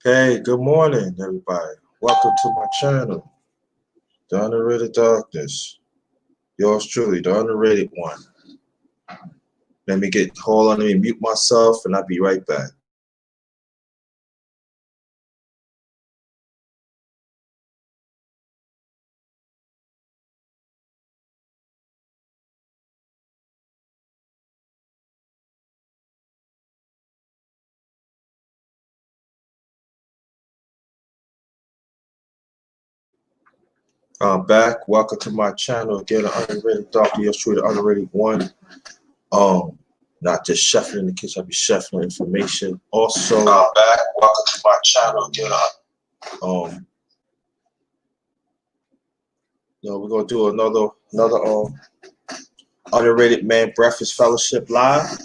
Hey, good morning, everybody. Welcome to my channel, The Underrated Darkness. Yours truly, the underrated one. Let me mute myself, and I'll be right back. I'm back. Welcome to my channel again, The Underrated Darkness. Yours truly, the underrated one. Um, Not just chefing in the kitchen, I'll be chefing information. Also, I'm back. Welcome to my channel again. Um, we're gonna do another underrated man breakfast fellowship live.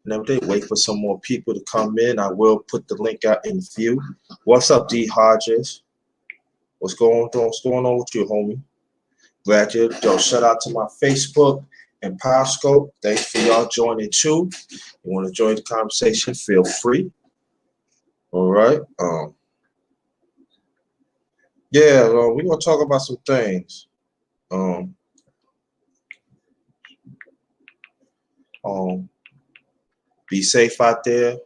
And everything. Wait for some more people to come in. I will put the link out in view. What's up, D Hodges? What's going on? What's going on with you, homie? Glad you. Yo, shout out to my Facebook and Periscope. Thanks for y'all joining too. You want to join the conversation? Feel free. All right. Yeah. We're gonna talk about some things. Um. Um. Be safe out there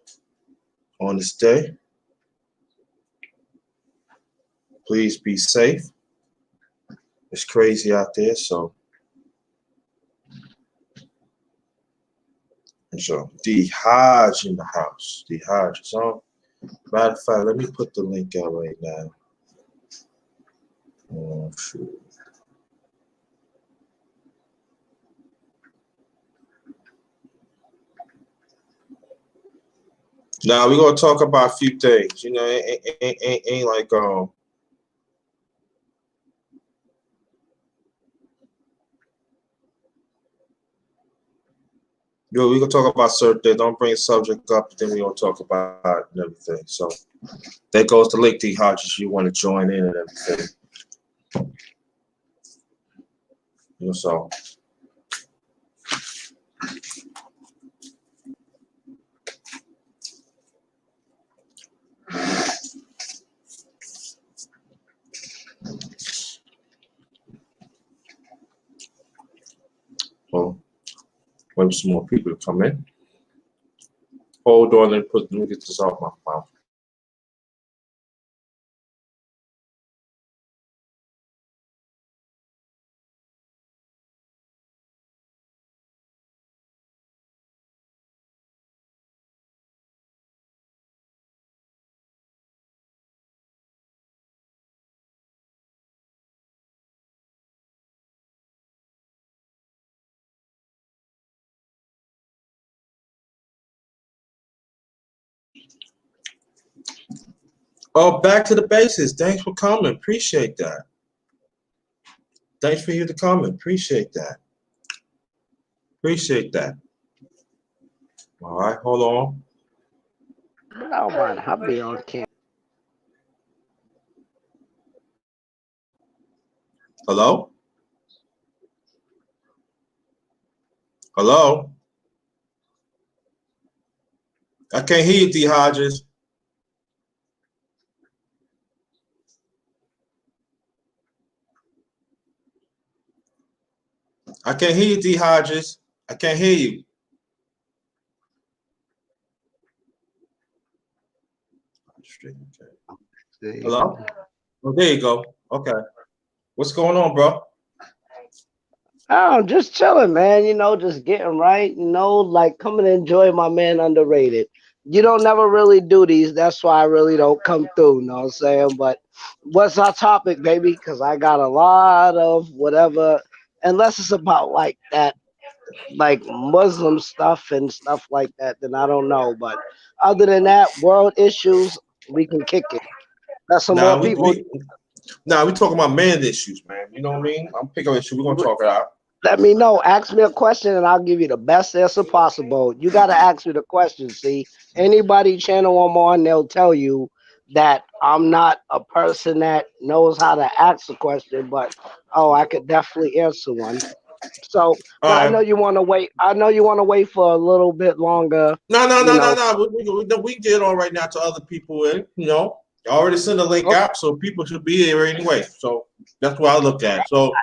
on this day. Please be safe. It's crazy out there, so. So D Hodge in the house. D Hodge is on. Matter of fact, let me put the link out right now. Oh, shoot. Now we're gonna talk about a few things. Ain't like we're gonna talk about certain things. Don't bring a subject up, then we're gonna talk about it and everything. So there goes the link, D Hodges. You want to join in and everything. So well, wait for some more people to come in. Hold on, let me get this off my mouth. Oh, back to the basics. Thanks for coming. Appreciate that. Thanks for you to come. Appreciate that. Appreciate that. All right, hold on. No man, I'll be on camp. Hello? Hello? I can't hear you, D Hodges. I can't hear you, D Hodges. I can't hear you. Hello? Oh, there you go. Okay. What's going on, bro? Oh, just chilling, man. Just getting right. Like coming to enjoy my man Underrated. You don't never really do these. That's why I really don't come through. Know what I'm saying? But what's our topic, baby? Because I got a lot of whatever. Unless it's about like that, like Muslim stuff and stuff like that, then I don't know. But other than that, world issues, we can kick it. That's some more Nah, we people. we nah, we talking about man issues, man. You know what I mean? I'm picking an issue. We're gonna talk it out. Let me know. Ask me a question and I'll give you the best answer possible. You got to ask me the question. See, anybody channel I'm on, they'll tell you that I'm not a person that knows how to ask a question, but oh, I could definitely answer one. So, but I All know right. you want to wait. I know you want to wait for a little bit longer. No, no, You no, no, know. no. We can get on right now to other people in. I already sent a link Okay. out, so people should be here anyway. So that's what I look at. So,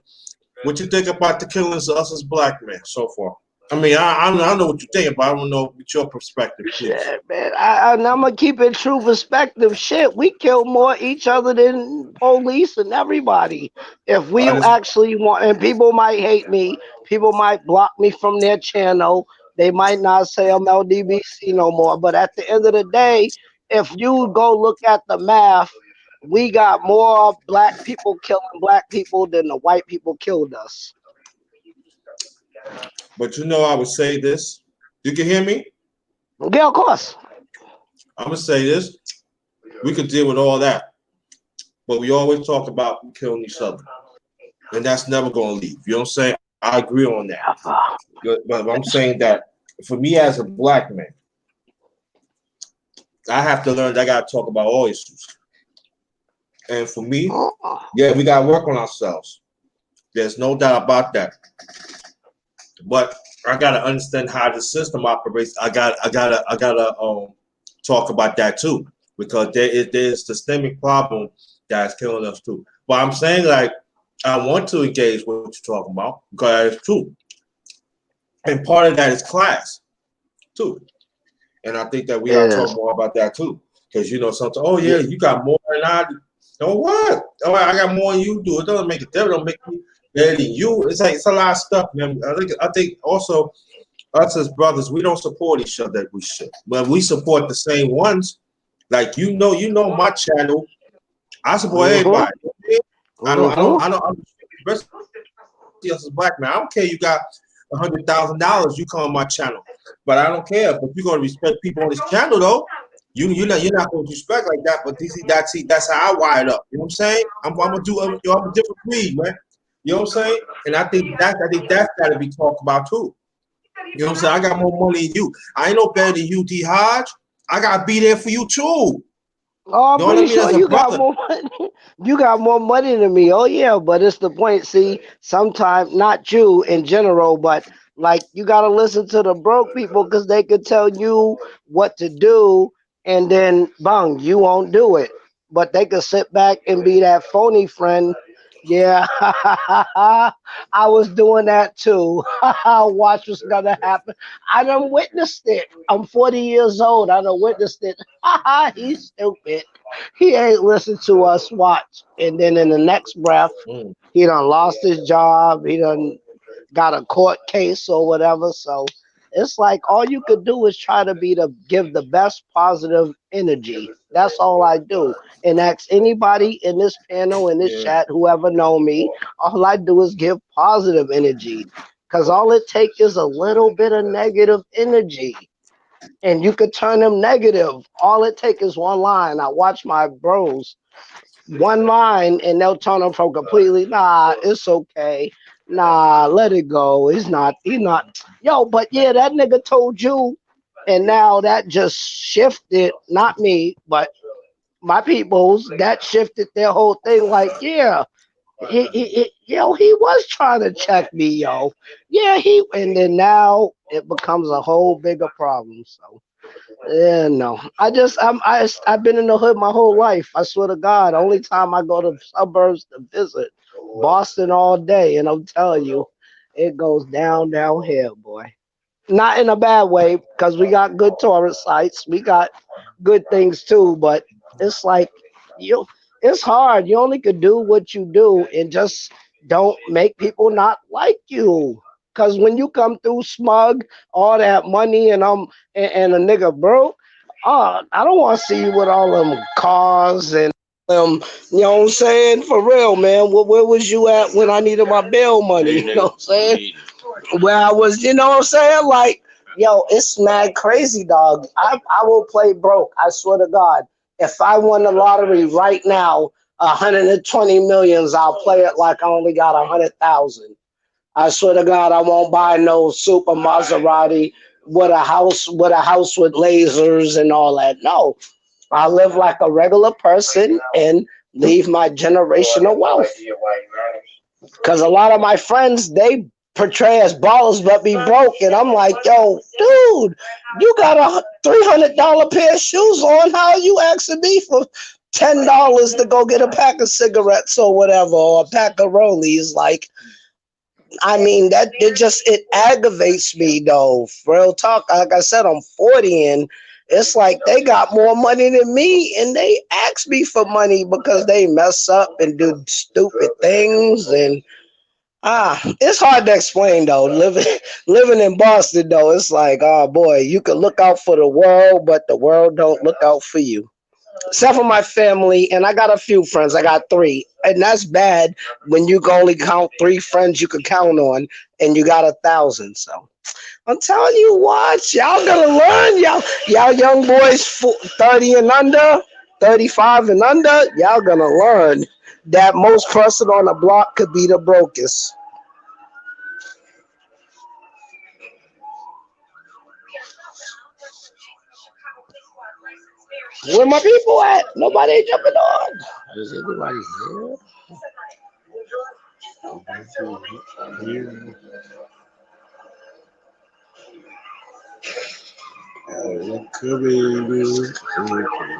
what you think about the killings of us as black men so far? I mean, I know what you think, but I don't know what your perspective, please. Shit, man. I'm gonna keep it true perspective. Shit, we kill more each other than police and everybody. If we I just, actually want, and people might hate me, people might block me from their channel. They might not say I'm LDBC no more. But at the end of the day, if you go look at the math, we got more black people killing black people than the white people killed us. but I would say this. You can hear me. Yeah, of course. I'm gonna say this. We could deal with all that, but we always talk about killing each other, and that's never gonna leave. You know what I'm saying? I agree on that. But I'm saying that for me as a black man, I have to learn that I gotta talk about all issues. And for me, yeah, we gotta work on ourselves. There's no doubt about that. But I gotta understand how the system operates. I gotta talk about that too. Because there's systemic problem that's killing us too. But I'm saying like I want to engage what you're talking about because it's true. And part of that is class too. And I think that we It gotta talk is. more about that too. Because sometimes, oh yeah, you got more than I do. No what? Oh, I got more than you do. It doesn't make a difference. It don't make me better than you. It's a lot of stuff, man. I think also us as brothers, we don't support each other that we should. But we support the same ones. Like my channel. I support Mhm. everybody. Mhm. Especially us as black man. I don't care. You got $100,000. You come on my channel, but I don't care. But you're gonna respect people on this channel, though. You're not going to respect like that. But that's how I wired up. You know what I'm saying? I'm a different breed, man. You know what I'm saying? And I think that's got to be talked about too. You know what I'm saying? I got more money than you. I ain't no better than you, D Hodge. I gotta be there for you too. You Oh, I'm know what I pretty mean? sure As a you got brother. more money. You got more money than me. Oh yeah, but it's the point. See, sometimes not you in general, but like you gotta listen to the broke people because they could tell you what to do, and then bang, you won't do it. But they could sit back and be that phony friend. Yeah, I was doing that too. Watch what's gonna happen. I done witnessed it. I'm 40 years old. I done witnessed it. He's stupid. He ain't listened to us. Watch. And then in the next breath, Mm, he done lost his job. He done got a court case or whatever. So it's like all you could do is try to be to give the best positive energy. That's all I do. And ask anybody in this panel, in this yeah, chat, whoever know me, all I do is give positive energy. Cause all it takes is a little bit of negative energy and you could turn them negative. All it takes is one line. I watch my bros, one line, and they'll turn them from completely, nah, it's okay. Nah, let it go. He's not. Yo, but yeah, that nigga told you. And now that just shifted, not me, but my peoples, that shifted their whole thing. Like, yeah, he was trying to check me, yo. Yeah, and then now it becomes a whole bigger problem. So. Yeah, no. I've been in the hood my whole life. I swear to God, only time I go to suburbs to visit, Boston all day, and I'm telling you, it goes down here, boy. Not in a bad way, because we got good tourist sites, we got good things too, but it's like you, it's hard. You only could do what you do, and just don't make people not like you. Cause when you come through smug, all that money, and a nigga broke, I don't want to see you with all them cars and you know what I'm saying? For real, man. Where was you at when I needed my bail money? You know what I'm saying? Where I was, you know what I'm saying? Like, yo, it's mad crazy, dog. I will play broke. I swear to God. If I won the lottery right now, 120 millions, I'll play it like I only got 100,000. I swear to God, I won't buy no super Maserati with a house with lasers and all that. No, I live like a regular person and leave my generational wealth. Because a lot of my friends, they portray as ballers but be broke. And I'm like, yo, dude, you got a $300 pair of shoes on. How are you asking me for $10 to go get a pack of cigarettes or whatever, or a pack of rollies? Like, I mean, that it aggravates me though. Real talk. Like I said, I'm 40 and it's like they got more money than me and they ask me for money because they mess up and do stupid things. And it's hard to explain though. Living in Boston though, it's like, oh boy, you can look out for the world, but the world don't look out for you. Except for my family, and I got a few friends. I got three, and that's bad when you can only count three friends you can count on, and you got 1,000. So I'm telling you, watch, y'all gonna learn, y'all young boys, 30 and under, 35 and under, y'all gonna learn that most person on the block could be the brokest. Where my people at? Nobody ain't jumping on. Is anybody here? Could be. Okay.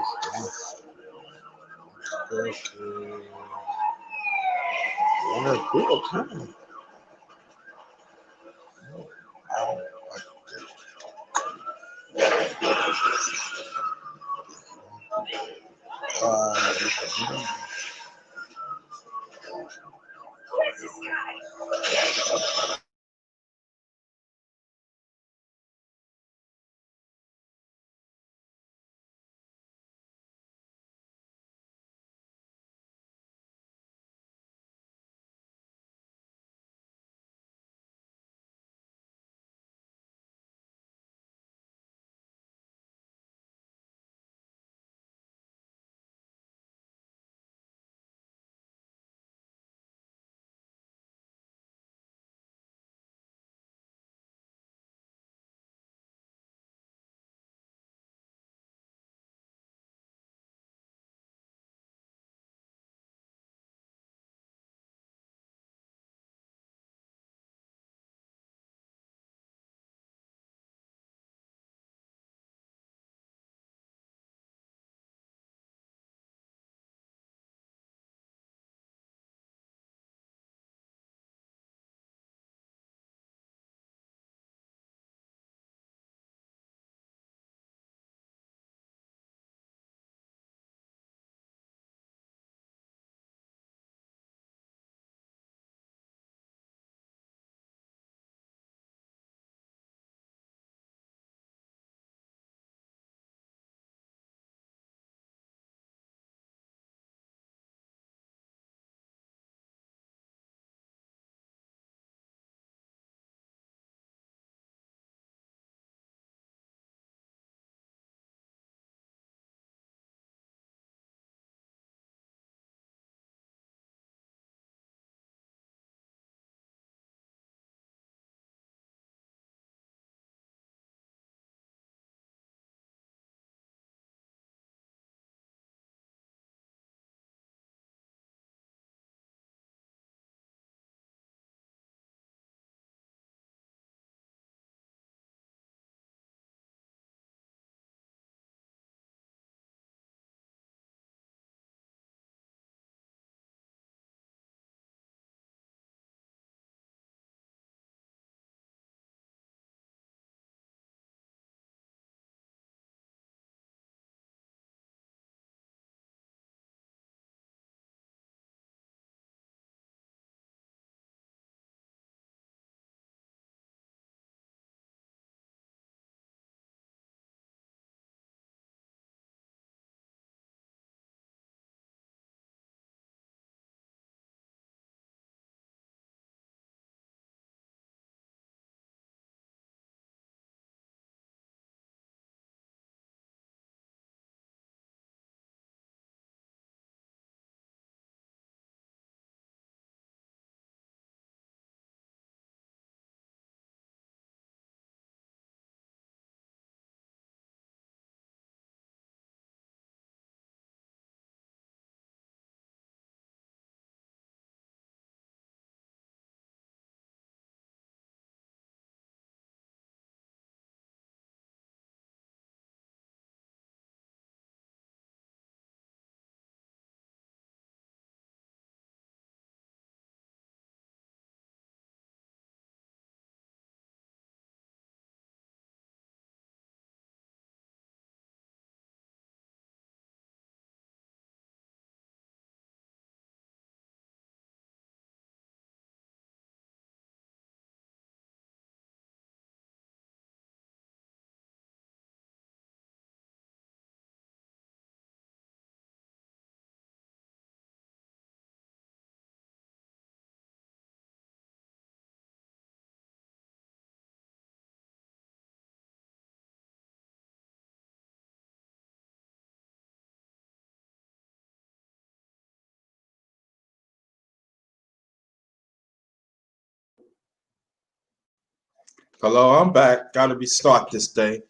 Hello, I'm back. Got to be start this day.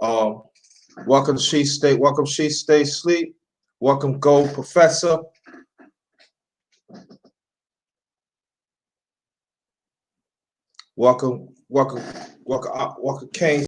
Um, welcome to She Stay. Welcome She Stay Sleep. Welcome Gold Professor. Welcome Kane.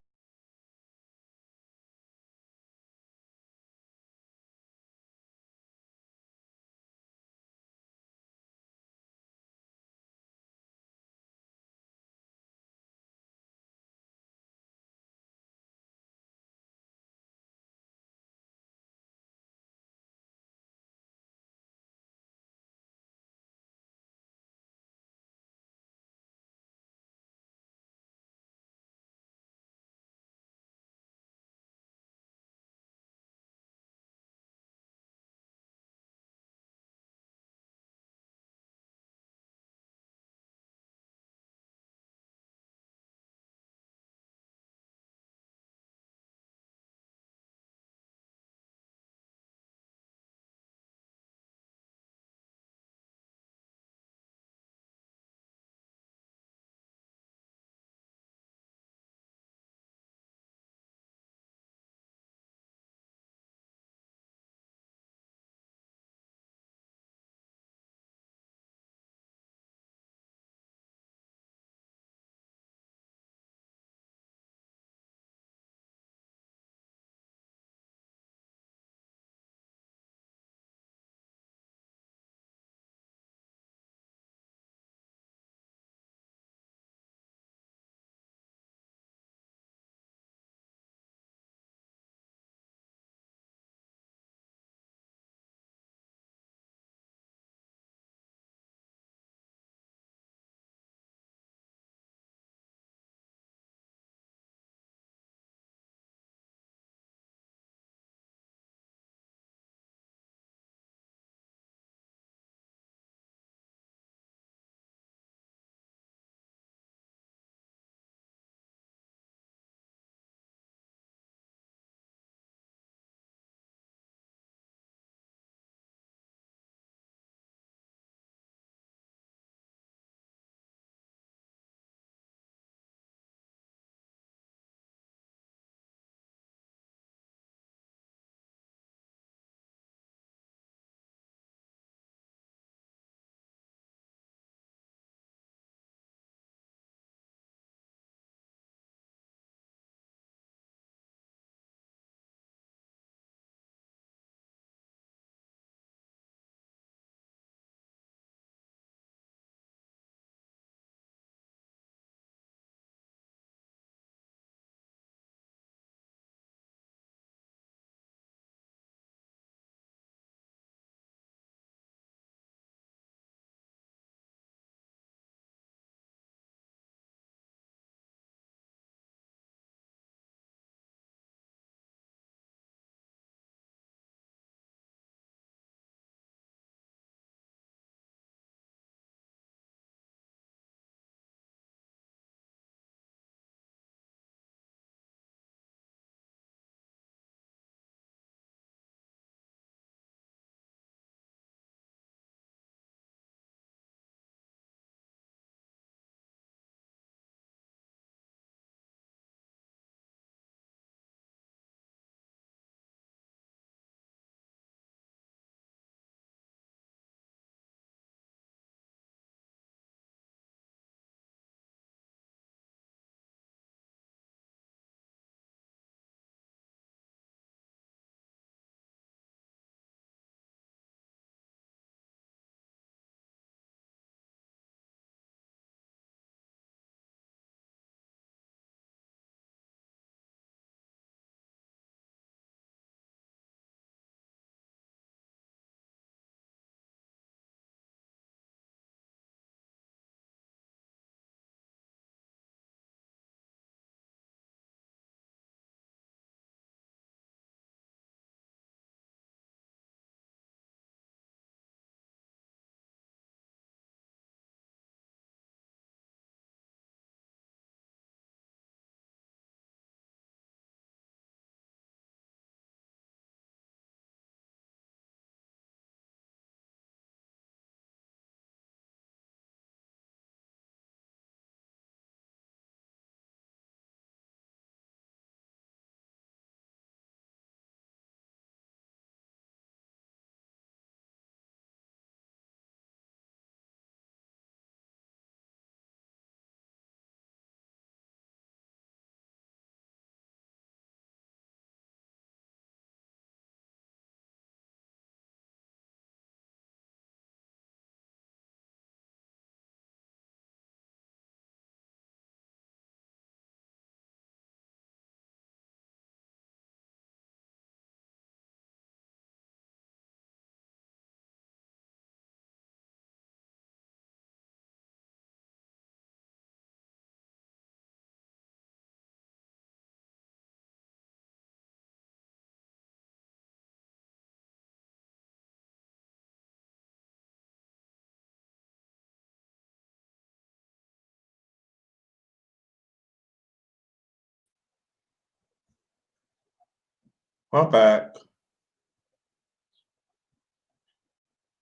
I'm back. If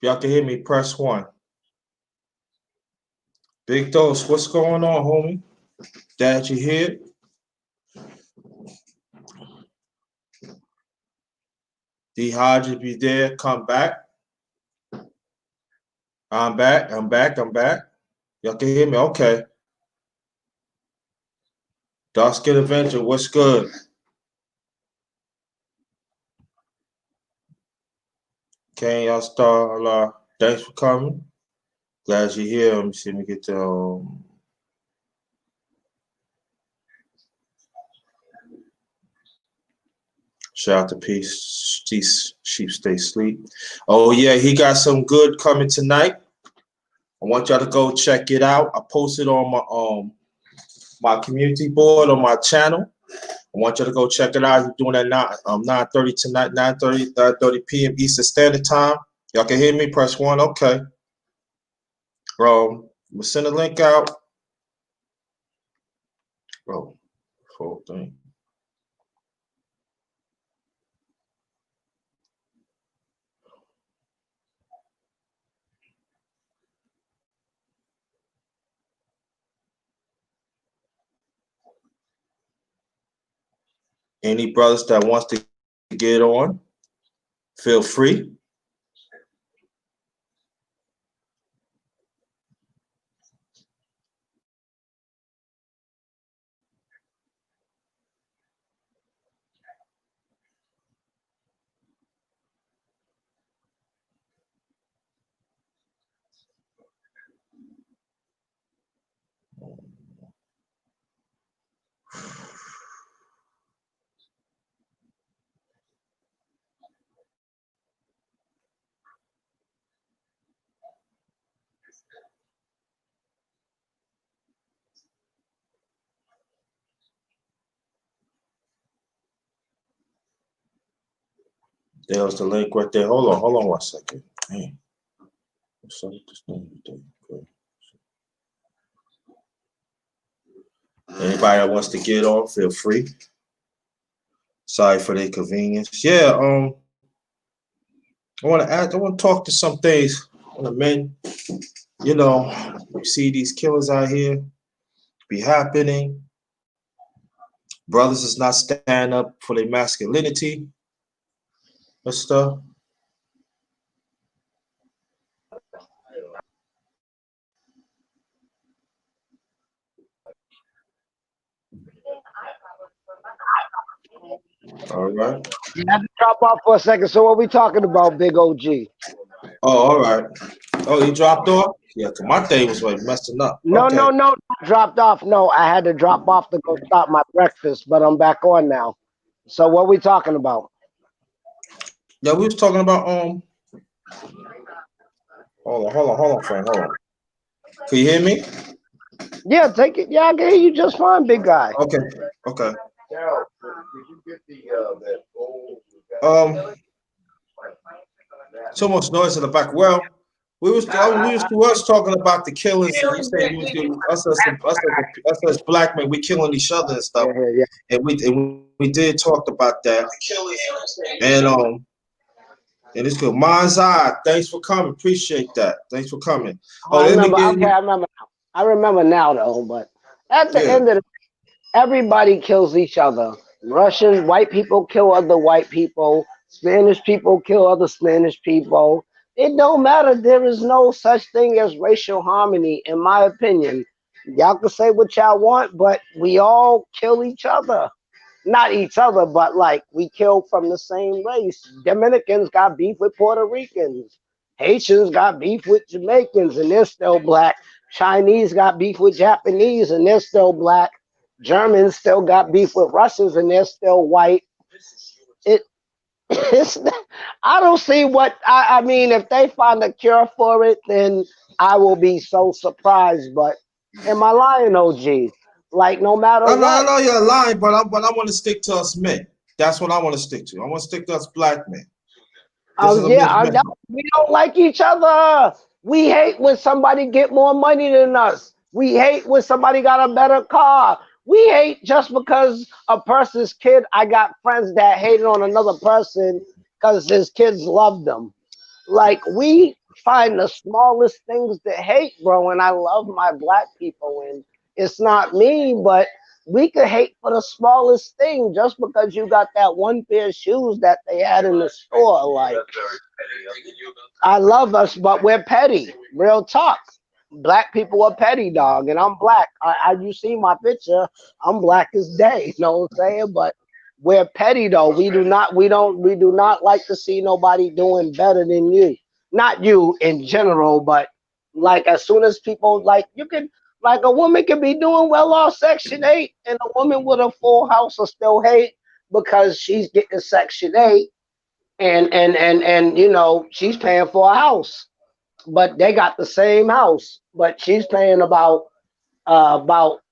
y'all can hear me, press 1. Big Dose, what's going on, homie? Dad, you here? D Hodges, be there. Come back. I'm back. I'm back. I'm back. Y'all can hear me? Okay. Dark Skin Adventure, what's good? Can y'all start? Thanks for coming. Glad you're here. Let me see. Let me get the. Shout out to Peace. These sheep stay asleep. Oh yeah, he got some good coming tonight. I want y'all to go check it out. I posted on my community board on my channel. I want y'all to go check it out. He's doing that 9:30 tonight, 9:30 p.m. Eastern Standard Time. Y'all can hear me? Press 1. Okay. Bro, we'll send a link out. Bro, full thing. Any brothers that wants to get on, feel free. There's the link right there. Hold on 1 second. Man, what's up with this thing today? Okay. Anybody that wants to get on, feel free. Sorry for the inconvenience. Yeah, I want to talk to some things on the men. You know, you see these killers out here be happening. Brothers is not standing up for their masculinity and stuff. All right. You have to drop off for a second. So what we talking about, Big OG? Oh, all right. Oh, he dropped off? Yeah, 'cause my thing was like messing up. No, Okay. no, no, dropped off. No, I had to drop off to go stop my breakfast, but I'm back on now. So what we talking about? Yeah, we was talking about hold on, friend, hold on. Can you hear me? Yeah, take it. Yeah, I can hear you just fine, big guy. Okay, okay. Um, so much noise in the back. Well, we was talking about the killings, and you said you was doing us as black men, we killing each other and stuff, Yeah, yeah, and we did talk about that, and and it's good. Mind's Eye, thanks for coming. Appreciate that. Thanks for coming. oh, Oh, I let me remember. get Okay, you. I remember now. I remember now though. But at the Yeah. end of the everybody kills each other. Russians, white people kill other white people. Spanish people kill other Spanish people. It don't matter. There is no such thing as racial harmony, in my opinion. Y'all can say what y'all want, but we all kill each other. Not each other, but like we kill from the same race. Dominicans got beef with Puerto Ricans. Haitians got beef with Jamaicans, and they're still black. Chinese got beef with Japanese, and they're still black. Germans still got beef with Russians, and they're still white. It, it's. I don't see what I mean. If they find a cure for it, then I will be so surprised. But am I lying, OG? Like no matter I what. know you're lying, but I want to stick to us men. That's what I want to stick to. I want to stick to us black men. This is a Yeah, men. we don't like each other. We hate when somebody get more money than us. We hate when somebody got a better car. We hate just because a person's kid. I got friends that hated on another person because his kids loved them. Like we find the smallest things to hate, bro. And I love my black people, and it's not me, but we could hate for the smallest thing just because you got that one pair of shoes that they had in the store. Like I love us, but we're petty. Real talk. Black people are petty, dog, and I'm black. You see my picture? I'm black as day. You know what I'm saying? But we're petty, though. We do not like to see nobody doing better than you. Not you in general, but like as soon as people like you can, like a woman can be doing well off Section 8, and a woman with a full house will still hate because she's getting Section 8, and she's paying for a house, but they got the same house, but she's paying about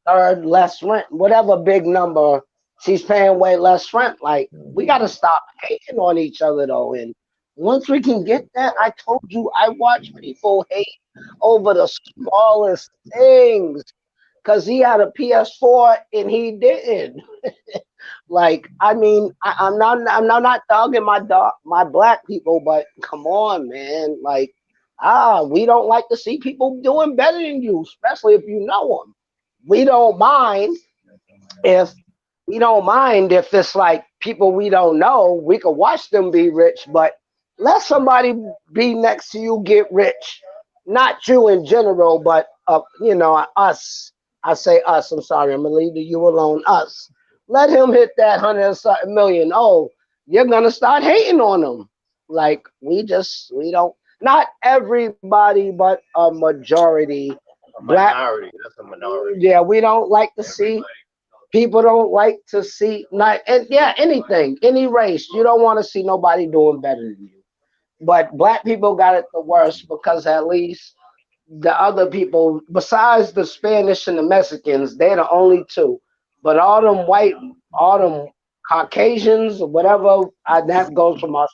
third less rent, whatever big number. She's paying way less rent. Like we got to stop hating on each other though, and once we can get that, I told you, I watch people hate over the smallest things because he had a PS4 and he didn't. Like, I mean, I'm not dogging my black people, but come on, man. Like, we don't like to see people doing better than you, especially if you know them. We don't mind if if it's like people we don't know. We could watch them be rich, but let somebody be next to you get rich. Not you in general, but us. I say us. I'm sorry. I'm gonna leave you alone. Us. Let him hit that hundred and something million. Oh, you're gonna start hating on him. Like we don't. Not everybody, but a majority. A Black. minority. That's a minority. Yeah, we don't like to see. People don't like to see not and yeah, anything, any race. You don't want to see nobody doing better than you. But black people got it the worst because at least the other people, besides the Spanish and the Mexicans, they're the only two. But all them Caucasians or whatever, that goes from us.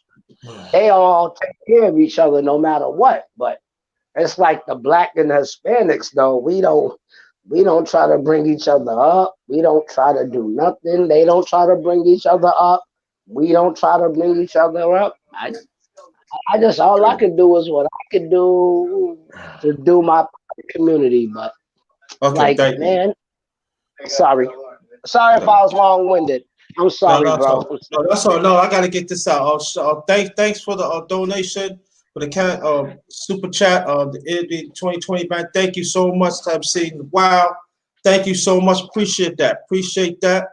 They all take care of each other no matter what. But it's like the black and the Hispanics, though. We don't try to bring each other up. We don't try to do nothing. They don't try to bring each other up. We don't try to bring each other up. I just all I could do is what I could do to do my community. But Okay, like, thank you. man, sorry, sorry if I was long winded. I'm No, sorry, no, bro. so, no, that's all. No, I got to get this out. Thanks for the donation for the super chat. The 2020 man. Thank you so much. I've seen. Wow. Thank you so much. Appreciate that. Appreciate that.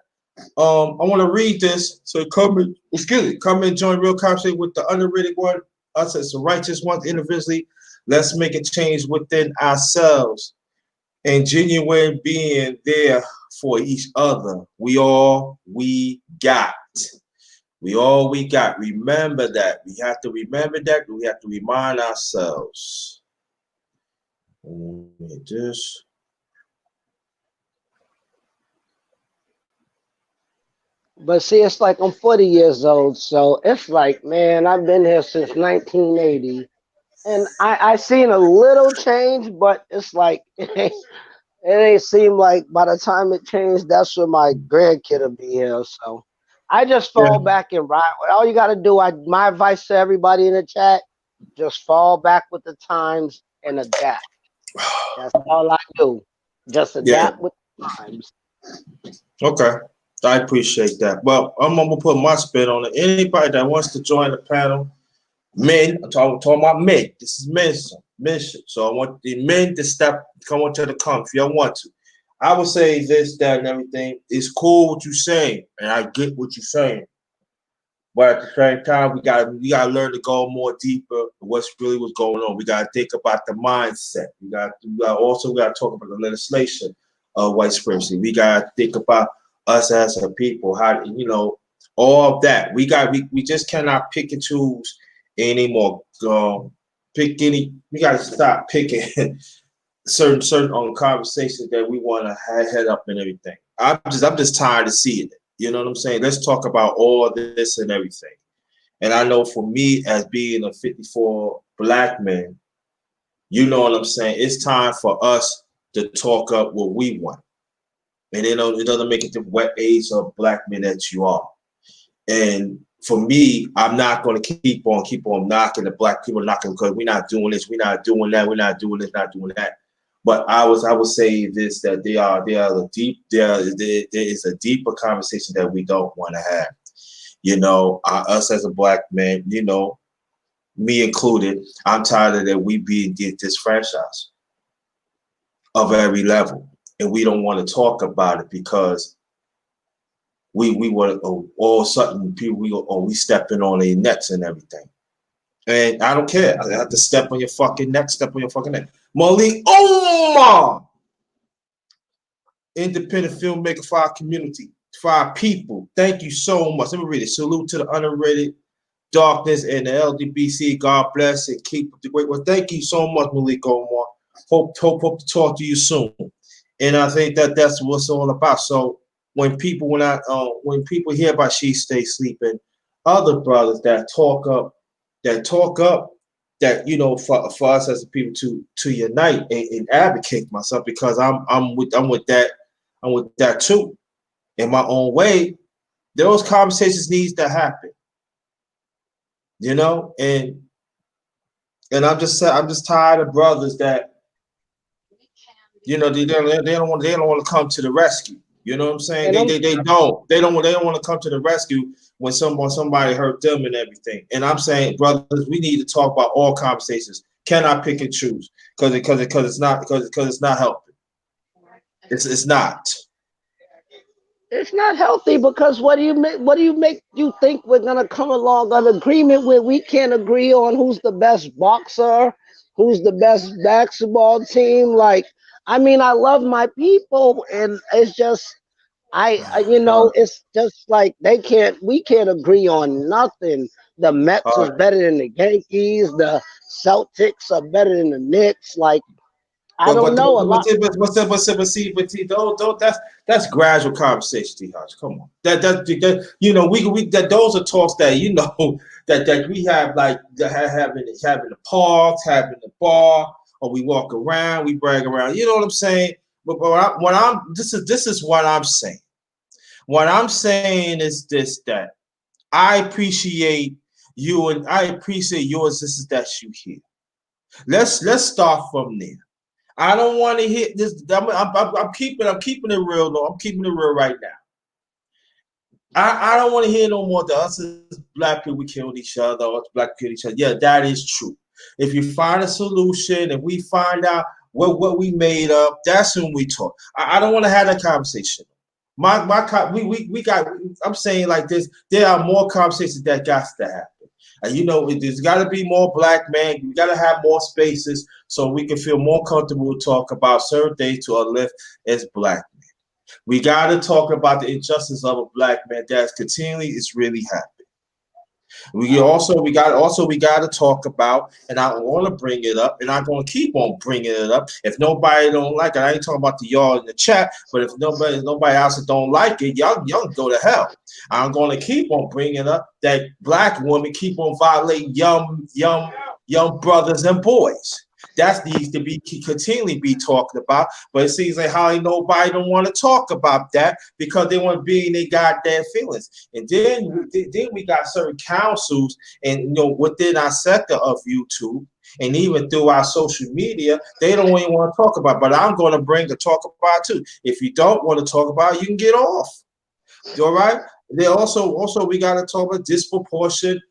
I want to read this. So come and join real conversation with the underrated one. Us as the righteous ones individually. Let's make a change within ourselves and genuine being there for each other. We got. We all we got. Remember that. We have to remember that. We have to remind ourselves. This. But see, it's like I'm 40 years old, so it's like, man, I've been here since 1980, and I seen a little change, but it's like it ain't seem like by the time it changed, that's when my grandkid will be here. So I just Yeah. fall back and ride. All you gotta do, my advice to everybody in the chat, just fall back with the times and adapt. That's all I do. Just Yeah. adapt with the times. Okay. I appreciate that. Well, I'm gonna put my spin on it. Anybody that wants to join the panel, men, I'm talking about men. This is men shit. So I want the men to step, come on to the come if y'all want to. I would say this, that, and everything. It's cool what you're saying, and I get what you're saying. But at the same time, we gotta learn to go more deeper. What's really what's going on? We gotta think about the mindset. We gotta talk about the legislation of white supremacy. We gotta think about us as a people. How all of that. We just cannot pick and choose anymore. Pick any. We gotta stop picking certain conversations that we want to head up and everything. I'm just tired of seeing it. You know what I'm saying? Let's talk about all this and everything. And I know for me, as being a 54 black man, you know what I'm saying? It's time for us to talk up what we want. and it doesn't make it the wet age of black men that you are. And for me, I'm not going to keep on knocking the black people, knocking because we're not doing this, we're not doing that, we're not doing this, not doing that. But I would say this, that there is a deeper conversation that we don't want to have. Us as a black man, me included, I'm tired of that we being disfranchised of every level, and we don't want to talk about it because we want all sudden people we stepping on their necks and everything. And I don't care. I have to step on your fucking neck, step on your fucking neck. Malik Omar, independent filmmaker for our community, for our people. Thank you so much. Let me read it. Salute to the underrated darkness and the LDBC. God bless and keep the great one. Thank you so much, Malik Omar. Hope to talk to you soon. And I think that's what it's all about. So when people hear about She Stay Sleeping, other brothers that talk up, that for us as a people to unite and advocate myself, because I'm with that too. In my own way, those conversations needs to happen. And I'm just tired of brothers that they don't want to come to the rescue. You know what I'm saying? And They don't want to come to the rescue when somebody hurt them and everything. And I'm saying, brothers, we need to talk about all conversations. Cannot pick and choose because it's not helping. It's not. it's not healthy because what do you make you think we're gonna come along an agreement where we can't agree on who's the best boxer, who's the best basketball team? Like, I mean, I love my people, and it's just Hard, it's just like we can't agree on nothing. The Mets is hard. better than the Yankees. The Celtics are better than the Knicks. Like, I But don't but know a lot. that's gradual conversation, T. Hodge. Come on, that those are talks that that we have, like having the parks, having the bar, or we walk around, we brag around. You know what I'm saying? But this is what I'm saying. What I'm saying is this, that I appreciate you and I appreciate yours. This is that you hear. Let's start from there. I don't want to hit this. I'm keeping it real. Though I'm keeping it real right now. I don't want to hear no more. Us as black people, we killed each other. Us black people killed each other. Yeah, that is true. If you find a solution, if we find out what we made up, that's when we talk. I don't want to have that conversation. We got. I'm saying like this. There are more conversations that got to happen. There's got to be more black men. We got to have more spaces so we can feel more comfortable to talk about certain things to uplift as black. We got to talk about the injustice of a black man that's continually is really happening. We got to talk about, and I want to bring it up, and I'm going to keep on bringing it up. If nobody don't like it, I ain't talking about the y'all in the chat, but if nobody else don't like it, y'all can go to hell. I'm going to keep on bringing up that black women keep on violating young brothers and boys. That needs to be continually be talked about, but it seems like how nobody don't want to talk about that because they want to be in their goddamn feelings. And then we got certain councils, and within our sector of YouTube, and even through our social media, they don't even want to talk about it. But I'm going to bring the talk about it too. If you don't want to talk about it, you can get off. All right. They also we got to talk about disproportion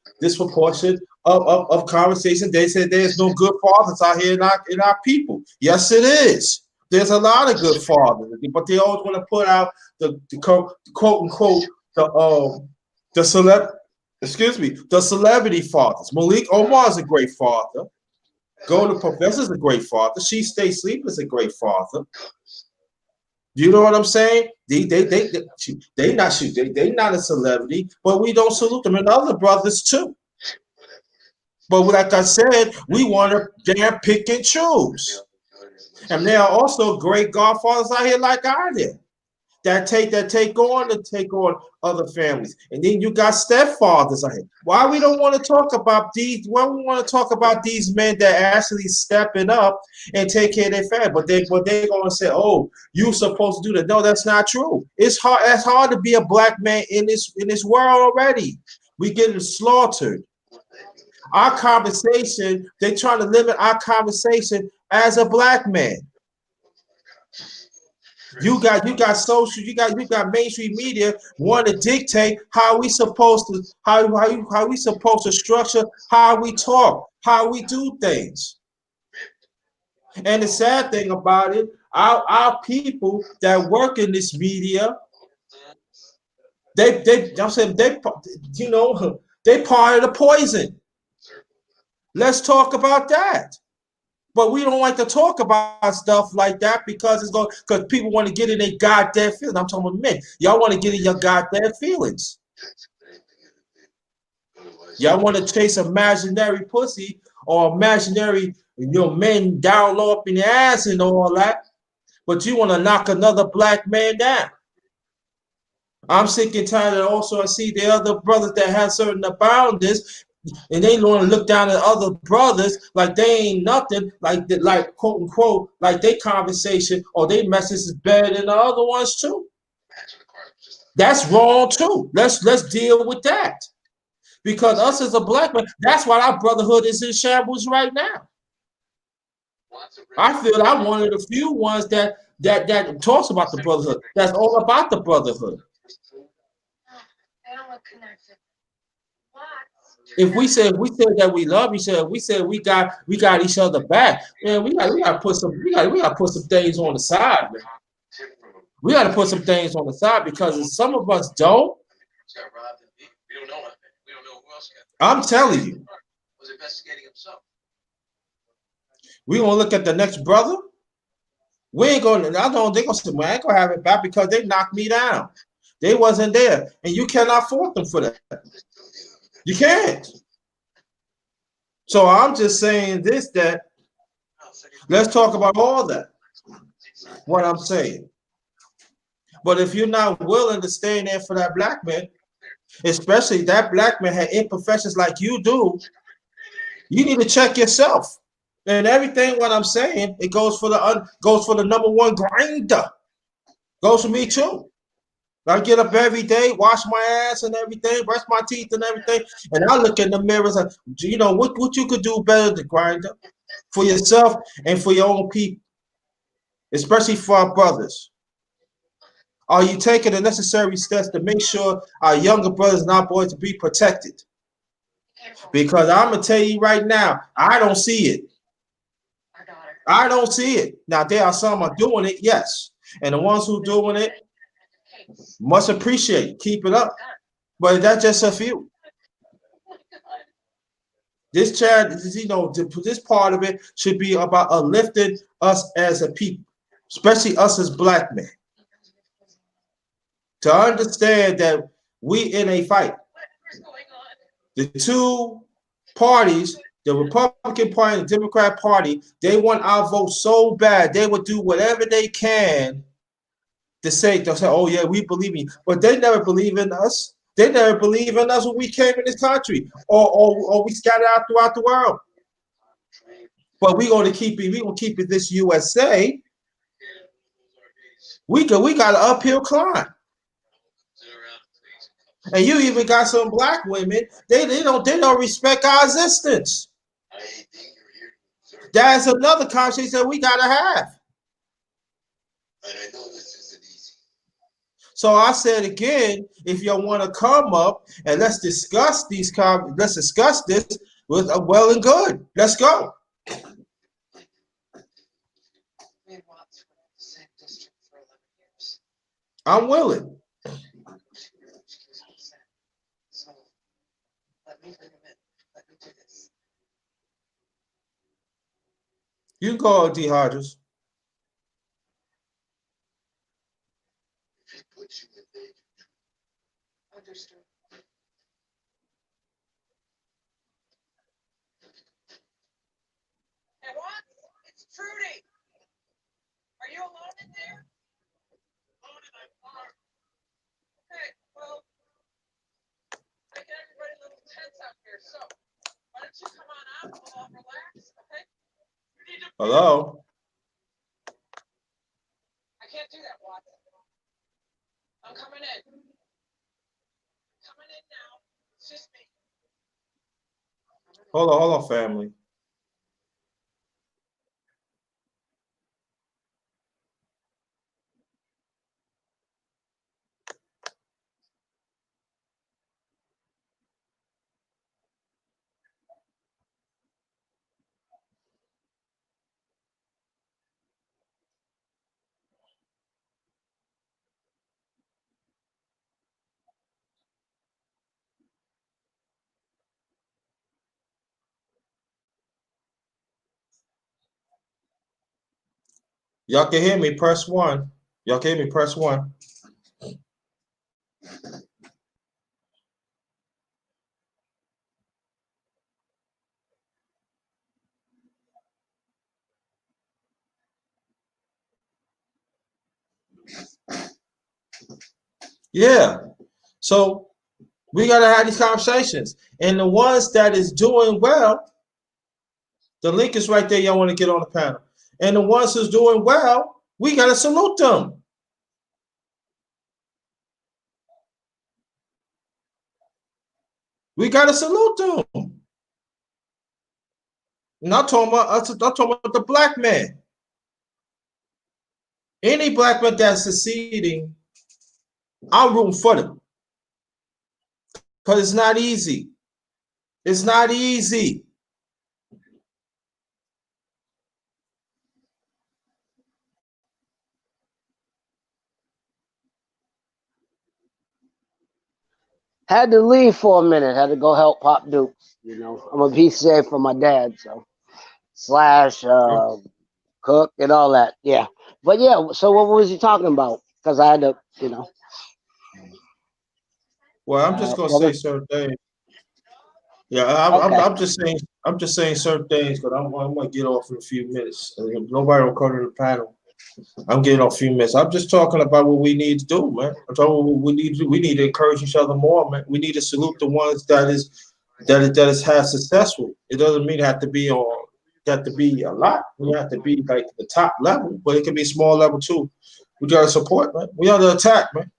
of conversation. They said there's no good fathers out here in our people. Yes, it is. There's a lot of good fathers, but they always want to put out the quote unquote the celeb excuse me the celebrity fathers. Malik Omar is a great father. Golden Professor is a great father. She Stay Sleep is a great father. You know what I'm saying? They not a celebrity, but we don't salute them, and other brothers too. But like I said, we want to damn pick and choose. And there are also great godfathers out here like I did. that take on other families, and then you got stepfathers out here. Why we don't want to talk about these? Why we want to talk about these men that actually stepping up and take care of their family? But they gonna say, "Oh, you supposed to do that." No, that's not true. It's hard. It's hard to be a black man in this world already. We getting slaughtered. Our conversation, they trying to limit our conversation as a black man. You got social, you got mainstream media want to dictate how we supposed to structure how we talk, how we do things. And the sad thing about it, our people that work in this media, I'm saying you know, they part of the poison. Let's talk about that. But we don't like to talk about stuff like that because people want to get in their goddamn feelings. I'm talking about men. Y'all want to get in your goddamn feelings. Y'all want to chase imaginary pussy or imaginary men down low up in the ass and all that, but you want to knock another black man down. I'm sick and tired of also I see the other brothers that have certain aboundings and they want to look down at other brothers like they ain't nothing, like quote unquote, like they conversation or they message is better than the other ones too. That's wrong too. Let's deal with that. Because us as a black man, that's why our brotherhood is in shambles right now. I feel I'm one of the few ones that talks about the brotherhood. That's all about the brotherhood. If we said that we love each other, we said we got each other back. Man, we gotta put some things on the side, man. We gotta put some things on the side because if some of us don't, I'm telling you, we gonna look at the next brother. We ain't gonna. I don't. They gonna say, "Well, I ain't gonna have it back because they knocked me down. They wasn't there, and you cannot fault them for that. You can't." So I'm just saying this that let's talk about all that. What I'm saying. But if you're not willing to stay in there for that black man, especially that black man had imperfections like you do, you need to check yourself. And everything what I'm saying, it goes for the number one grinder. Goes for me too. I get up every day, wash my ass and everything, brush my teeth and everything, and I look in the mirror and say, what you could do better than grinder for yourself and for your own people, especially for our brothers. Are you taking the necessary steps to make sure our younger brothers and our boys to be protected? Because I'm gonna tell you right now, I don't see it. I don't see it. Now there are some are doing it, yes, and the ones who doing it must appreciate. Keep it up, but that's just a few. This chat, this part of it should be about uplifting us as a people, especially us as black men, to understand that we in a fight. The two parties, the Republican Party and the Democrat Party, they want our vote so bad they would do whatever they can they'll say, "Oh yeah, we believe in you," but they never believe in us. They never believe in us when we came in this country, or we scattered out throughout the world. But we gonna keep it. We gonna keep it this USA. We got an uphill climb. And you even got some black women. They don't respect our existence. That's another conversation that we gotta have. So I said again, if y'all want to come up and let's discuss this with well and good. Let's go. I'm willing. You can go, D. Hodges. Hello? Hold on, family. Y'all can hear me, press one. Y'all can hear me, press one. Yeah. So we gotta have these conversations. And the ones that is doing well, the link is right there. Y'all want to get on the panel. And the ones who's doing well, we gotta salute them. We gotta salute them. Not talking about I'm talking about the black man. Any black man that's succeeding, I'm rooting for them. Because it's not easy. It's not easy. Had to leave for a minute. Had to go help Pop Dukes. You know, I'm a PCA for my dad, so slash cook and all that. Yeah, but yeah. So what was he talking about? Because I had to, you know. Well, I'm just gonna What say was certain things. Yeah, okay? I'm just saying certain things, but I'm gonna get off in a few minutes. Nobody will come to the panel. I'm getting off a few minutes. I'm just talking about what we need to do, man. I'm talking about what we need to do. We need to encourage each other more, man. We need to salute the ones that is have successful. It doesn't mean it have to be on got to be a lot. We have to be like the top level, but it can be small level too. We gotta support, man. We under attack, man.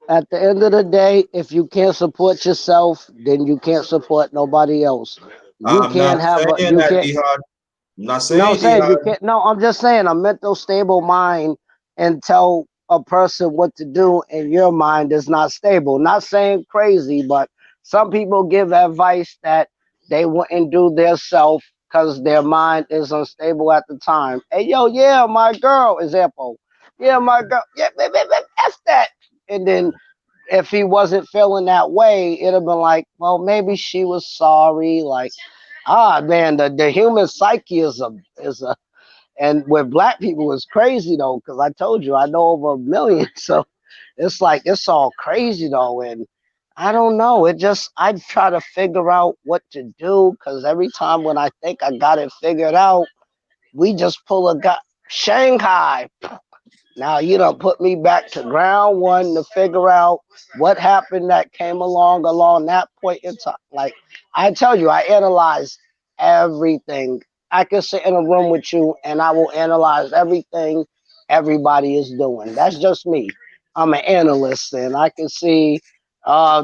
At the end of the day, if you can't support yourself, then you can't support nobody else. You I'm can't not have a saying you that, can't D Hard. I'm not no, I'm saying D saying you Hard. can't. No, I'm just saying a mental stable mind and tell a person what to do, and your mind is not stable. Not saying crazy, but some people give advice that they wouldn't do their self because their mind is unstable at the time. Hey, yo, yeah, my girl, example. Yeah, my girl. Yeah, that's that. And then if he wasn't feeling that way, it'd have been like, well, maybe she was sorry. Like, man, the human psyche is a and with black people it's crazy though, because I told you I know over a million. So it's like it's all crazy though, and I don't know. It just I try to figure out what to do because every time when I think I got it figured out, we just pull a guy Shanghai. Now you don't put me back to ground one to figure out what happened that came along that point in time. Like I tell you, I analyze everything. I can sit in a room with you and I will analyze everything everybody is doing. That's just me. I'm an analyst and I can see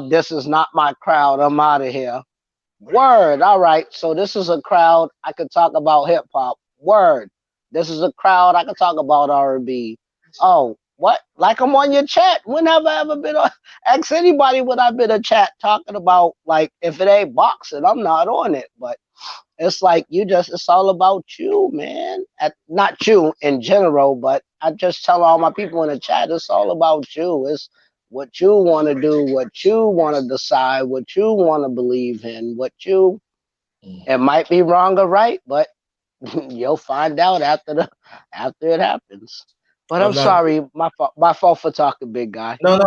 this is not my crowd. I'm out of here. Word. All right. So this is a crowd I could talk about hip hop. Word. This is a crowd I could talk about R&B. Oh, what? Like I'm on your chat. When have I ever been on? Ask anybody when I've been a chat talking about like if it ain't boxing, I'm not on it. But it's like you just it's all about you, man. Not you in general, but I just tell all my people in the chat it's all about you. It's what you want to do, what you want to decide, what you want to believe in, what you it might be wrong or right, but you'll find out after it happens. But I'm I'm not. sorry, my fault for talking, big guy. No.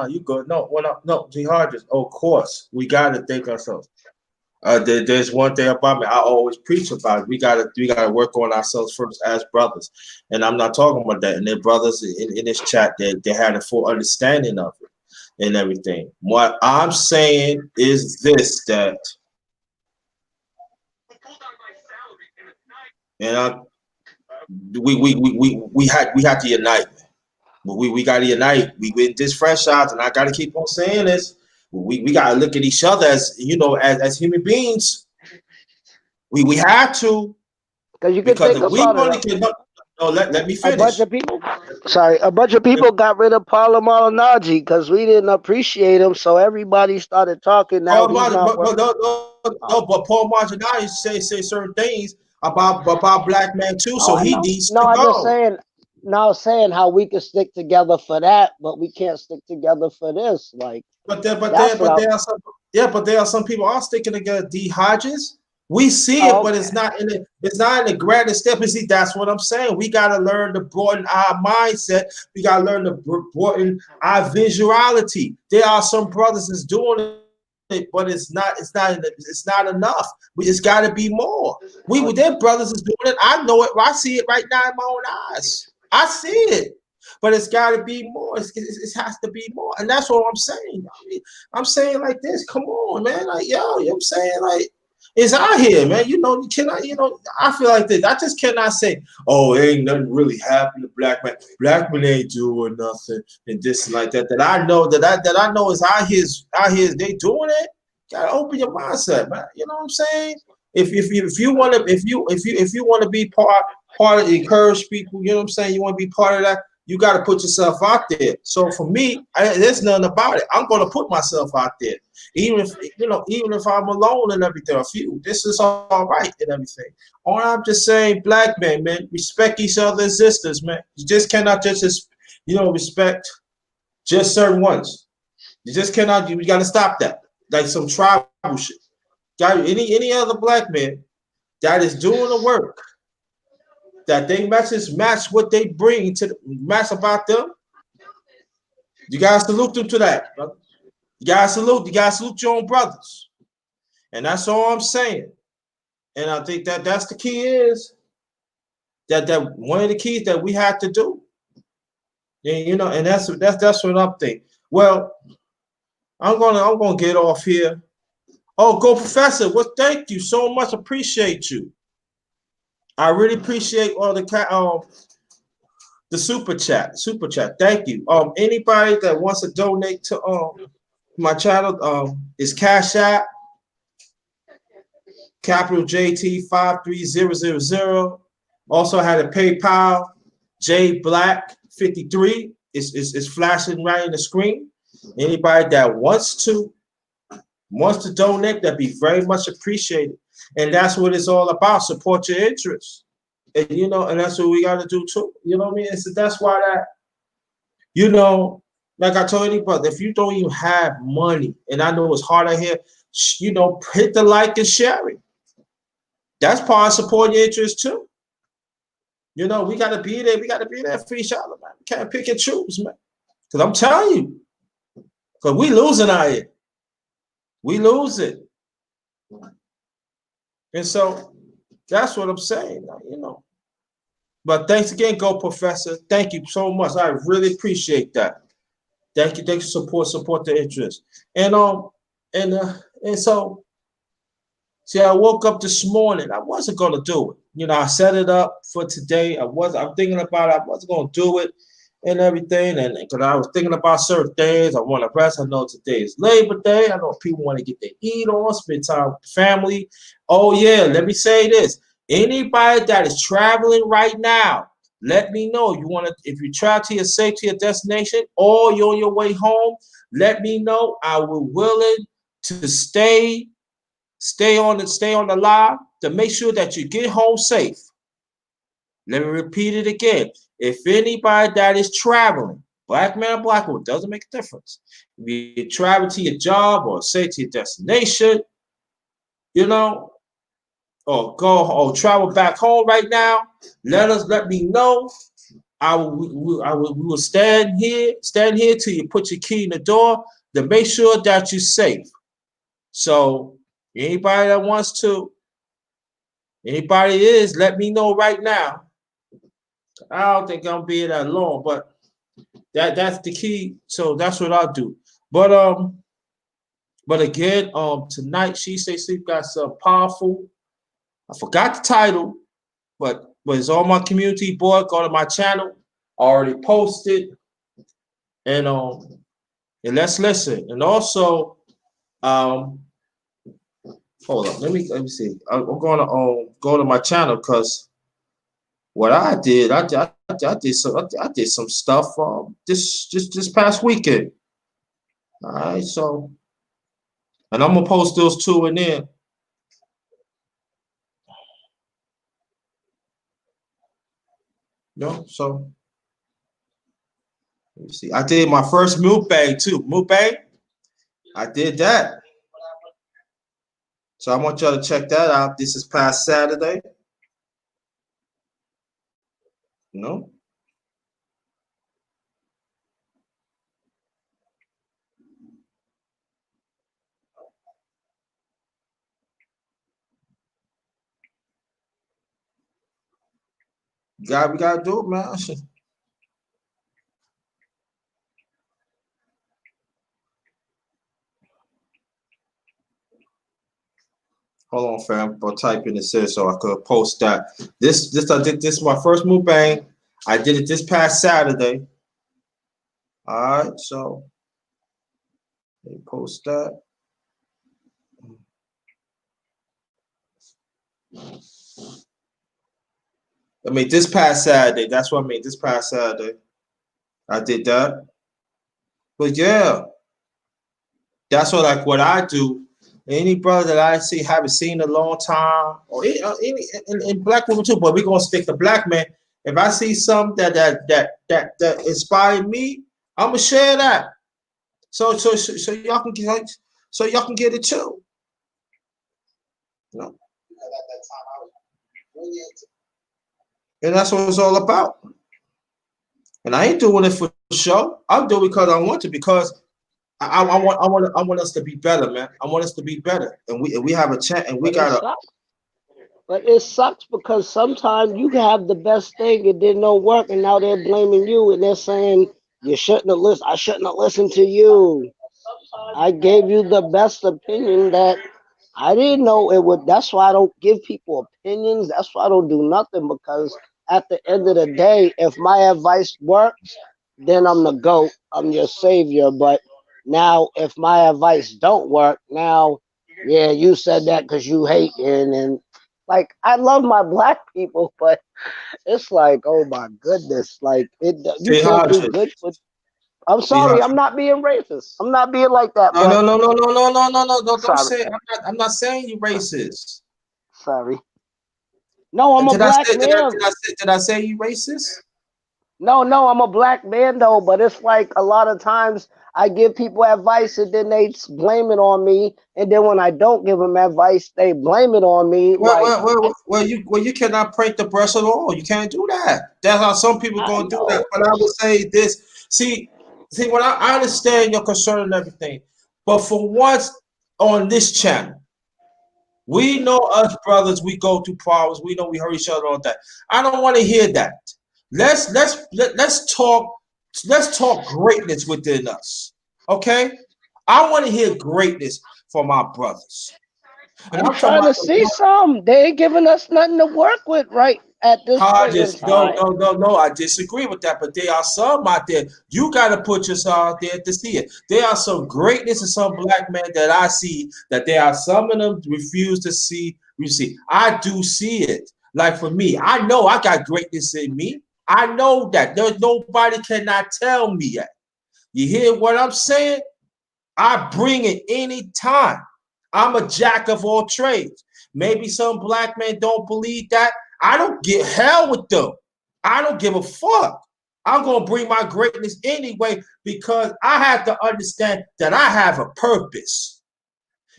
You good? No, well, no. D Hard, just of course we gotta think ourselves. There's one thing about me I always preach about. We gotta work on ourselves first as brothers, and I'm not talking about that. And their brothers in this chat, they had a full understanding of it and everything. What I'm saying is this: that And we had to unite. We got to unite. We in this franchise, and I got to keep on saying this. We got to look at each other as as human beings. We have to, Because you can because think if we about it, want to get up, no, let me a bunch finish. of people. Sorry, a bunch of people got rid of Paolo Malignaggi because we didn't appreciate him. So everybody started talking. Now Paul he's not But working. no, but Paul Marginati say certain things about black man too, Oh, so I he know. needs No, to I'm just go. saying. Now saying how we can stick together for that, but we can't stick together for this. Like that's what I. There are some, yeah, but there are some people are sticking together. D Hodges, we see it, Oh, but okay. it's not in the grandest step. You see, that's what I'm saying. We got to learn to broaden our mindset. We got to learn to broaden our visuality. There are some brothers that's doing it, but it's not enough. It's got to be more. Oh, Their brothers is doing it. I know it. I see it right now in my own eyes. I see it. But it's got to be more. It has to be more, and that's what I'm saying. I'm saying like this. Come on, man. Like yo, you know what I'm saying? Like it's out here, man. You cannot. I feel like this. I just cannot say, oh, ain't nothing really happened to black man. Black man ain't doing nothing and this and like that. That I know is out here. They doing it. Gotta open your mindset, man. You know what I'm saying? If you want to if you want to be part of encourage people, you know what I'm saying? You want to be part of that, you got to put yourself out there. So for me, there's nothing about it. I'm going to put myself out there, even if I'm alone and everything. A few, this is all right and everything. All I'm just saying, black men, man, respect each other's existence, man. You just cannot just respect just certain ones. You just cannot. You got to stop that. Like some tribal shit. Got any other black man that is doing the work that they match what they bring to the match about them. You gotta salute them to that, brother. You gotta salute your own brothers. And that's all I'm saying. And I think that's the key is that one of the keys that we have to do. And and that's what I'm thinking. Well, I'm gonna get off here. Oh, go professor. Well, thank you so much. Appreciate you. I really appreciate all the super chat. Super chat. Thank you. Anybody that wants to donate to my channel is Cash App, capital JT 53000. Also had a PayPal, J Black 53. It's flashing right in the screen. Anybody that wants to donate, that'd be very much appreciated. And that's what it's all about. Support your interests. And and that's what we gotta do too. You know what I mean? That's why you know, like I told anybody, if you don't even have money, and I know it's hard out here, hit the like and share it. That's part of supporting your interest too. We gotta be there. We gotta be there for each other, man. We can't pick and choose, man. Cause I'm telling you, cause we losing out here. We lose it. And so that's what I'm saying, But thanks again, Go Professor. Thank you so much. I really appreciate that. Thank you, support the interest. And and uh and so see, I woke up this morning. I wasn't gonna do it. I set it up for today. I'm thinking about it. I wasn't gonna do it and everything. And because I was thinking about certain things, I want to rest. I know today is Labor Day. I know people want to get their eat on, spend time with family. Oh yeah, let me say this. Anybody that is traveling right now, let me know. If you travel to your safety or destination or you're on your way home, let me know. I will willing to stay on the line to make sure that you get home safe. Let me repeat it again. If anybody that is traveling, black man or black woman, doesn't make a difference. If you travel to your job or say to your destination, you know, or travel back home right now, let me know. We will stand here till you put your key in the door to make sure that you're safe. So anybody that wants to, anybody is, let me know right now. I don't think I'm being that long, but that's the key. So that's what I'll do. But again, tonight She Say Sleep got some powerful. I forgot the title, but it's on my community board. Go to my channel. I already posted, and let's listen. And also, um, hold up. Let me see. I'm gonna go to my channel because what I did some stuff this past weekend. All right, so and I'm gonna post those two in there. So let me see. I did my first mukbang too. Mukbang, I did that. So I want y'all to check that out. This is past Saturday. You know, we gotta do it, man. Hold on, fam. I'll type in this here so I could post that. I did this my first mukbang. I did it this past Saturday. All right, so let me post that. I mean, this past Saturday. That's what I mean. This past Saturday, I did that. But yeah, that's what I do. Any brother that I see haven't seen in a long time, or any and black women too, but we're gonna stick to black men. If I see something that inspired me, I'm gonna share that. So y'all can get it too. You know? And that's what it's all about. And I ain't doing it for show. I'm doing it because I want to, because I want us to be better, man. I want us to be better. And we have a chance, and we But it gotta. sucks. But it sucks because sometimes you can have the best thing, it did no work, and now they're blaming you and they're saying you shouldn't have listened. I shouldn't have listened to you. I gave you the best opinion that I didn't know it would. That's why I don't give people opinions. That's why I don't do nothing, because at the end of the day, if my advice works, then I'm the GOAT. I'm your savior. But now, if my advice don't work, now, yeah, you said that because you hating. And like, I love my black people, but it's like, oh my goodness, like you Stay can't do hydrated. good for. I'm Stay sorry, I'm hydrated. not being racist. I'm not being like that, No, but no, no, no, no, no, no, no, no, no. Don't sorry, say. I'm not saying you racist. sorry. No, I'm a Did I black say? man. Did I say you racist? No, no, I'm a black man though, but it's like a lot of times I give people advice and then they blame it on me, and then when I don't give them advice, they blame it on me. Like You cannot paint the brush at all. You can't do that. That's how some people I gonna do that. know. But I would say this. See, when I understand your concern and everything, but for once on this channel, we know us brothers. We go through problems. We know we hurt each other all that. I don't want to hear that. Let's talk. Let's talk greatness within us. Okay. I want to hear greatness from our brothers. And I'm I'm talking trying about to the see one. some. They ain't giving us nothing to work with right at this point in Hodges, no, time. no, no, no. I disagree with that, but there are some out there. You got to put yourself out there to see it. There are some greatness in some black men that I see that there are some of them refuse to see. You see, I do see it. Like for me, I know I got greatness in me. I know that. There's nobody cannot tell me that. You hear what I'm saying? I bring it anytime. I'm a jack of all trades. Maybe some black men don't believe that. I don't get hell with them. I don't give a fuck. I'm going to bring my greatness anyway because I have to understand that I have a purpose.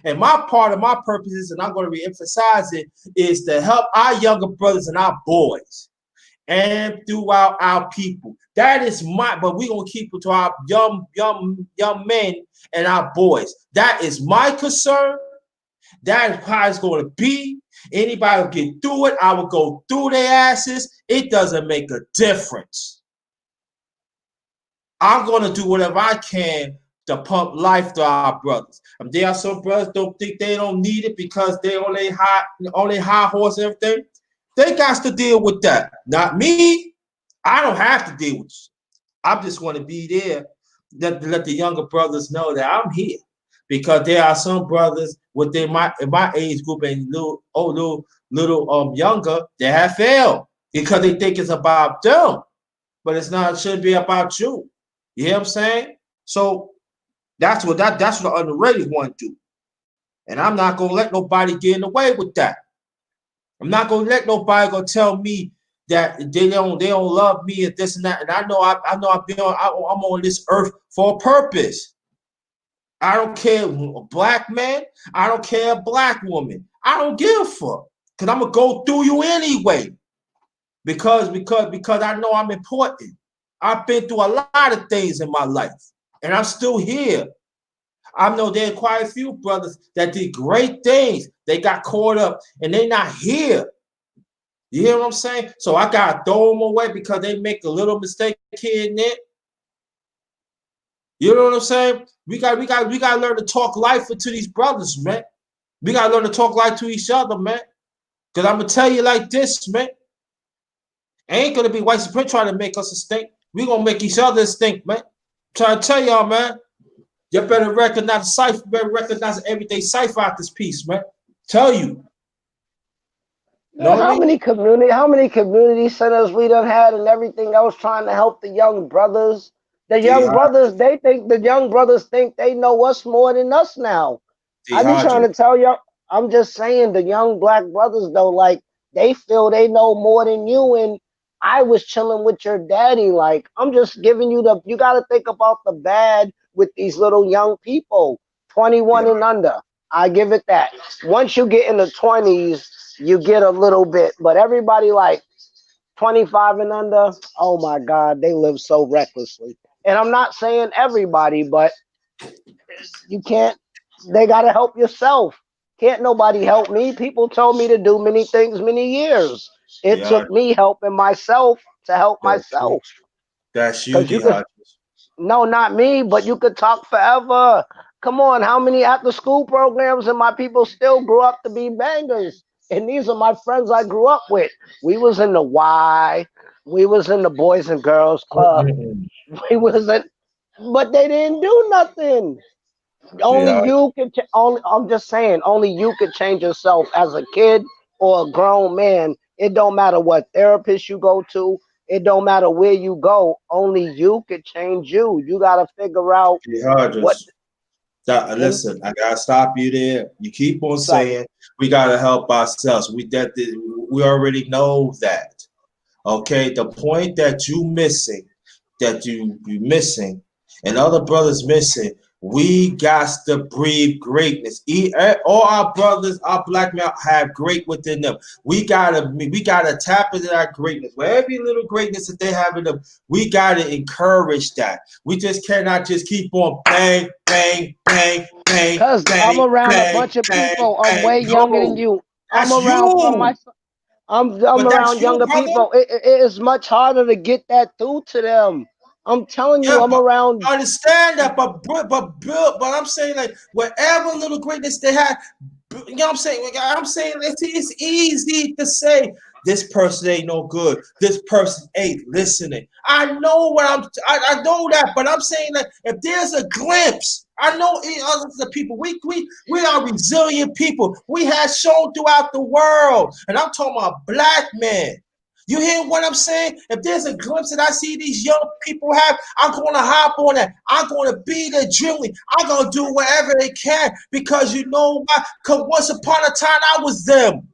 And my part of my purpose is, and I'm going to re-emphasize it, is to help our younger brothers and our boys and throughout our people. That is but we're gonna keep it to our young men and our boys. That is my concern. That is how it's gonna be. Anybody will get through it. I will go through their asses. It doesn't make a difference. I'm gonna do whatever I can to pump life to our brothers. There are some brothers don't think they don't need it because they on their high horse and everything. They got to deal with that. Not me. I don't have to deal with it. I just want to be there to let the younger brothers know that I'm here. Because there are some brothers within my age group and little younger that have failed because they think it's about them. But it's not, it shouldn't be about you. You hear what I'm saying? So that's what the underrated one do. And I'm not gonna let nobody get in the way with that. I'm not gonna let nobody go tell me that they don't love me and this and that. And I know I'm on this earth for a purpose. I don't care a black man. I don't care a black woman. I don't give a fuck. Cause I'm gonna go through you anyway. Because I know I'm important. I've been through a lot of things in my life, and I'm still here. I know there are quite a few brothers that did great things. They got caught up, and they not here. You hear what I'm saying? So I gotta throw them away because they make a little mistake here and there. You know what I'm saying? We got to learn to talk life into these brothers, man. We got to learn to talk life to each other, man. Cause I'm gonna tell you like this, man. Ain't gonna be white supremacy trying to make us a stink. We gonna make each other a stink, man. I'm trying to tell y'all, man. You better recognize the cipher. Better recognize the everyday cipher out this piece, man. Tell you. Know Man, what I mean? how many community centers we done had and everything else trying to help the young brothers. The young brothers think they know us more than us now. I be trying Dehydrate. to tell you, I'm just saying the young black brothers though, like they feel they know more than you. And I was chilling with your daddy. Like I'm just giving you you gotta think about the bad with these little young people, 21 Yeah. and under. I give it that. Once you get in the 20s, you get a little bit, but everybody like 25 and under, oh my God, they live so recklessly. And I'm not saying everybody, but you can't, they got to help yourself. Can't nobody help me. People told me to do many things many years. It Yeah. took me helping myself to help That's you. myself. That's you, Because you could, dehydrate. no, not me, but you could talk forever. Come on, how many after school programs and my people still grew up to be bangers? And these are my friends I grew up with. We was in the Y, we was in the Boys and Girls Club, we was in, but they didn't do nothing. Only Dehydrate. you can. Only I'm just saying. Only you could change yourself as a kid or a grown man. It don't matter what therapist you go to. It don't matter where you go. Only you could change you. You gotta figure out what. Dehydrate. And Listen, I gotta stop you there. You keep on what's up? saying we gotta help ourselves. We already know that. Okay, the point that you missing, and other brothers missing. We got to breathe greatness. All our brothers, our black men have great within them. We gotta tap into that greatness. Where every little greatness that they have in them, we gotta encourage that. We just cannot just keep on bang, bang, bang, bang, Cause I'm bang, around a bang, bunch of bang, people. I'm bang. way younger than No, you. I'm that's around from you. my. I'm But that's around you, younger brother. people. It is much harder to get that through to them. I'm telling you, Yeah, I'm but around. I understand that, but I'm saying like whatever little greatness they had, you know what I'm saying? Like, I'm saying it's easy to say this person ain't no good. This person ain't listening. I know I know that, but I'm saying that if there's a glimpse, I know the people we are resilient people. We have shown throughout the world, and I'm talking about black men. You hear what I'm saying? If there's a glimpse that I see these young people have, I'm going to hop on that. I'm going to be the drilling. I'm going to do whatever they can because you know why? Because once upon a time, I was them.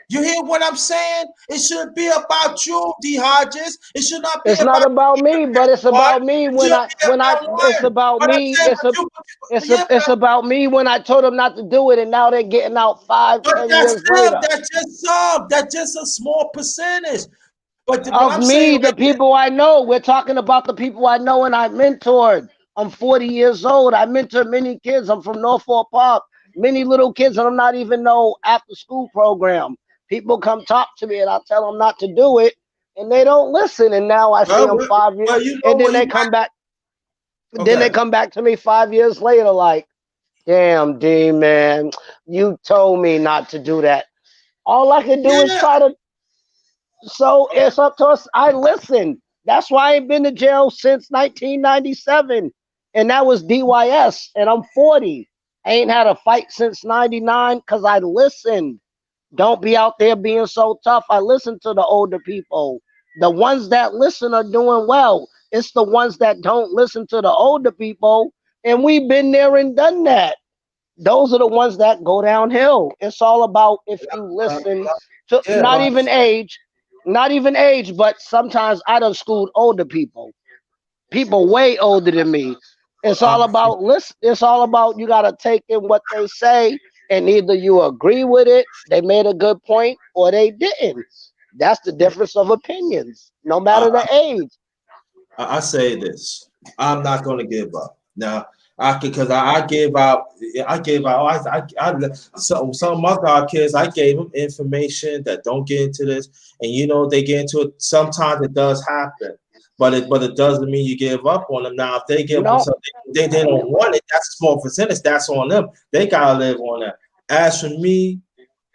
You hear what I'm saying? It should be about you, D. Hodges. It should not be It's about not about me, but it's one. about me It should be when I about it's one. about But I'm me. saying, but yeah, It's about me when I told them not to do it, and now they're getting out five, but 10 years later. that's just some. That's just a small percentage. But Of I'm saying me, the people I know. We're talking about the people I know and I mentored. I'm 40 years old. I mentor many kids. I'm from Norfolk Park. Many little kids, and I'm not even no after school program. People come talk to me, and I tell them not to do it, and they don't listen. And now I see them 5 years, well, you know and then what you they might. come back. Then they Okay. come back to me 5 years later, like, "Damn, D man, you told me not to do that." All I can do is Yeah, try to. So it's up to us. I listen. That's why I ain't been to jail since 1997, and that was DYS. And I'm 40. I ain't had a fight since '99 because I listened. Don't be out there being so tough. I listen to the older people. The ones that listen are doing well. It's the ones that don't listen to the older people, and we've been there and done that. Those are the ones that go downhill. It's all about if you Uh, listen to yeah, like, not even age, but sometimes I done schooled older people way older than me. It's all I'm, about listen. It's all about you gotta take in what they say, and either you agree with it, they made a good point, or they didn't. That's the difference of opinions, no matter the I, age. I say this. I'm not going to give up. Now, I gave out, some of our kids, I gave them information that don't get into this. And, they get into it. Sometimes it does happen. But it doesn't mean you give up on them. Now, if they give them No, something, they don't want it, that's a small percentage. That's on them. They got to live on that. As for me,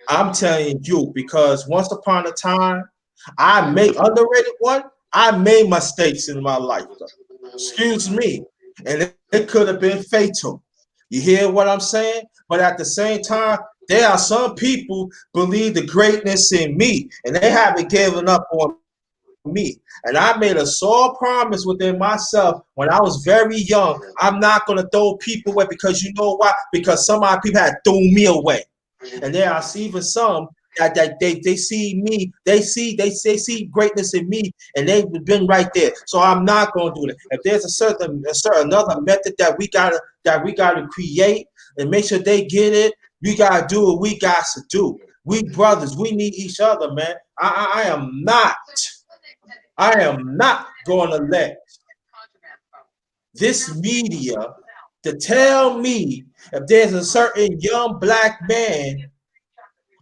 I'm telling you, because once upon a time, I made underrated one. I made mistakes in my life. Excuse me, and it could have been fatal. You hear what I'm saying? But at the same time, there are some people believe the greatness in me, and they haven't given up on me. And I made a sole promise within myself when I was very young. I'm not gonna throw people away because you know why? Because some of my people had thrown me away. And there are even some that they see me, they see greatness in me, and they've been right there. So I'm not gonna do that. If there's a certain another method that we gotta create and make sure they get it, we gotta do what we got to do. We brothers, we need each other, man. I am not going to let this media to tell me if there's a certain young black man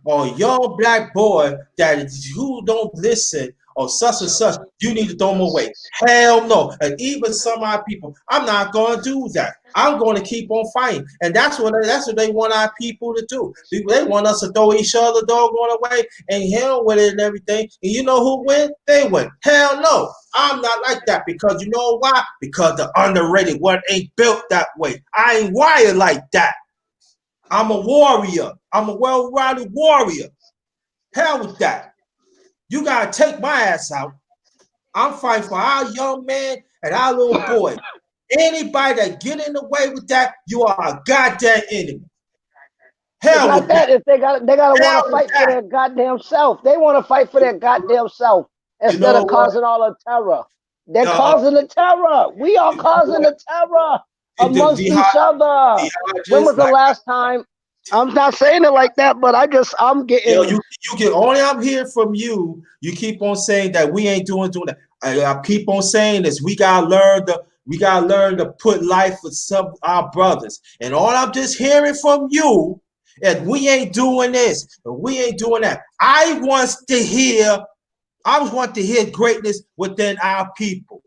or a young black boy that you don't listen or such and such, you need to throw them away. Hell no. And even some of our people, I'm not going to do that. I'm going to keep on fighting. And that's what they want our people to do. They want us to throw each other doggone away and hell with it and everything. And you know who win? They win. Hell no. I'm not like that because you know why? Because the underrated one ain't built that way. I ain't wired like that. I'm a warrior. I'm a well-rounded warrior. Hell with that. You gotta take my ass out. I'm fighting for our young man and our little boy. Anybody that get in the way with that, you are a goddamn enemy. it's Hell not with that. that. If they gotta want Hell to with fight for that. their goddamn self. They want to fight for their goddamn self You instead know of what? causing all the terror. They're Uh, causing the terror. We are you know causing what? the terror amongst The each other. When Hodges, was the like last time? I'm not saying it like that, but I'm getting. you can only I'm hearing from you. You keep on saying that we ain't doing that. I keep on saying this. We gotta learn to put life with some of our brothers. And all I'm just hearing from you is we ain't doing this and we ain't doing that. I want to hear greatness within our people.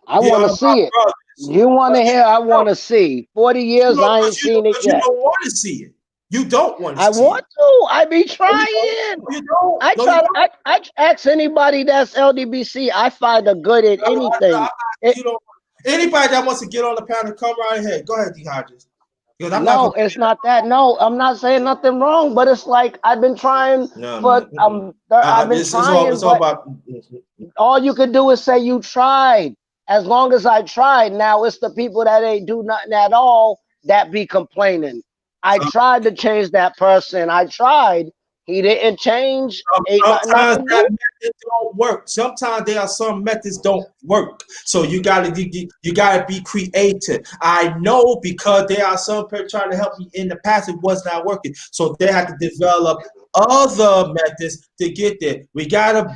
I You want are to my see it. brothers. You want But to hear? I want to see. 40 years, I ain't seen it but you yet. don't want to see it. You don't want to I see it. want to. I be No, you don't. trying. No, you don't. I No, you try. don't. I ask anybody that's LDBC. I find a good in I'm anything. not, It, you don't. Anybody that wants to get on the panel, come right ahead. Go ahead, D Hodges. Because I'm not no, gonna it's play that. not that. No, I'm not saying nothing wrong. But it's like I've been trying No, for. man. Mm-mm. I've been It's trying, all but about. all you could do is say you tried. As long as I tried, now it's the people that ain't do nothing at all that be complaining. I tried to change that person. I tried. He didn't change. Ain't nothing I Sometimes can that do. method don't work. Sometimes there are some methods don't work. So you gotta be creative. I know because there are some people trying to help me in the past. It was not working. So they have to develop other methods to get there. We gotta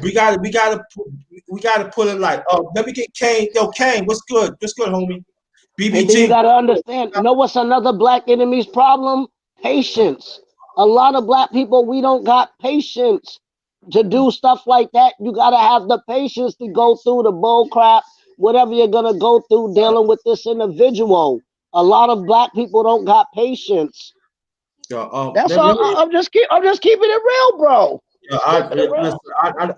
put it like, oh, let me get Kane. Yo, Kane, what's good? What's good, homie? And then you BBG. got to understand, know what's another black enemy's problem? Patience. A lot of black people, we don't got patience to do stuff like that. You got to have the patience to go through the bull crap, whatever you're going to go through dealing with this individual. A lot of black people don't got patience. That's Let all. me I'm just keeping it real, bro. Yeah, Keep it listen,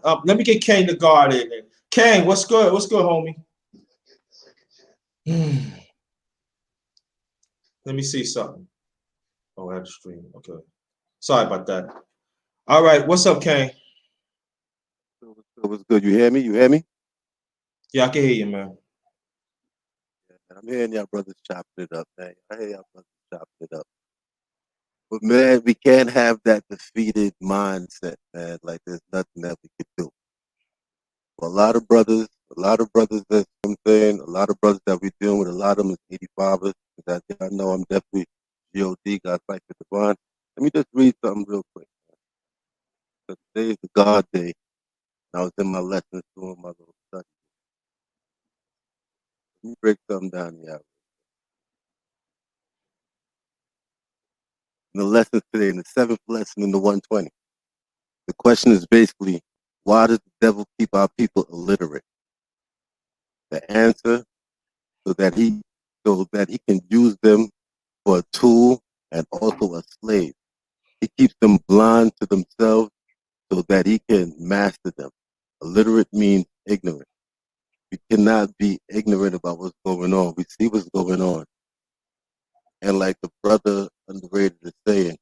real. let me get Kane the guard in there. Kane, what's good? What's good, homie? Let me see something. Oh, I had a stream. Okay. Sorry about that. All right. What's up, Kane? What's good? You hear me? You hear me? Yeah, I can hear you, man. Yeah, I'm hearing y'all brothers chopping it up, man. I hear y'all brothers chopping it up. But man, we can't have that defeated mindset, man. Like there's nothing that we could do. For a lot of brothers that's what I'm saying, a lot of brothers that we dealing with, a lot of them is 85ers. That I know I'm definitely God, God's like the divine. Let me just read something real quick. Because today is the God day. And I was in my lessons doing my little study. Let me break something down here. In the lessons today, in the seventh lesson in the 120. The question is basically, why does the devil keep our people illiterate? The answer, so that he can use them for a tool and also a slave. He keeps them blind to themselves so that he can master them. Illiterate means ignorant. We cannot be ignorant about what's going on. We see what's going on. And like the brother Underrated is saying,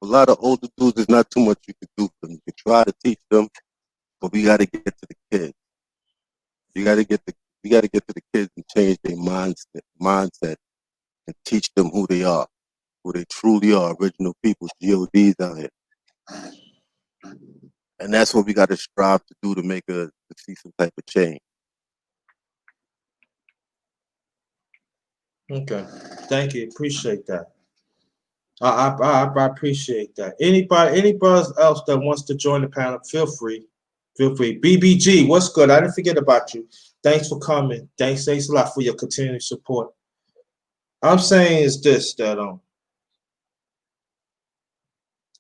a lot of older dudes, there's not too much you can do for them. You can try to teach them, but we got to get to the kids. You got to get the we got to get to the kids and change their mindset and teach them who they are, who they truly are, original people, GODs out here. And that's what we got to strive to do to see some type of change. Okay. Thank you. Appreciate that. I appreciate that. Anybody else that wants to join the panel, feel free. Feel free. BBG, what's good? I didn't forget about you. Thanks for coming. Thanks a lot for your continued support. I'm saying is this that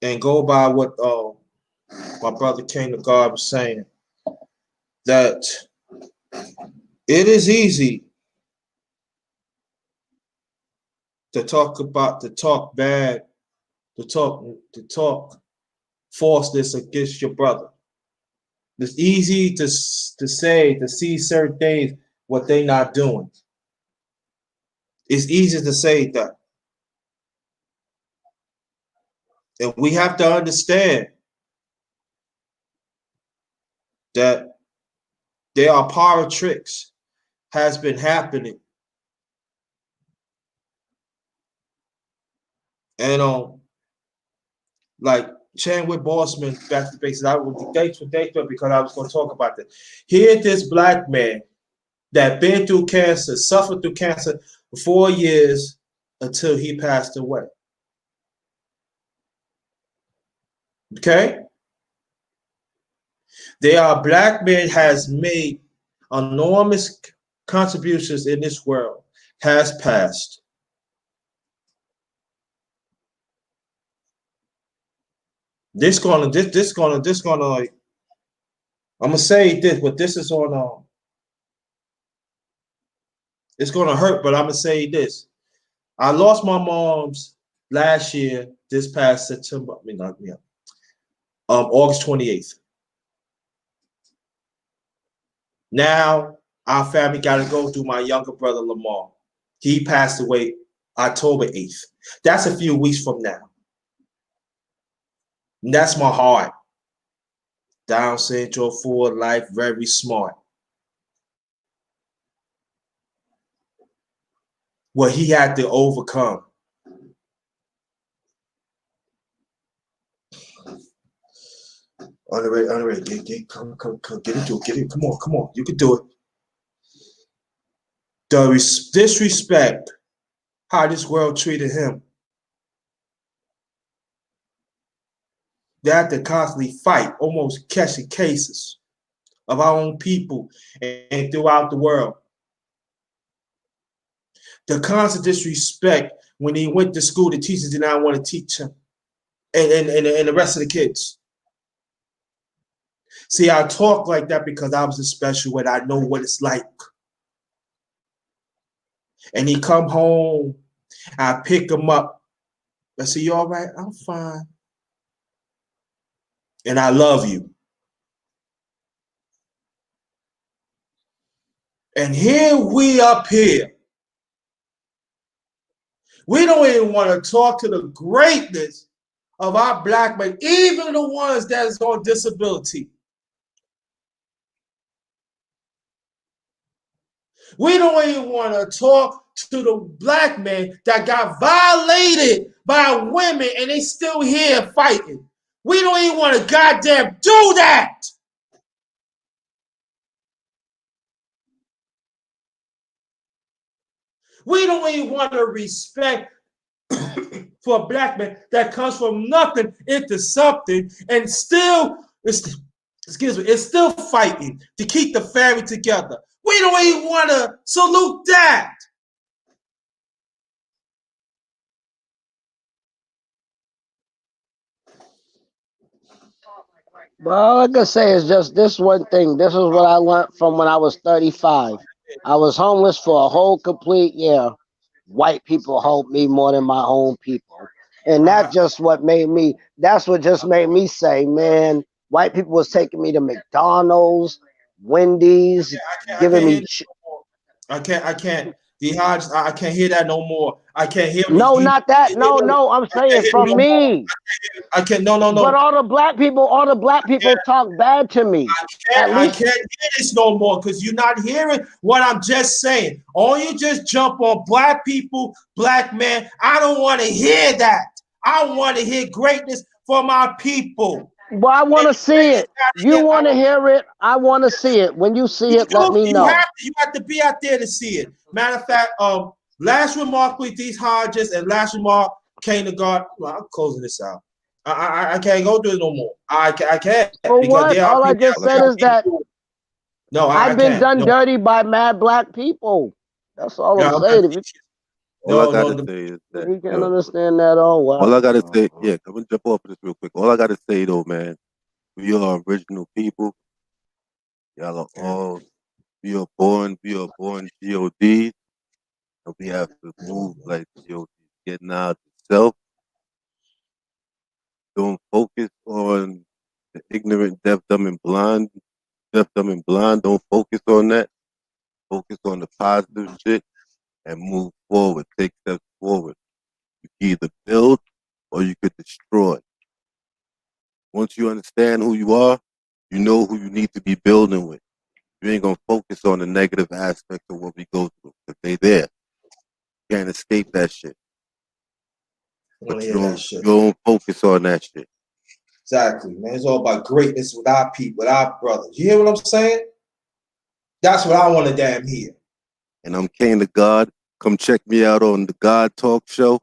and go by what my brother King the God was saying, that it is easy to talk bad, to talk falseness against your brother. It's easy to say, to see certain things what they not doing. It's easy to say that. And we have to understand that there are power tricks has been happening. And like Chanwick Bossman, back to basics. I would thanks for because I was going to talk about that. Here, this black man that been through cancer, suffered through cancer for 4 years until he passed away. Okay? There are black men has made enormous contributions in this world, has passed. This gonna like, I'm gonna say this, but this is on it's gonna hurt, but I'm gonna say this. I lost my mom's last year, this past September. I mean, not yeah, August 28th. Now our family got to go through my younger brother Lamar. He passed away October 8th. That's a few weeks from now. And that's my heart. Down Central, forward life, very smart. What he had to overcome. Underrated, come, get into it, come on, you can do it. The disrespect, how this world treated him. They had to constantly fight, almost catching cases of our own people and throughout the world. The constant disrespect when he went to school, the teachers did not want to teach him and the rest of the kids. See, I talk like that because I was a special ed. I know what it's like. And he come home, I pick him up. I say, you all right? I'm fine. and I love you. And here we up here. We don't even want to talk to the greatness of our black men, even the ones that's on disability. We don't even want to talk to the black men that got violated by women and they still here fighting. We don't even want to goddamn do that. We don't even want to respect for a black man that comes from nothing into something and still, excuse me, is still fighting to keep the family together. We don't even want to salute that. Well, all I can say is just this one thing. This is what I learned from when I was 35. I was homeless for a whole complete year. White people helped me more than my own people. And that's what just made me say, man, white people was taking me to McDonald's, Wendy's, I giving can't hear me. that no more. I can't. The Hodge, I can't hear that no more. I can't hear it. No, not that. No, no, I'm I can't saying hear it from no more. me. I can't. No, no, But no. all the black people talk bad to me. At I least, can't hear this no more because you're not hearing what I'm just saying. All you just jump on black people, black men. I don't want to hear that. I want to hear greatness for my people. well, I want to see it. You want to hear it. I want to see it. When you see it, let me know. You have to be out there to see it. Matter of fact, last remark with these Hodges and last remark came to God. Well, I'm closing this out. I can't go through it no more. I can't For because what? there are All I people. just said is that No, I I've been can't. done No, dirty by mad black people. That's all I'm no, saying. If you, All I no, gotta no. say is if that, you can't yo, understand that, oh all I well. gotta say, yeah, I'm gonna jump off of this real quick. All I gotta say though, man, we are original people. Y'all are all, we are born GODs, and we have to move like GODs. Getting out yourself. Don't focus on the ignorant, deaf, dumb, and blind. Deaf, dumb, and blind. Don't focus on that. Focus on the positive shit and move forward. Take steps forward. You can either build or you could destroy. Once you understand who you are, you know who you need to be building with. You ain't gonna focus on the negative aspects of what we go through because they there. You can't escape that shit. I want But to you hear that don't shit. you don't focus on that shit. Exactly, man. It's all about greatness with our people, with our brothers. You hear what I'm saying? That's what I want to damn hear. And I'm King the God. Come check me out on the God Talk Show.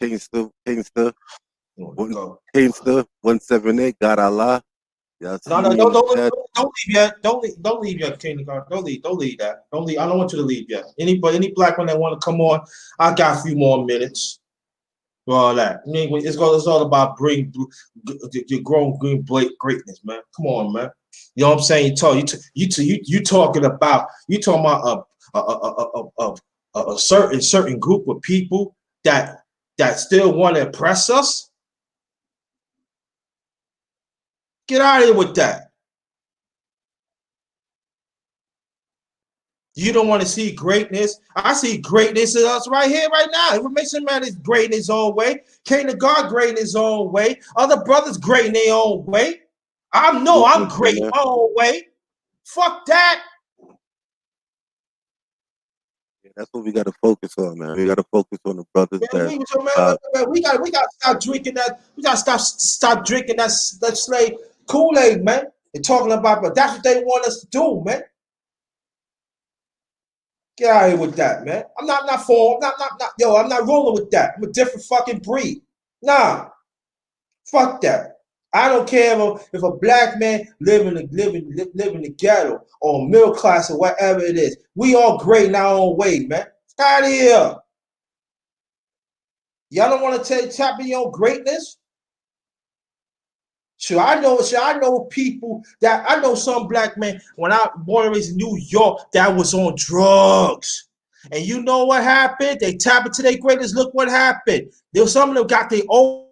Kingster, Go. Kingster 178. God Allah. Y'all No, see no, me in the chat. don't leave yet. Don't leave yet, King. Don't leave that. Don't leave. I don't want you to leave yet. Any black one that want to come on, I got a few more minutes for all that. Anyway, it's all about bring your grown green greatness, man. Come on, man. You know what I'm saying? You talking about a certain group of people that still want to oppress us. Get out of here with that. You don't want to see greatness. I see greatness in us right here, right now. Information man is great in his own way. King of God great in his own way. Other brothers great in their own way. I'm great in my own way. Fuck that. Yeah, that's what we got to focus on, man. We got to focus on the brothers Man, that we got to stop drinking that. We got to stop drinking that slave Kool-Aid, man. And talking about, but that's what they want us to do, man. Get out of here with that, man. I'm not for, yo, I'm not rolling with that. I'm a different fucking breed. Nah, fuck that. I don't care if a black man live in the ghetto or middle class or whatever it is. We all great in our own way, man. Get out of here. Y'all don't want to tap in your own greatness? Sure, I know people that I know some black men when I born and raised in New York that was on drugs. And you know what happened? They tap into their greatness. Look what happened. There some of them got their own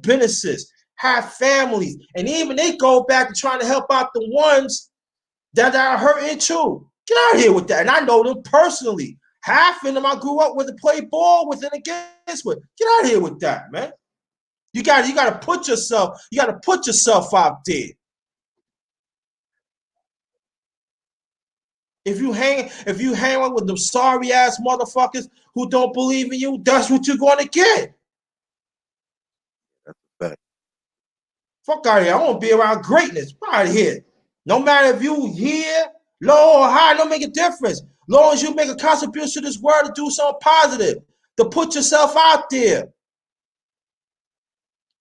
businesses. have families, and even they go back to trying to help out the ones that are hurting too. Get out of here with that. And I know them personally. Half of them I grew up with and played ball with and against with. Get out of here with that, man. You gotta put yourself out there. If you hang with them sorry ass motherfuckers who don't believe in you, that's what you're gonna get. That's a fact. Fuck out of here. I want to be around greatness. Get out of here. No matter if you here, low or high, don't make a difference. Long as you make a contribution to this world to do something positive, to put yourself out there.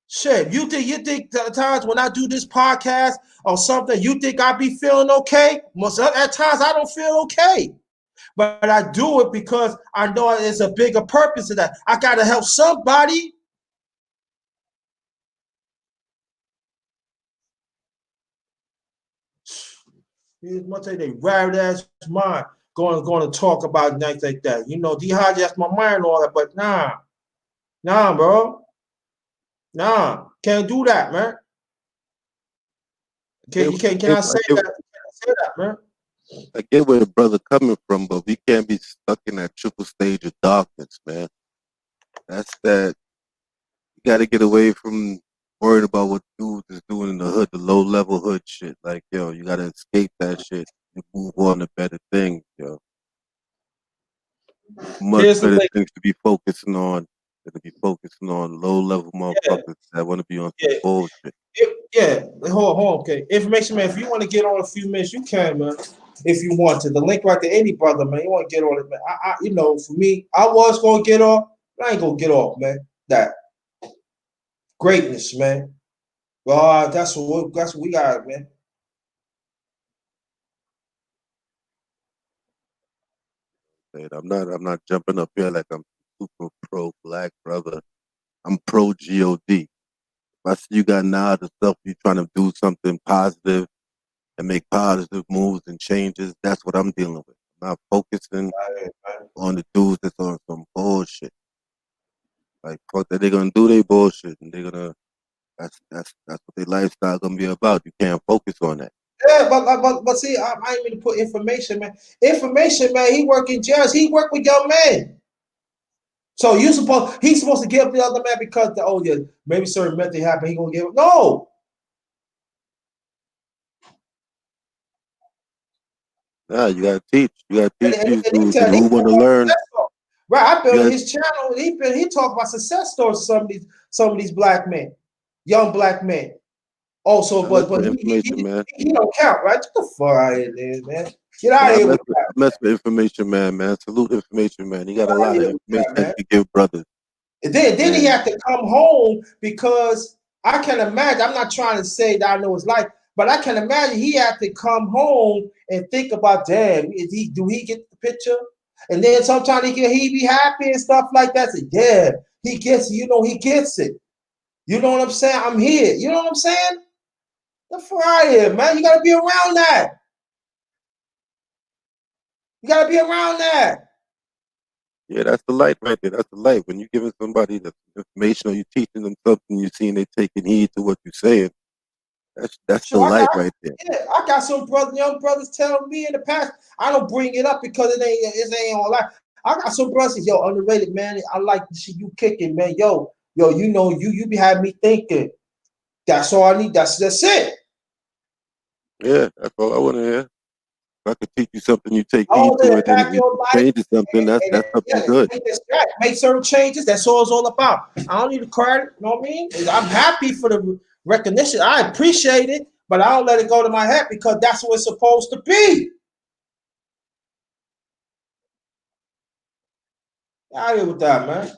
Shit, you think the times when I do this podcast or something, you think I be feeling okay? Most at times I don't feel okay. But I do it because I know there's a bigger purpose to that. I gotta help somebody. Here's one thing they rabbit ass mind going to talk about nights like that. You know, dehydrates my mind and all that, but nah, bro. Nah, can't do that, man. Can I say that? Can I say that, man? I get where the brother coming from, but we can't be stuck in that triple stage of darkness, man. That's that. You got to get away from worrying about what dudes is doing in the hood, the low level hood shit. Like, yo, you got to escape that shit and move on to better things, yo. Much better things to be focusing on than to be focusing on low level motherfuckers that want to be on some bullshit. Hold on, okay. Information, man. If you want to get on a few minutes, you can, man. If you want to, the link right to any brother, man. You want to get on it, man. You know, for me, I was gonna get off, but I ain't gonna get off, man. That greatness, man. Well, that's what we got, man. I'm not jumping up here like I'm super pro black brother. I'm pro God. If I see you got knowledge of stuff, you trying to do something positive and make positive moves and changes. That's what I'm dealing with. I'm not focusing on the dudes that's on some bullshit. Like fuck that, they're gonna do their bullshit and they're gonna. That's what their lifestyle gonna be about. You can't focus on that. Yeah, but see, I ain't mean to put information, man. Information, man. He work in jails. He work with young men. So he's supposed to give the other man because maybe certain method happen. He gonna give it. No. Nah, you gotta teach. You gotta teach these And dudes who want to learn. Right, I built his channel. He talked about success stories of some of these black men, young black men. Also, but he don't count, right? Get the fuck out of here, man. Get out of here with that. I mess with information, man. Salute information, man. He got a lot of information that he can give brothers. And then he had to come home because I can imagine. I'm not trying to say that I know his life, but I can imagine he had to come home and think about, damn, do he get the picture? And then sometimes he be happy and stuff like that. So, yeah, he gets it. You know, he gets it. You know what I'm saying? I'm here. You know what I'm saying? The fuck out of here, man. You gotta be around that. You gotta be around that. Yeah, that's the light right there. That's the light. When you're giving somebody the information or you're teaching them something, you're seeing they taking heed to what you're saying. That's the light right there. Yeah, I got some young brothers telling me in the past. I don't bring it up because it ain't all that. I got some brothers say, yo, underrated, man. I like the shit you kicking, man. Yo, you know, you be having me thinking. That's all I need. That's it. Yeah, that's all I want to hear. If I could teach you something, you take heed to it, and it changes something. That's something good. Make certain changes. That's all it's all about. I don't need the credit. You know what I mean? I'm happy for the recognition. I appreciate it, but I don't let it go to my head because that's what it's supposed to be. Out here with that, man.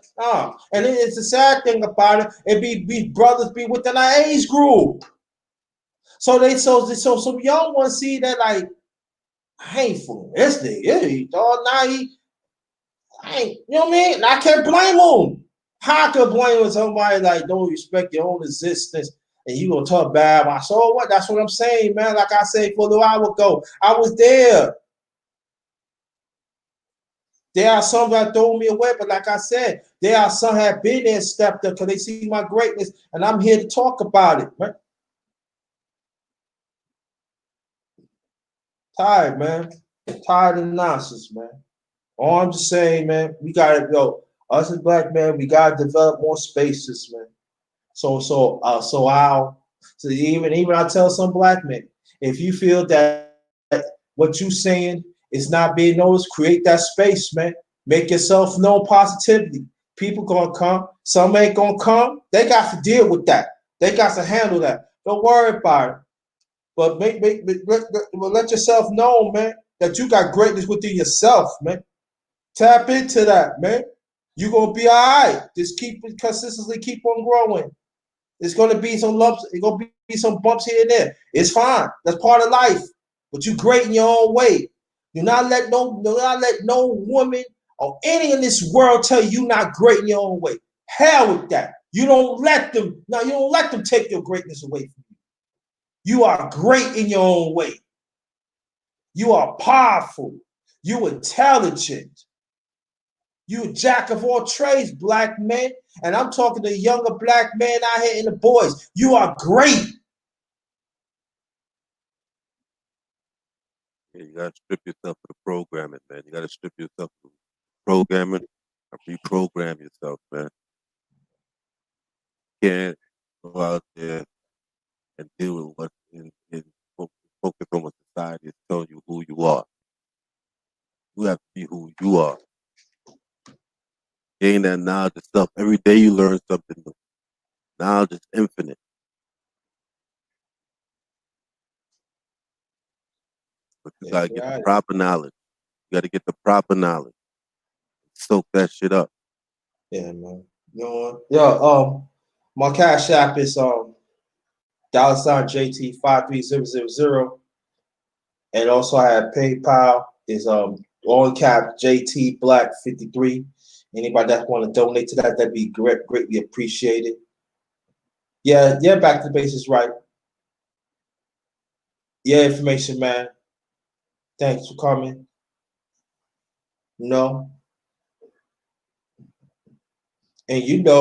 And it's the sad thing about it. It be brothers be within our age group. So some young ones see that like, I ain't fooling this nigga. I ain't, you know what I mean? And I can't blame him. How could blame somebody like don't respect your own existence and you gonna talk bad about so what? That's what I'm saying, man. Like I said for a little while ago, I was there. There are some that throw me away, but like I said, there are some that have been there, stepped up because they see my greatness, and I'm here to talk about it, man. Tired, man. Tired of the nonsense, man. All I'm just saying, man, we gotta go. Us as black men, we gotta develop more spaces, man. So even I tell some black men, if you feel that what you saying is not being noticed, create that space, man. Make yourself known positively. People gonna come. Some ain't gonna come. They got to deal with that. They got to handle that. Don't worry about it. But let yourself know, man, that you got greatness within yourself, man. Tap into that, man. You're gonna be all right. Just keep consistently keep on growing. It's gonna be some lumps, it's gonna be some bumps here and there. It's fine. That's part of life. But you great in your own way. Do not let no woman or any in this world tell you not great in your own way. Hell with that. You don't let them take your greatness away from you. You are great in your own way. You are powerful. You intelligent. You jack of all trades, black men. And I'm talking to younger black men out here and the boys. You are great. Yeah, you gotta strip yourself of the programming, man. You gotta strip yourself of programming and reprogram yourself, man. You can't go out there and deal with what's in focus on what society is telling you who you are. You have to be who you are. Gain that knowledge of self. Every day you learn something new. Knowledge is infinite. But you gotta get the proper knowledge. You gotta get the proper knowledge. Soak that shit up. Yeah, man. You know what? Yo, my cash app is $JT53000. And also I have PayPal is all cap JT Black 53. Anybody that want to donate to that, that'd be greatly appreciated. Yeah, back to the basics, right? Yeah, information, man. Thanks for coming. No. And Kane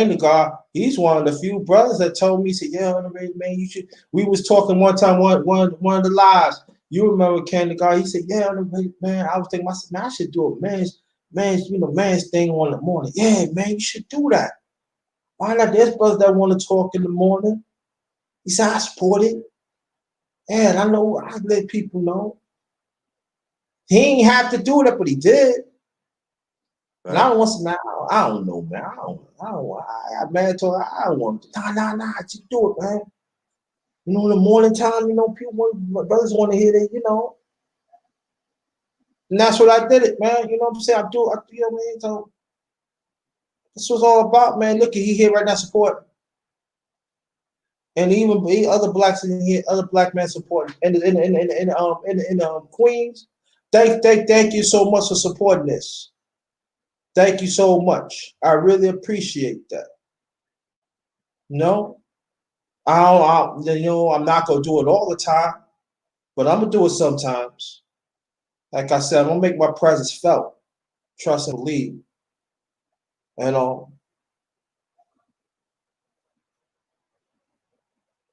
the God, he's one of the few brothers that told me, he said, yeah, man, you should. We was talking one time, one of the lives. You remember Kane the God? He said, yeah, man. I was thinking, I said, man, I should do a man's thing on the morning. Yeah, man, you should do that. Why not? There's brothers that want to talk in the morning. He said, I support it. And I know I let people know. He ain't have to do that, but he did. And I don't want to, man, I don't know, man. Man, told her, I don't want to. Nah, just do it, man. In the morning time, brothers want to hear that. And that's what I did it, man. You know what I'm saying? I do, man. So this was all about, man. Look at he here right now supporting. And even other blacks in here, other black men supporting. And in Queens, thank you so much for supporting this. Thank you so much. I really appreciate that. No, I'm not gonna do it all the time, but I'm gonna do it sometimes. Like I said, I'm gonna make my presence felt. Trust and believe. And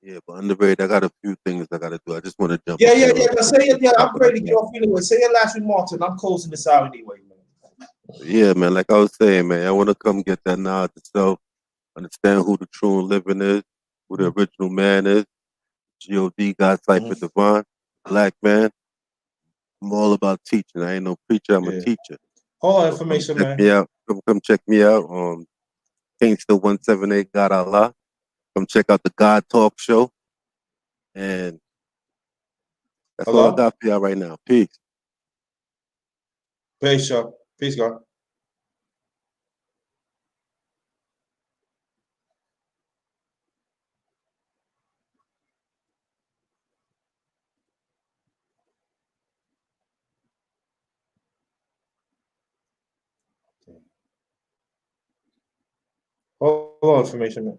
Yeah, but Underrated, I got a few things I gotta do. I just want to jump. yeah. I'm ready to get off anyway. Say your last remarks, and I'm closing this out anyway, man. Yeah, man. Like I was saying, man, I want to come get that knowledge of self, understand who the true and living is, who the original man is. God, God Cypher Divine, black man. I'm all about teaching. I ain't no preacher. I'm a teacher. All information, check man. Me out. Come check me out on Kingston 178 God Allah. Come check out the God Talk Show. And that's all I got for y'all right now. Peace. Peace, y'all. Peace, God. Hold on, information, man.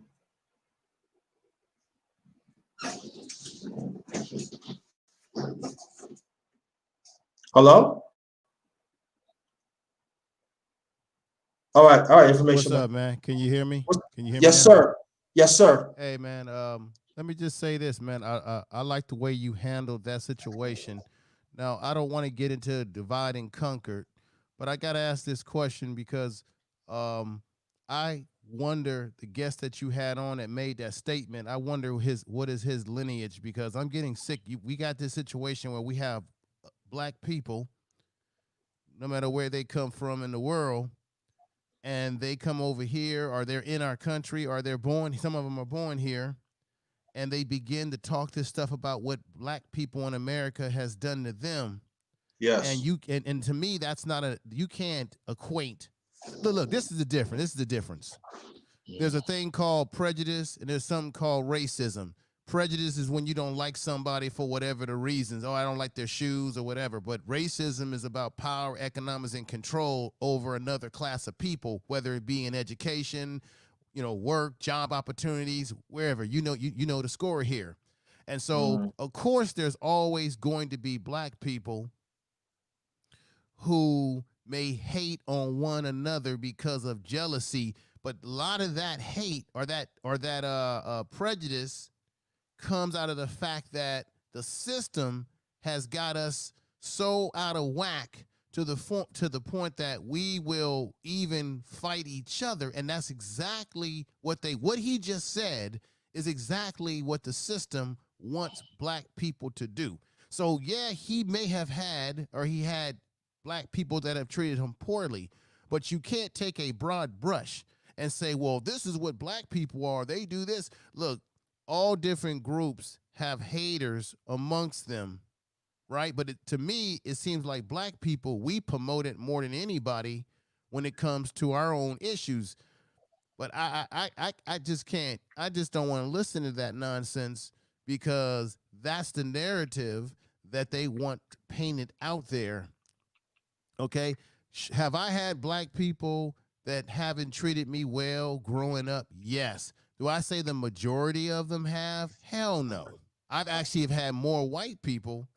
Hello? All right, What's information, man. up, man? Can you hear me? What's, Can you hear me yes, now? sir. Yes, sir. Hey, man. Let me just say this, man. I like the way you handled that situation. Now, I don't want to get into divide and conquer, but I gotta ask this question because um, I wonder the guest that you had on that made that statement. I wonder what is his lineage because I'm getting sick. We got this situation where we have black people, no matter where they come from in the world, and they come over here or they're in our country or they're born, some of them are born here, and they begin to talk this stuff about what black people in America has done to them. And Yes. and to me, that's not a, you can't equate. Look, this is the difference. This is the difference. There's a thing called prejudice and there's something called racism. Prejudice is when you don't like somebody for whatever the reasons. Oh, I don't like their shoes or whatever. But racism is about power, economics, and control over another class of people, whether it be in education, work, job opportunities, wherever. You know the score here. And so, Mm, of course, there's always going to be black people who may hate on one another because of jealousy, but a lot of that hate or that prejudice comes out of the fact that the system has got us so out of whack to the point that we will even fight each other, and that's exactly what he just said is exactly what the system wants black people to do. So yeah, he may have had or he had black people that have treated him poorly, but you can't take a broad brush and say, well, this is what black people are, they do this. Look, all different groups have haters amongst them, right? But to me, it seems like black people, we promote it more than anybody when it comes to our own issues. But I just can't. I just don't want to listen to that nonsense because that's the narrative that they want painted out there. Okay, have I had black people that haven't treated me well growing up? Yes. Do I say the majority of them have? Hell no. I've actually have had more white people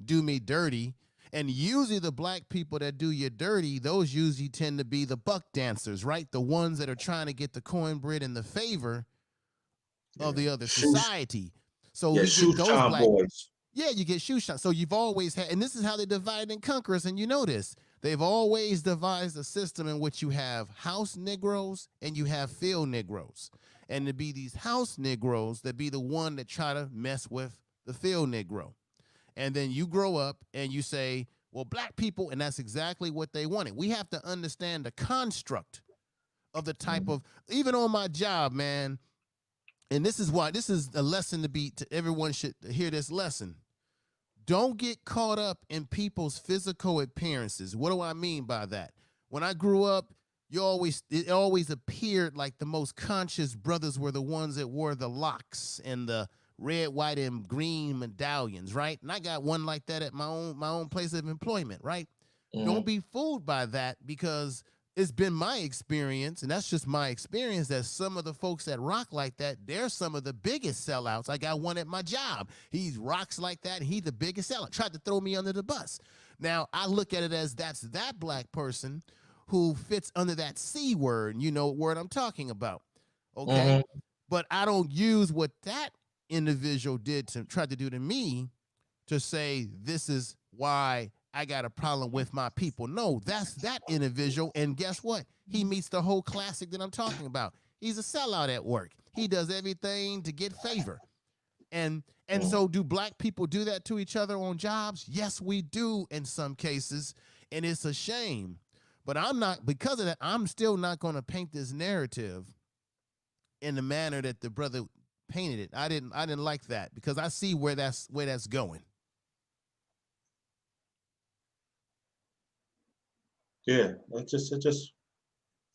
do me dirty. And usually the black people that do you dirty, those usually tend to be the buck dancers, right? The ones that are trying to get the cornbread and the favor of yeah. the other Shoes. society. So Yeah, we get shoe those shine black, boys. yeah, you get shoe shot. So you've always had, and this is how they divide and conquer us, and you know this. They've always devised a system in which you have house Negroes and you have field Negroes. And to be these house Negroes that be the one that try to mess with the field Negro. And then you grow up and you say, well, black people, and that's exactly what they wanted. We have to understand the construct of the type Mm, of, even on my job, man, and this is why this is a lesson to everyone should hear this lesson. Don't get caught up in people's physical appearances. What do I mean by that? When I grew up, it always appeared like the most conscious brothers were the ones that wore the locks and the red, white, and green medallions, right? And I got one like that at my own place of employment, right? Don't mm, be fooled by that because it's been my experience, and that's just my experience, that some of the folks that rock like that, they're some of the biggest sellouts. I got one at my job. He rocks like that, and he's the biggest sellout. Tried to throw me under the bus. Now, I look at it as that's that black person who fits under that C word, you know what word I'm talking about, okay? mm, But I don't use what that individual did to try to do to me to say this is why I got a problem with my people. No, that's that individual. And guess what? He meets the whole classic that I'm talking about. He's a sellout at work. He does everything to get favor. And mm. so do black people do that to each other on jobs? Yes, we do in some cases. And it's a shame. But I'm not, because of that, I'm still not going to paint this narrative in the manner that the brother painted it. I didn't like that because I see where that's going. Yeah,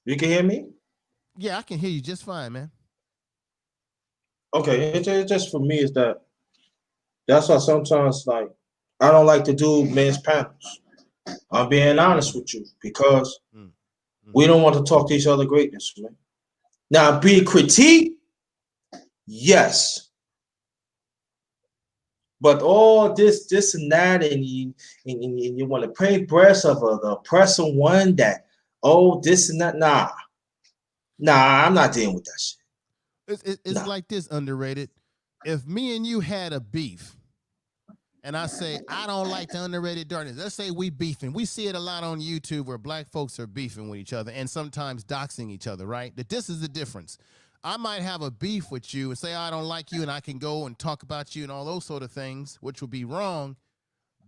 you can hear me? Yeah, I can hear you just fine, man. Okay, it just for me is that that's why sometimes like I don't like to do men's panels. I'm being honest with you because Mm, we mm-hmm. don't want to talk to each other greatness, man. Now, be critique, yes, but all this and that, and you want to paint breast of the oppressor one that Oh, this and that. Nah, I'm not dealing with that shit. It's Nah. like this, Underrated. If me and you had a beef, and I say I don't like the Underrated darkness. Let's say we beefing. We see it a lot on YouTube where black folks are beefing with each other and sometimes doxing each other, right? That this is the difference. I might have a beef with you and say I don't like you, and I can go and talk about you and all those sort of things, which would be wrong.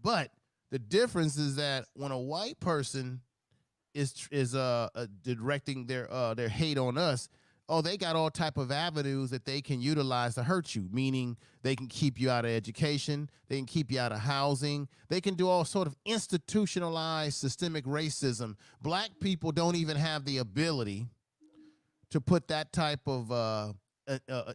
But the difference is that when a white person is directing their hate on us, oh, they got all type of avenues that they can utilize to hurt you, meaning they can keep you out of education, they can keep you out of housing, they can do all sort of institutionalized systemic racism. Black people don't even have the ability to put that type of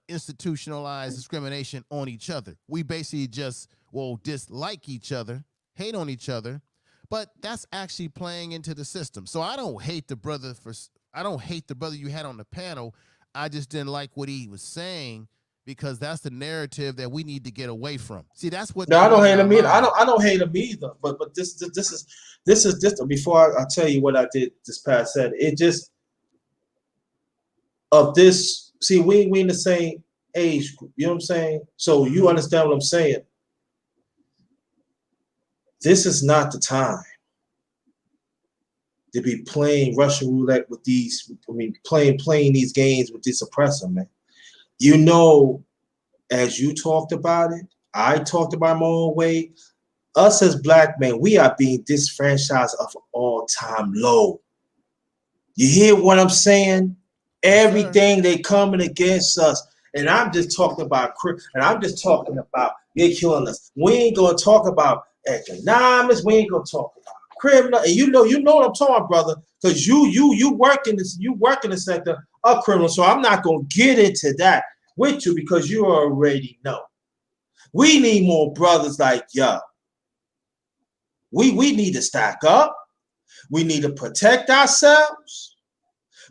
institutionalized discrimination on each other. We basically just will dislike each other, hate on each other, but that's actually playing into the system. So I don't hate the brother you had on the panel. I just didn't like what he was saying because that's the narrative that we need to get away from. See, that's what. No, I don't hate him either. I don't hate him either. But this is before I tell you what I did this past Saturday. It just of this. See, we in the same age group. You know what I'm saying? So you understand what I'm saying. This is not the time to be playing Russian roulette with these. I mean, playing these games with this oppressor, man. You know, as you talked about it, I talked about my own way. Us as black men, we are being disenfranchised of all-time low. You hear what I'm saying? Everything they coming against us. And I'm just talking about they're killing us. We ain't gonna talk about economics. We ain't gonna talk about criminal. And you know what I'm talking about, brother, because you work in the sector of criminal. So I'm not gonna get into that with you because you already know. We need more brothers like yo. We need to stack up. We need to protect ourselves.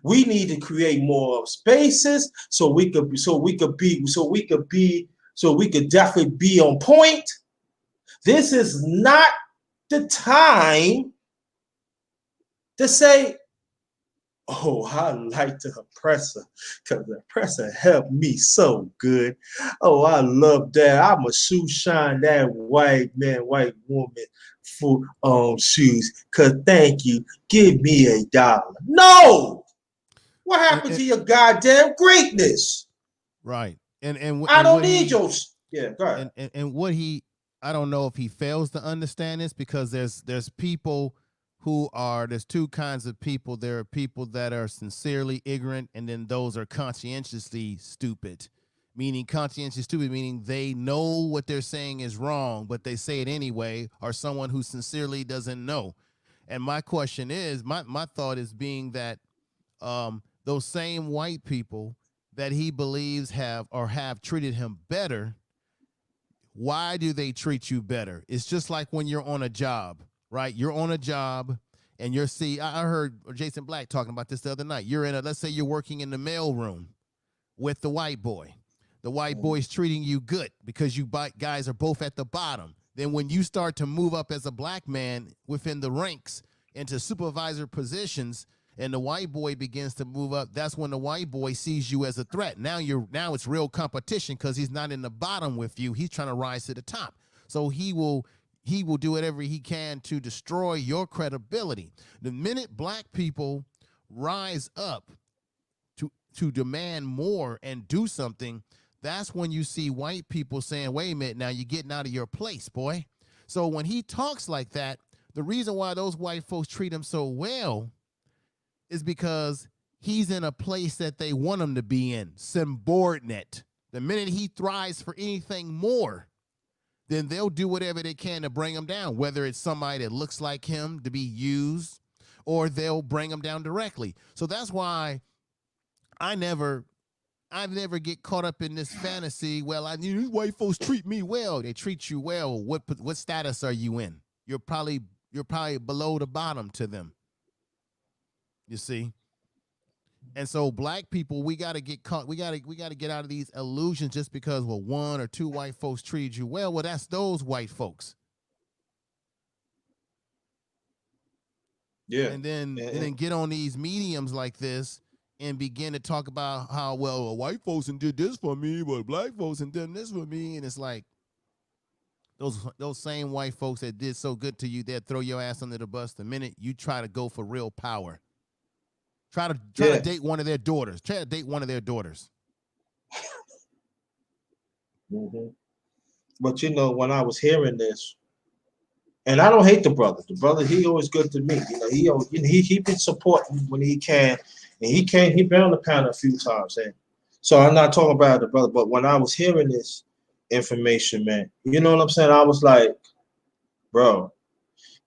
We need to create more spaces so we could definitely be on point. This is not the time to say, oh, I like the oppressor because the oppressor helped me so good. Oh, I love that. I'ma shoe shine that white woman for shoes. Cause thank you. Give me $1. No! What happened to your goddamn greatness? Right. And I don't need your go ahead. And what I don't know if he fails to understand this because there's people there's two kinds of people. There are people that are sincerely ignorant, and then those are conscientiously stupid. Meaning they know what they're saying is wrong, but they say it anyway, or someone who sincerely doesn't know. And my question is, my thought is being that those same white people that he believes have treated him better, why do they treat you better? It's just like when you're on a job, right? You're on a job and I heard Jason Black talking about this the other night. Let's say you're working in the mail room with the white boy. The white boy's treating you good because you guys are both at the bottom. Then when you start to move up as a black man within the ranks into supervisor positions, and the white boy begins to move up, that's when the white boy sees you as a threat. Now it's real competition because he's not in the bottom with you. He's trying to rise to the top. So he will do whatever he can to destroy your credibility. The minute black people rise up to demand more and do something, that's when you see white people saying, wait a minute, now you're getting out of your place, boy. So when he talks like that, the reason why those white folks treat him so well is because he's in a place that they want him to be in, subordinate. The minute he thrives for anything more, then they'll do whatever they can to bring him down, whether it's somebody that looks like him to be used, or they'll bring him down directly. So that's why I never get caught up in this fantasy. Well, these white folks treat me well. They treat you well. What status are you in? You're probably below the bottom to them. You see? And so black people, we got to get caught. We got to get out of these illusions just because one or two white folks treated you well. Well, that's those white folks. Yeah. And then get on these mediums like this and begin to talk about how, well, white folks did this for me, but black folks did this for me. And it's like those same white folks that did so good to you, they'll throw your ass under the bus the minute you try to go for real power. Try to date one of their daughters. Try to date one of their daughters. Mm-hmm. But you know, when I was hearing this, and I don't hate the brother. The brother, he always good to me. You know, he been supporting when he can, and he been on the panel a few times. And so I'm not talking about the brother, but when I was hearing this information, man, you know what I'm saying? I was like, bro.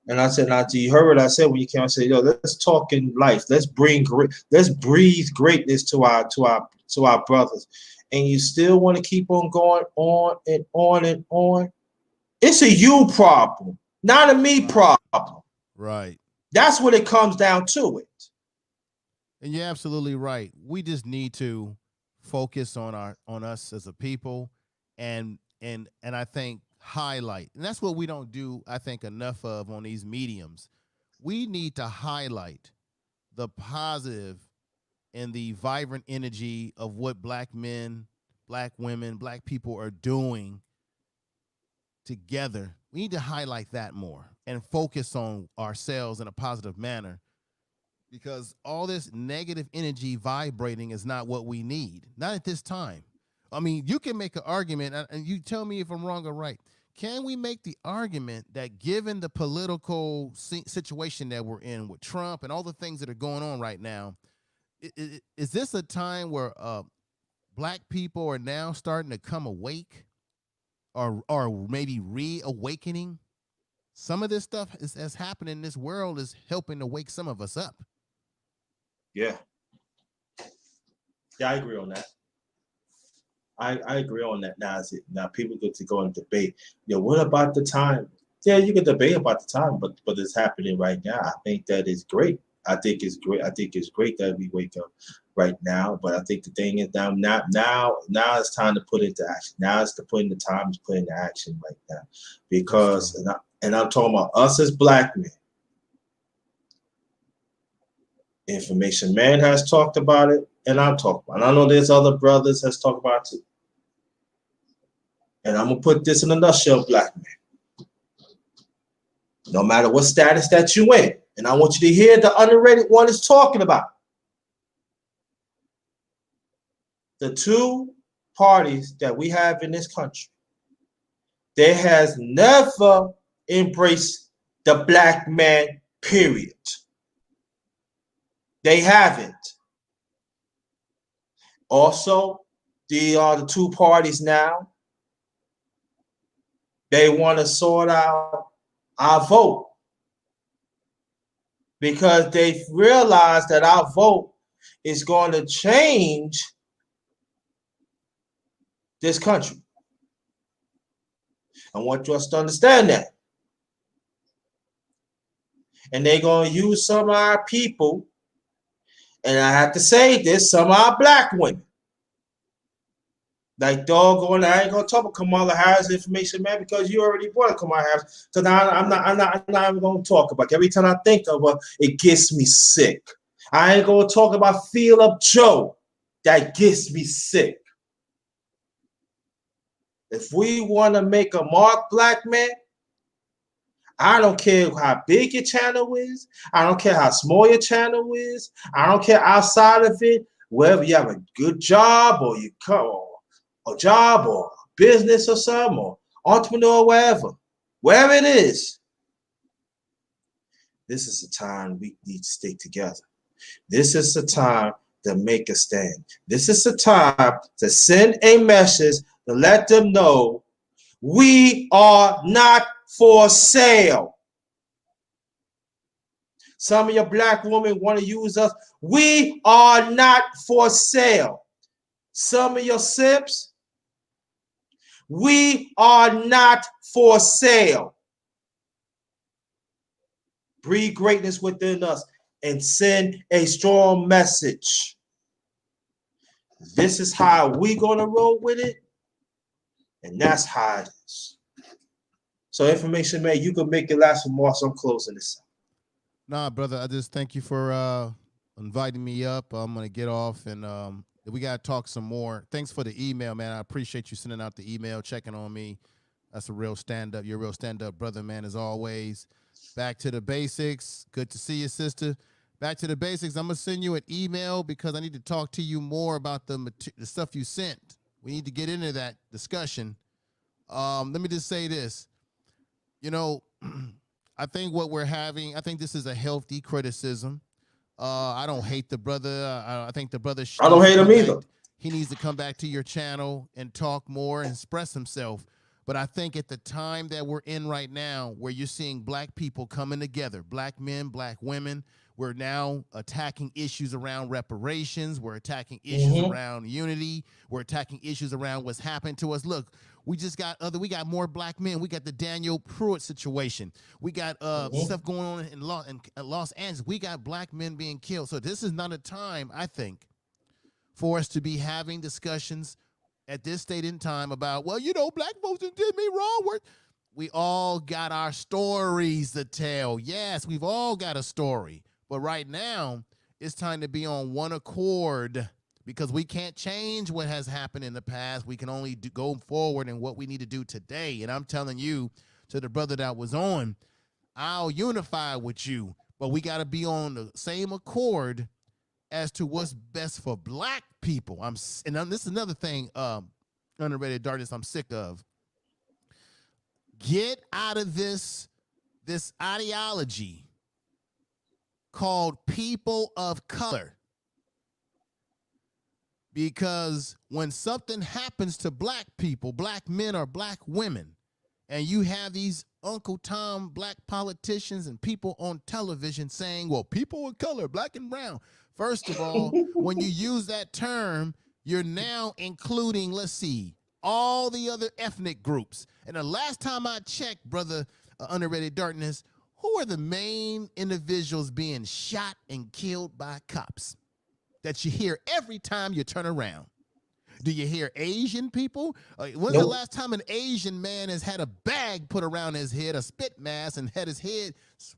And I said, now, you heard what I said when you came. I said, yo, let's talk in life. Let's breathe greatness to our brothers. And you still want to keep on going on and on and on. It's a you problem, not a me problem. Right. That's what it comes down to it. And you're absolutely right. We just need to focus on us as a people and I think highlight. And that's what we don't do, I think, enough of on these mediums. We need to highlight the positive and the vibrant energy of what black men, black women, black people are doing together. We need to highlight that more and focus on ourselves in a positive manner, because all this negative energy vibrating is not what we need. Not at this time. I mean, you can make an argument, and you tell me if I'm wrong or right. Can we make the argument that given the political situation that we're in with Trump and all the things that are going on right now, is this a time where black people are now starting to come awake, or maybe reawakening? Some of this stuff that's happening in this world is helping to wake some of us up. Yeah. Yeah, I agree on that. I agree on that. Now people get to go and debate. What about the time? Yeah, you can debate about the time, but it's happening right now. I think that is great. I think it's great. I think it's great that we wake up right now. But I think the thing is now it's time to put into action. Now it's the time to put into action right now, because and I'm talking about us as black men. Information Man has talked about it, and I'm talking about it. And I know there's other brothers has talked about it too. And I'm gonna put this in a nutshell, black man. No matter what status that you in, and I want you to hear the underrated one is talking about. The two parties that we have in this country, they has never embraced the black man, period. They haven't. Also, the two parties now, they want to sort out our vote, because they realize that our vote is going to change this country. I want us to understand that. And they're going to use some of our people, and I have to say this, some of our black women. Like, doggone, I ain't gonna talk about Kamala Harris Information Man, because you already brought up Kamala Harris. Because I'm not even gonna talk about it. Every time I think of her, it gets me sick. I ain't gonna talk about Feel Up Joe. That gets me sick. If we want to make a mark, black man, I don't care how big your channel is. I don't care how small your channel is. I don't care outside of it, whether you have a good job or you come a job or business or something, or entrepreneur, wherever it is. This is the time we need to stay together. This is the time to make a stand. This is the time to send a message to let them know we are not for sale. Some of your black women want to use us. We are not for sale. Some of your simps, we are not for sale. Breathe greatness within us and send a strong message. This is how we gonna roll with it, and that's how it is. So, Information Man, you can make it last for more, so I'm closing this out. Nah, brother, I just thank you for inviting me up. I'm gonna get off and we gotta talk some more. Thanks for the email, man. I appreciate you sending out the email, checking on me. That's a real stand up. You're a real stand up brother, man, as always. Back to the basics. Good to see you, sister. Back to the basics. I'm gonna send you an email because I need to talk to you more about the stuff you sent. We need to get into that discussion. Let me just say this. You know, I think what we're having, I think this is a healthy criticism. I don't hate the brother. I think the brother I don't hate him either. He needs to come back to your channel and talk more and express himself. But I think at the time that we're in right now, where you're seeing black people coming together, black men, black women, we're now attacking issues around reparations. We're attacking issues around unity. We're attacking issues around what's happened to us. Look, we got more black men. We got the Daniel Pruitt situation. We got stuff going on in Los Angeles. We got black men being killed. So this is not a time, I think, for us to be having discussions at this state in time about, well, you know, black folks did me wrong. We all got our stories to tell. Yes, we've all got a story. But right now, it's time to be on one accord because we can't change what has happened in the past. We can only go forward in what we need to do today. And I'm telling you, to the brother that was on, I'll unify with you, but we got to be on the same accord as to what's best for black people. This is another thing, Underrated Darkness, I'm sick of. Get out of this ideology called people of color. Because when something happens to black people, black men or black women, and you have these Uncle Tom black politicians and people on television saying, well, people of color, black and brown. First of all, when you use that term, you're now including, let's see, all the other ethnic groups. And the last time I checked, brother, Underrated Darkness, who are the main individuals being shot and killed by cops that you hear every time you turn around? Do you hear Asian people? When's the last time an Asian man has had a bag put around his head, a spit mask, and had his head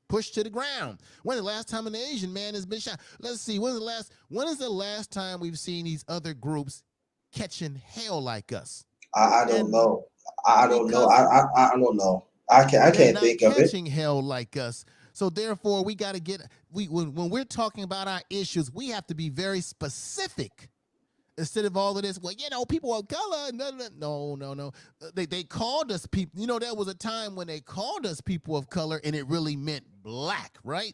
pushed to the ground? When's the last time an Asian man has been shot? Let's see. When is the last time we've seen these other groups catching hell like us? I don't know. I don't know. I don't know. I can't think of it. Catching hell like us. So therefore, we got to get when we're talking about our issues, we have to be very specific. Instead of all of this, well, you know, people of color. No. They called us people. You know, there was a time when they called us people of color, and it really meant black, right?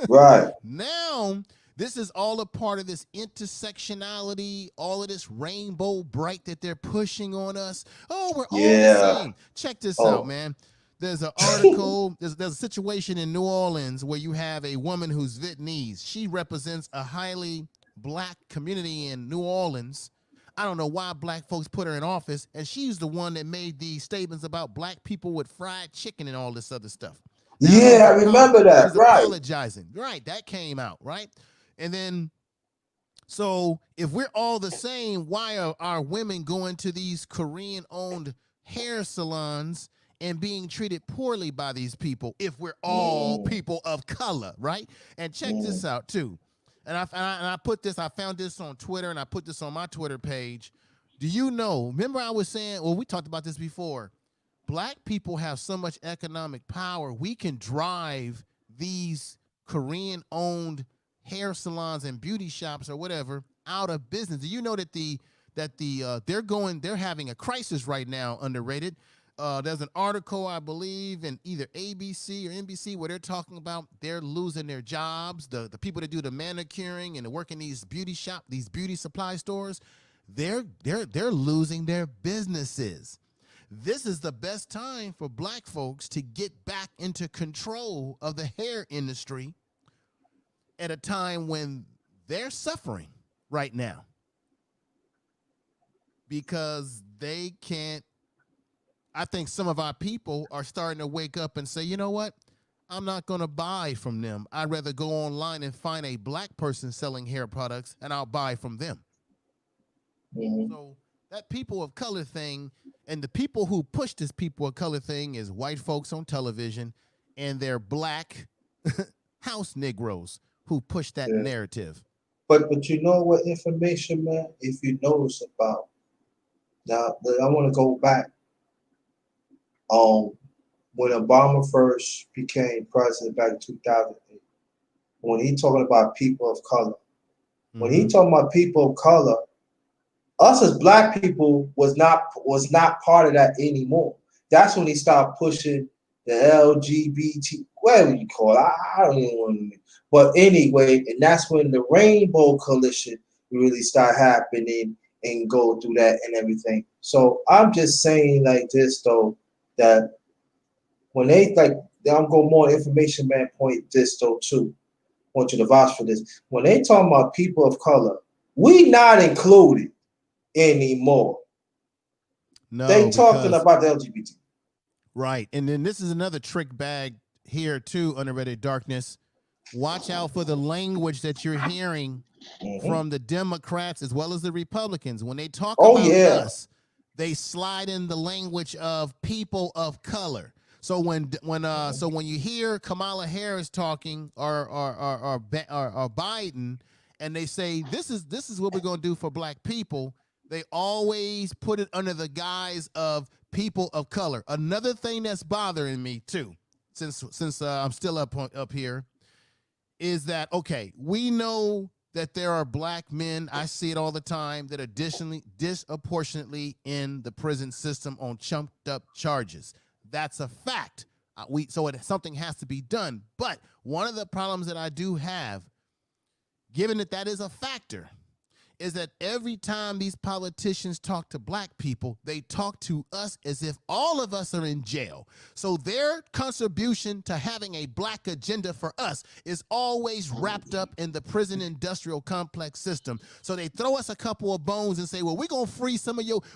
Right. Now, this is all a part of this intersectionality, all of this rainbow bright that they're pushing on us. Oh, we're all the same. Check this out, man. There's an article, there's a situation in New Orleans where you have a woman who's Vietnamese. She represents a highly black community in New Orleans. I don't know why black folks put her in office, and she's the one that made these statements about black people with fried chicken and all this other stuff. Now, yeah, I remember that. She's apologizing. Right, that came out, right? And then, so if we're all the same, why are our women going to these Korean-owned hair salons and being treated poorly by these people if we're all people of color, right? And check this out, too. And I found this on Twitter, and I put this on my Twitter page. Do you know, remember I was saying, well, we talked about this before, black people have so much economic power, we can drive these Korean-owned hair salons and beauty shops or whatever out of business. Do you know that they're having a crisis right now, Underrated? There's an article, I believe, in either ABC or NBC where they're talking about they're losing their jobs. The people that do the manicuring and work in these beauty shop, these beauty supply stores, they're losing their businesses. This is the best time for black folks to get back into control of the hair industry at a time when they're suffering right now because they can't. I think some of our people are starting to wake up and say, you know what? I'm not going to buy from them. I'd rather go online and find a black person selling hair products, and I'll buy from them. So that people of color thing, and the people who push this people of color thing is white folks on television, and they're black house Negroes who push that Yeah. narrative. But you know what information, man? If you notice about now, I want to go back. Um, when Obama first became president back in 2008, when he talking about people of color, when he Mm-hmm. talking about people of color, us as black people was not part of that anymore. That's when he started pushing the LGBT, whatever you call it. I don't even want to. But anyway, and that's when the Rainbow Coalition really start happening and go through that and everything. So I'm just saying like this though, that when they like, I'm going more information man point this though too. I want you to vouch for this. When they talking about people of color, we not included anymore. They No, talking because about the LGBT. right. And then this is another trick bag here too, Underrated Darkness. Watch out for the language that you're hearing Mm-hmm. from the Democrats as well as the Republicans. When they talk Oh about yeah. us, they slide in the language of people of color. So when you hear Kamala Harris talking or Biden, and they say this is what we're going to do for black people, they always put it under the guise of people of color. Another thing that's bothering me too, since I'm still up here, is that okay? We know that there are black men, I see it all the time, that are disproportionately in the prison system on chumped up charges. That's a fact. Something has to be done. But one of the problems that I do have, given that is a factor, is that every time these politicians talk to black people, they talk to us as if all of us are in jail. So their contribution to having a black agenda for us is always wrapped up in the prison industrial complex system. So they throw us a couple of bones and say, well, we're going to free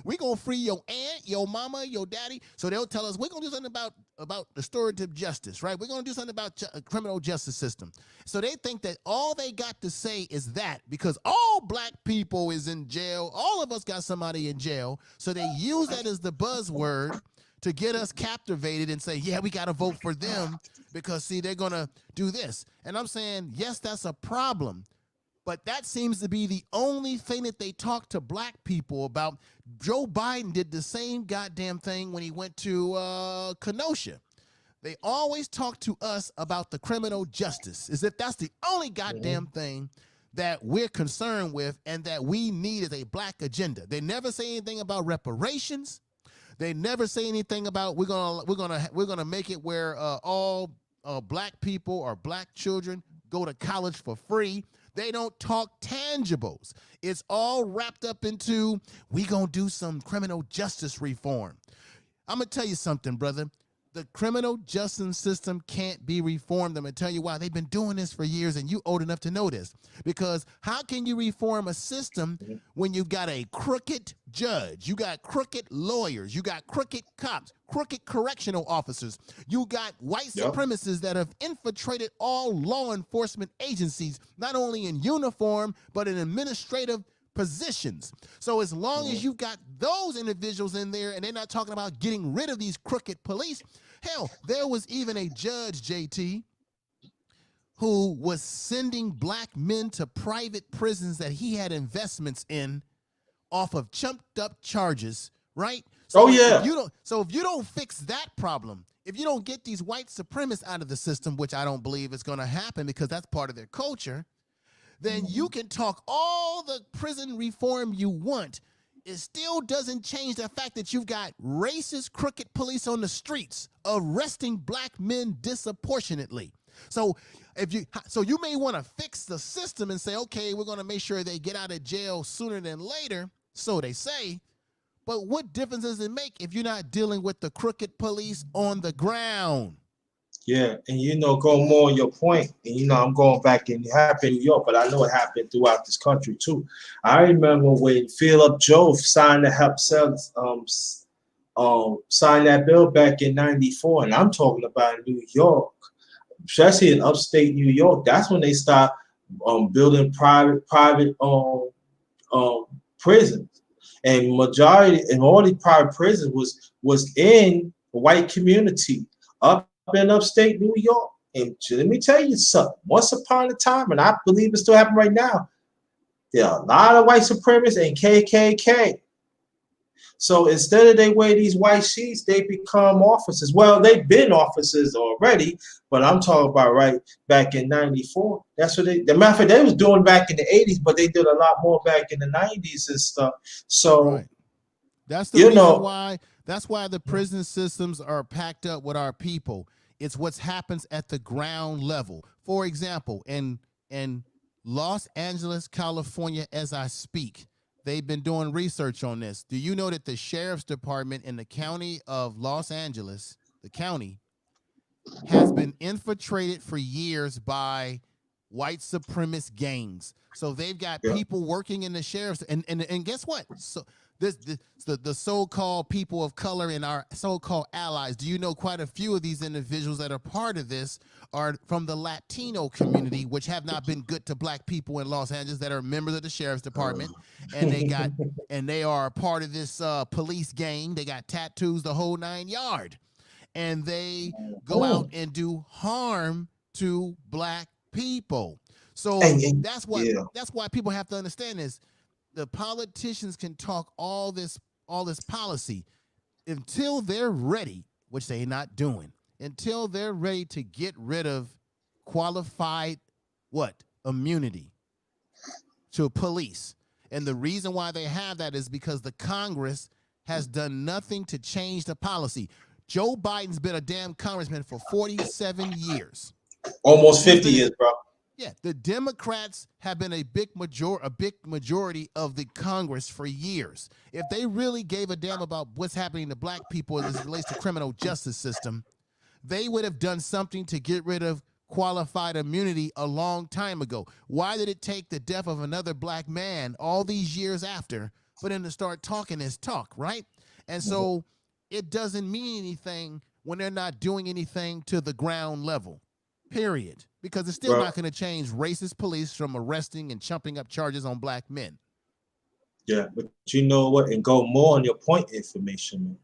we're going to free your aunt, your mama, your daddy. So they'll tell us, we're going to do something about restorative justice, right? We're going to do something about criminal justice system. So they think that all they got to say is that because all black people is in jail, all of us got somebody in jail. So they use that as the buzzword to get us captivated and say, yeah, we got to vote for them because, see, they're going to do this. And I'm saying, yes, that's a problem. But that seems to be the only thing that they talk to black people about. Joe Biden did the same goddamn thing when he went to Kenosha. They always talk to us about the criminal justice, as if that's the only goddamn thing that we're concerned with and that we need as a black agenda. They never say anything about reparations. They never say anything about we're gonna make it where all black people or black children go to college for free. They don't talk tangibles. It's all wrapped up into we gonna do some criminal justice reform. I'm gonna tell you something, brother. The criminal justice system can't be reformed. I'm going to tell you why. They've been doing this for years, and you old enough to know this. Because how can you reform a system when you got a crooked judge, you got crooked lawyers, you got crooked cops, crooked correctional officers, you got white supremacists that have infiltrated all law enforcement agencies, not only in uniform, but in administrative positions. So as long as you've got those individuals in there and they're not talking about getting rid of these crooked police, hell, there was even a judge, JT, who was sending black men to private prisons that he had investments in off of chumped up charges, right? So if you don't fix that problem, if you don't get these white supremacists out of the system, which I don't believe is going to happen because that's part of their culture, then you can talk all the prison reform you want. It still doesn't change the fact that you've got racist, crooked police on the streets arresting black men disproportionately. So you may want to fix the system and say, okay, we're going to make sure they get out of jail sooner than later, so they say. But what difference does it make if you're not dealing with the crooked police on the ground? Yeah, and going more on your point, and I'm going back and it happened in New York, but I know it happened throughout this country too. I remember when Philip Joe signed the help sign that bill back in '94, and I'm talking about New York, especially in upstate New York. That's when they start building private prisons, and majority and all these private prisons was in the white community up in upstate New York. And let me tell you something. Once upon a time, and I believe it's still happening right now, there are a lot of white supremacists and KKK. So instead of they wear these white sheets, they become officers. Well, they've been officers already, but I'm talking about right back in '94. That's what the matter of fact, they was doing back in the '80s, but they did a lot more back in the '90s and stuff. So Right. That's the you reason know, why. That's why the prison systems are packed up with our people. It's what happens at the ground level. For example, in Los Angeles, California, as I speak, they've been doing research on this. Do you know that the sheriff's department in the county of Los Angeles, the county, has been infiltrated for years by white supremacist gangs. So they've got yeah, people working in the sheriff's, and guess what? So the so-called people of color and our so-called allies. Do you know quite a few of these individuals that are part of this are from the Latino community, which have not been good to black people in Los Angeles, that are members of the sheriff's department, and they are a part of this police gang. They got tattoos, the whole 9 yard, and they go out and do harm to black people. So yeah, that's why people have to understand this. The politicians can talk all this policy until they're ready, which they're not doing. Until they're ready to get rid of qualified immunity to police. And the reason why they have that is because the Congress has done nothing to change the policy. Joe Biden's been a damn congressman for 47 years. almost 50 years, bro. Yeah, the Democrats have been a big majority of the Congress for years. If they really gave a damn about what's happening to black people as it relates to criminal justice system, they would have done something to get rid of qualified immunity a long time ago. Why did it take the death of another black man all these years after for them to start talking this talk, right? And so it doesn't mean anything when they're not doing anything to the ground level, period. Because it's still not going to change racist police from arresting and chumping up charges on black men. Yeah, but you know what? And go more on your point information, man.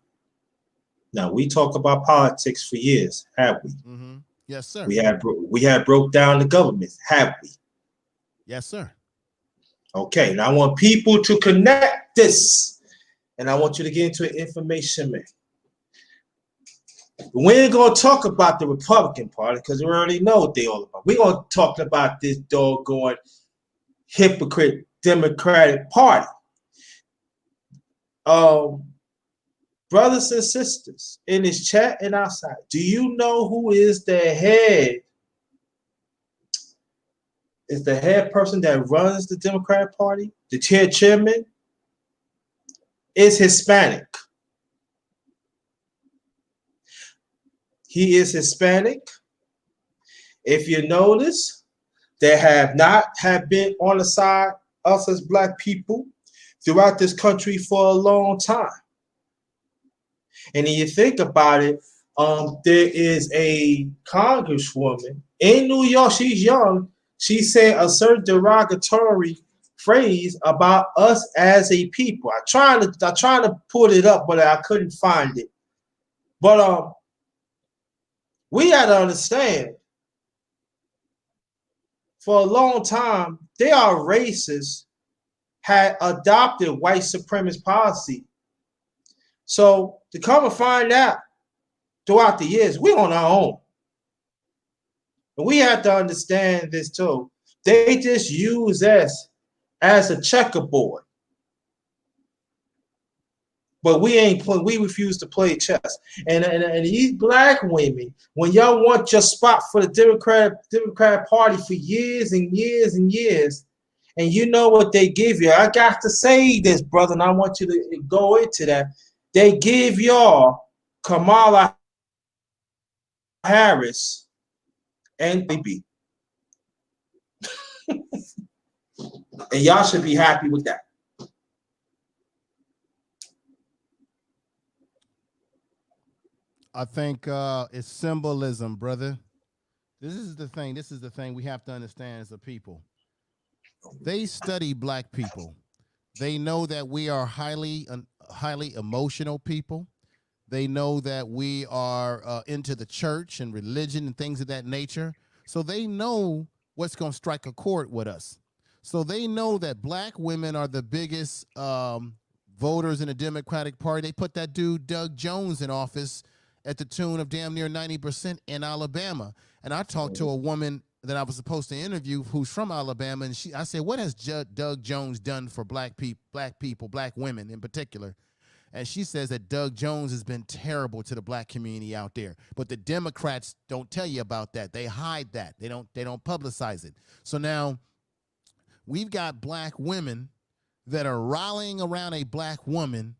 Now we talk about politics for years, have we? Mm-hmm. Yes, sir. We had broke down the government, have we? Yes, sir. Okay, now I want people to connect this, and I want you to get into an information, man. We ain't gonna talk about the Republican Party because we already know what they all about. We're gonna talk about this doggone hypocrite Democratic Party. Brothers and sisters in this chat and outside, do you know who is the head? Is the head person that runs the Democratic Party, the chairman, is Hispanic. He is Hispanic. If you notice, they have not have been on the side us as black people throughout this country for a long time. And if you think about it, there is a congresswoman in New York. She's young. She said a certain derogatory phrase about us as a people. I tried to put it up, but I couldn't find it. But we got to understand, for a long time, they are racist, had adopted white supremacist policy. So to come and find out throughout the years, we're on our own. And we have to understand this too. They just use us as a checkerboard. But we refuse to play chess. And these black women, when y'all want your spot for the Democratic Party for years and years and years, and you know what they give you. I got to say this, brother, and I want you to go into that. They give y'all Kamala Harris and baby. And y'all should be happy with that. I think it's symbolism, brother. This is the thing. This is the thing we have to understand as a people. They study black people. They know that we are highly emotional people. They know that we are into the church and religion and things of that nature. So they know what's going to strike a chord with us. So they know that black women are the biggest voters in the Democratic Party. They put that dude Doug Jones in office at the tune of damn near 90% in Alabama. And I talked to a woman that I was supposed to interview who's from Alabama, and I said, "What has Doug Jones done for black people, black women in particular?" And she says that Doug Jones has been terrible to the black community out there. But the Democrats don't tell you about that. They hide that. They don't publicize it. So now we've got black women that are rallying around a black woman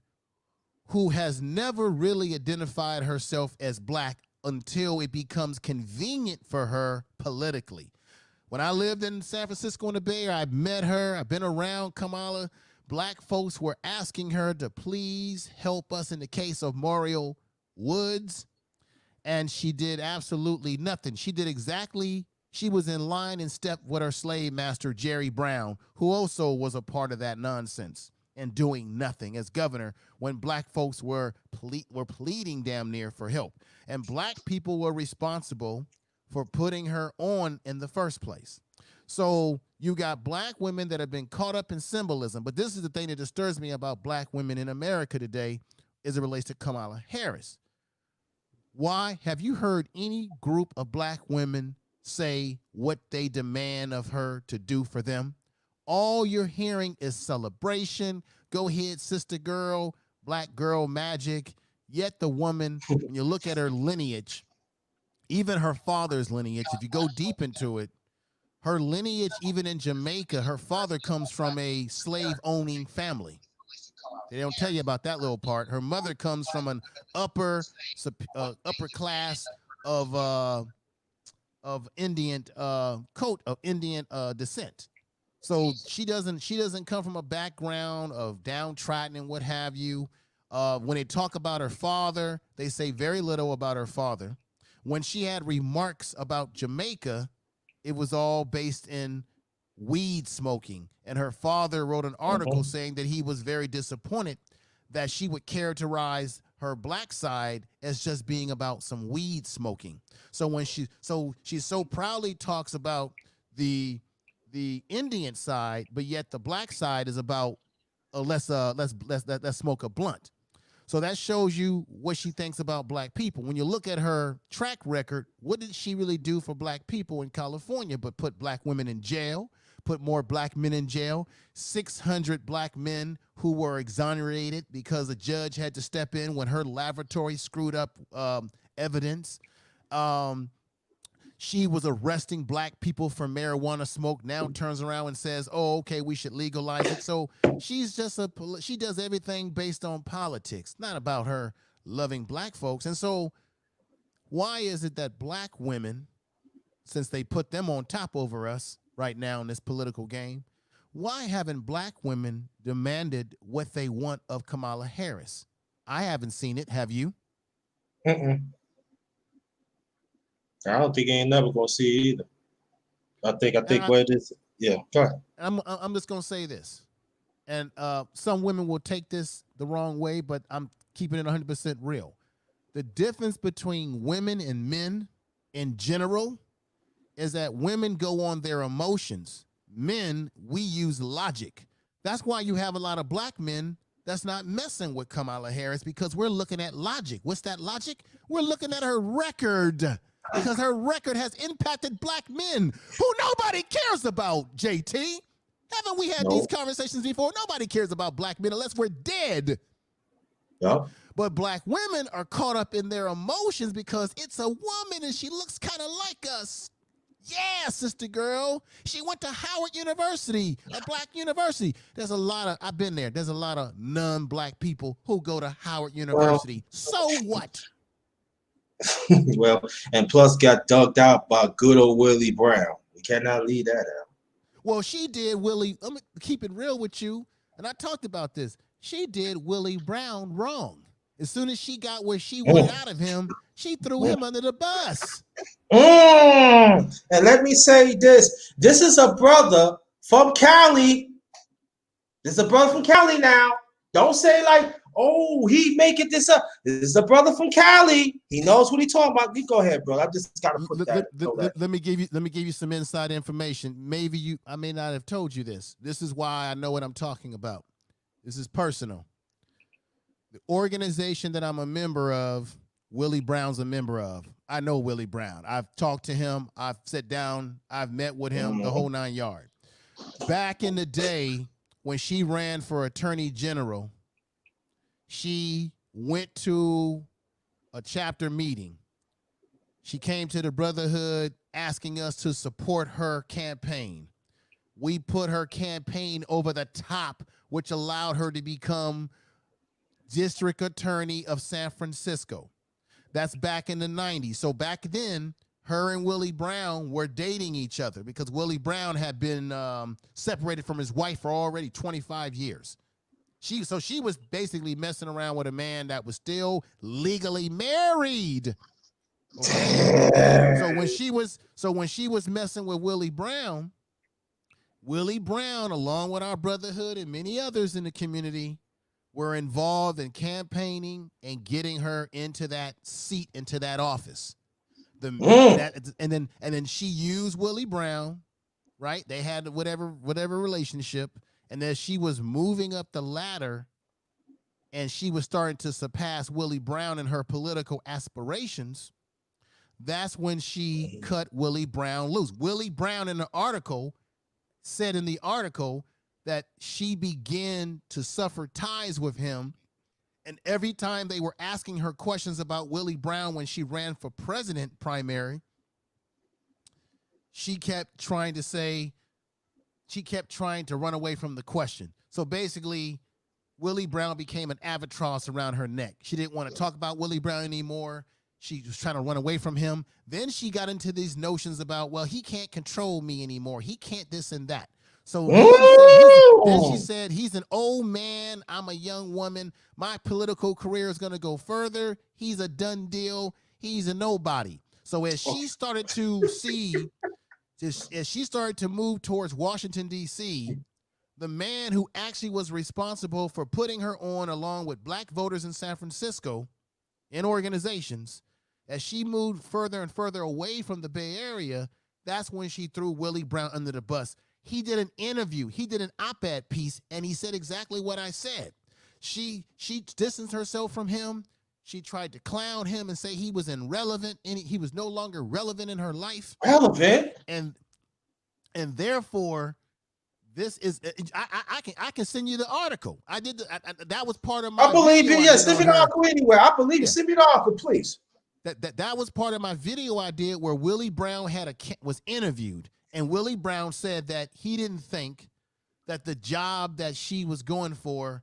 who has never really identified herself as black until it becomes convenient for her politically. When I lived in San Francisco in the Bay Area, I met her. I've been around Kamala. Black folks were asking her to please help us in the case of Mario Woods, and she did absolutely nothing. She was in line and step with her slave master, Jerry Brown, who also was a part of that nonsense and doing nothing as governor when black folks were pleading damn near for help. And black people were responsible for putting her on in the first place. So you got black women that have been caught up in symbolism. But this is the thing that disturbs me about black women in America today as it relates to Kamala Harris. Why? Have you heard any group of black women say what they demand of her to do for them? All you're hearing is celebration. Go ahead, sister girl, black girl magic. Yet the woman, when you look at her lineage, even her father's lineage, if you go deep into it, her lineage, even in Jamaica, her father comes from a slave-owning family. They don't tell you about that little part. Her mother comes from an upper class of Indian Indian descent. So she doesn't come from a background of downtrodden and what have you. When they talk about her father, they say very little about her father. When she had remarks about Jamaica, it was all based in weed smoking. And her father wrote an article saying that he was very disappointed that she would characterize her black side as just being about some weed smoking. So when she so proudly talks about the Indian side, but yet the black side is about let's smoke a blunt. So that shows you what she thinks about black people. When you look at her track record, what did she really do for black people in California but put black women in jail, put more black men in jail, 600 black men who were exonerated because a judge had to step in when her laboratory screwed up evidence. She was arresting black people for marijuana smoke, now turns around and says, oh, okay, we should legalize it. So she's just she does everything based on politics, not about her loving black folks. And so why is it that black women, since they put them on top over us right now in this political game, why haven't black women demanded what they want of Kamala Harris? I haven't seen it. Have you? I don't think ain't never gonna see it either. I think where it is. Yeah, go ahead. I'm just gonna say this, and some women will take this the wrong way, but I'm keeping it 100% real. The difference between women and men in general is that women go on their emotions. Men, we use logic. That's why you have a lot of black men that's not messing with Kamala Harris, because we're looking at logic. What's that logic? We're looking at her record, because her record has impacted black men who nobody cares about, JT. Haven't we had these conversations before? Nobody cares about black men unless we're dead. Yep. But black women are caught up in their emotions because it's a woman and she looks kind of like us. Yeah, sister girl. She went to Howard University, a black university. There's a lot of, I've been there. There's a lot of non-black people who go to Howard University. So what? Well, and plus got dugged out by good old Willie Brown. We cannot leave that out. Well, she did Willie. I'm gonna keep it real with you, and I talked about this. She did Willie Brown wrong. As soon as she got where she wanted out of him, she threw him under the bus. And let me say this. This is a brother from Cali. This is a brother from Cali now. Don't say like, oh, he making this up. This is a brother from Cali. He knows what he talking about. You go ahead, bro. I just gotta put Let me give you some inside information. Maybe I may not have told you this. This is why I know what I'm talking about. This is personal. The organization that I'm a member of, Willie Brown's a member of. I know Willie Brown. I've talked to him. I've sat down. I've met with him, the whole 9 yards. Back in the day when she ran for attorney general, she went to a chapter meeting. She came to the Brotherhood asking us to support her campaign. We put her campaign over the top, which allowed her to become district attorney of San Francisco. That's back in the 90s. So back then, her and Willie Brown were dating each other because Willie Brown had been separated from his wife for already 25 years. So she was basically messing around with a man that was still legally married. Okay? So when she was messing with Willie Brown, along with our Brotherhood and many others in the community, were involved in campaigning and getting her into that seat, into that office. And then she used Willie Brown, right? They had whatever relationship, and as she was moving up the ladder, and she was starting to surpass Willie Brown in her political aspirations, that's when she cut Willie Brown loose. Willie Brown in the article said that she began to suffer ties with him. And every time they were asking her questions about Willie Brown when she ran for president primary, she kept trying to run away from the question. So basically, Willie Brown became an albatross around her neck. She didn't want to talk about Willie Brown anymore. She was trying to run away from him. Then she got into these notions about, well, he can't control me anymore. He can't this and that. So then she said, he's an old man. I'm a young woman. My political career is going to go further. He's a done deal. He's a nobody. So as she started to move towards Washington, D.C., the man who actually was responsible for putting her on, along with black voters in San Francisco in organizations, as she moved further and further away from the Bay Area, that's when she threw Willie Brown under the bus. He did an interview. He did an op-ed piece, and he said exactly what I said. She distanced herself from him. She tried to clown him and say he was irrelevant, and he was no longer relevant in her life. Relevant? And therefore, this is I can send you the article. I did that was part of my. I believe you. Yeah, send me the article anywhere. I believe you. Send me the article, please. That was part of my video I did where Willie Brown was interviewed. And Willie Brown said that he didn't think that the job that she was going for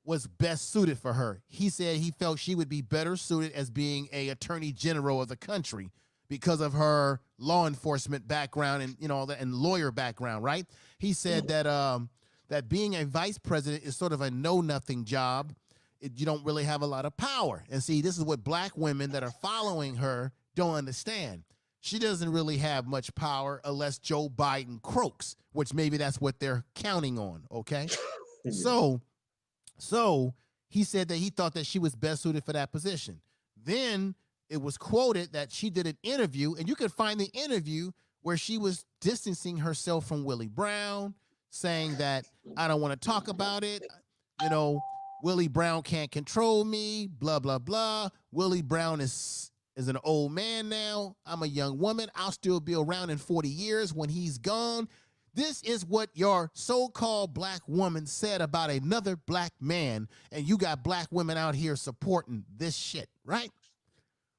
was best suited for her. He said he felt she would be better suited as being a attorney general of the country because of her law enforcement background and and lawyer background, right? He said that being a vice president is sort of a know-nothing job. You don't really have a lot of power. And see, this is what black women that are following her don't understand. She doesn't really have much power unless Joe Biden croaks, which maybe that's what they're counting on, okay? So he said that he thought that she was best suited for that position. Then it was quoted that she did an interview, and you could find the interview where she was distancing herself from Willie Brown, saying that I don't want to talk about it. Willie Brown can't control me, blah, blah, blah. Willie Brown is an old man now. I'm a young woman. I'll still be around in 40 years when he's gone. This is what your so-called black woman said about another black man, and you got black women out here supporting this shit, right?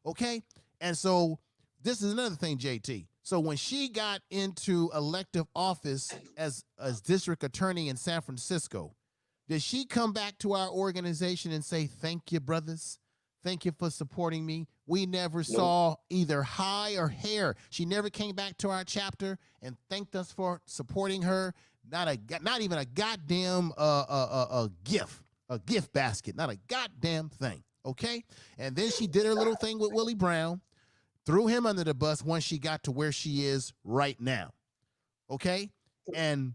Okay? And so this is another thing, JT. So when she got into elective office as district attorney in San Francisco, did she come back to our organization and say, thank you, brothers? Thank you for supporting me. We never saw either high or hair. She never came back to our chapter and thanked us for supporting her. Not even a goddamn gift basket. Not a goddamn thing. Okay? And then she did her little thing with Willie Brown, threw him under the bus once she got to where she is right now. Okay? And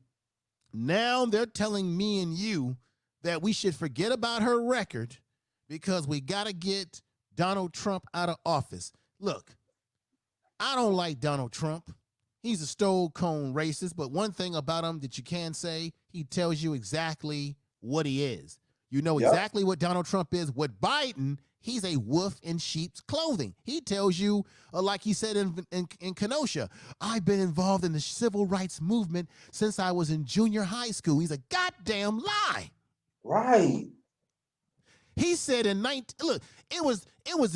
now they're telling me and you that we should forget about her record because we got to get Donald Trump out of office. Look, I don't like Donald Trump. He's a stone-cold racist, but one thing about him that you can say, he tells you exactly what he is. You know exactly what Donald Trump is. With Biden, he's a wolf in sheep's clothing. He tells you, like he said in Kenosha, I've been involved in the civil rights movement since I was in junior high school. He's a goddamn lie. Right. He said look, it was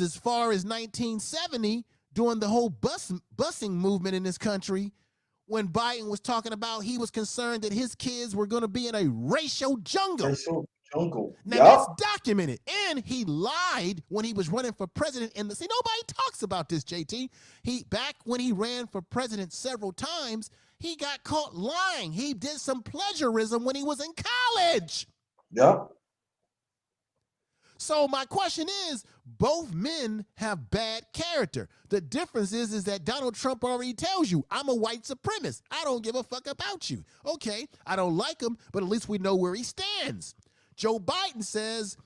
as far as 1970 during the whole busing movement in this country when Biden was talking about he was concerned that his kids were going to be in a racial jungle. Now that's documented. And he lied when he was running for president. See, nobody talks about this, JT. Back when he ran for president several times, he got caught lying. He did some plagiarism when he was in college. Yep. So my question is, both men have bad character. The difference is that Donald Trump already tells you, I'm a white supremacist. I don't give a fuck about you. Okay, I don't like him, but at least we know where he stands. Joe Biden says,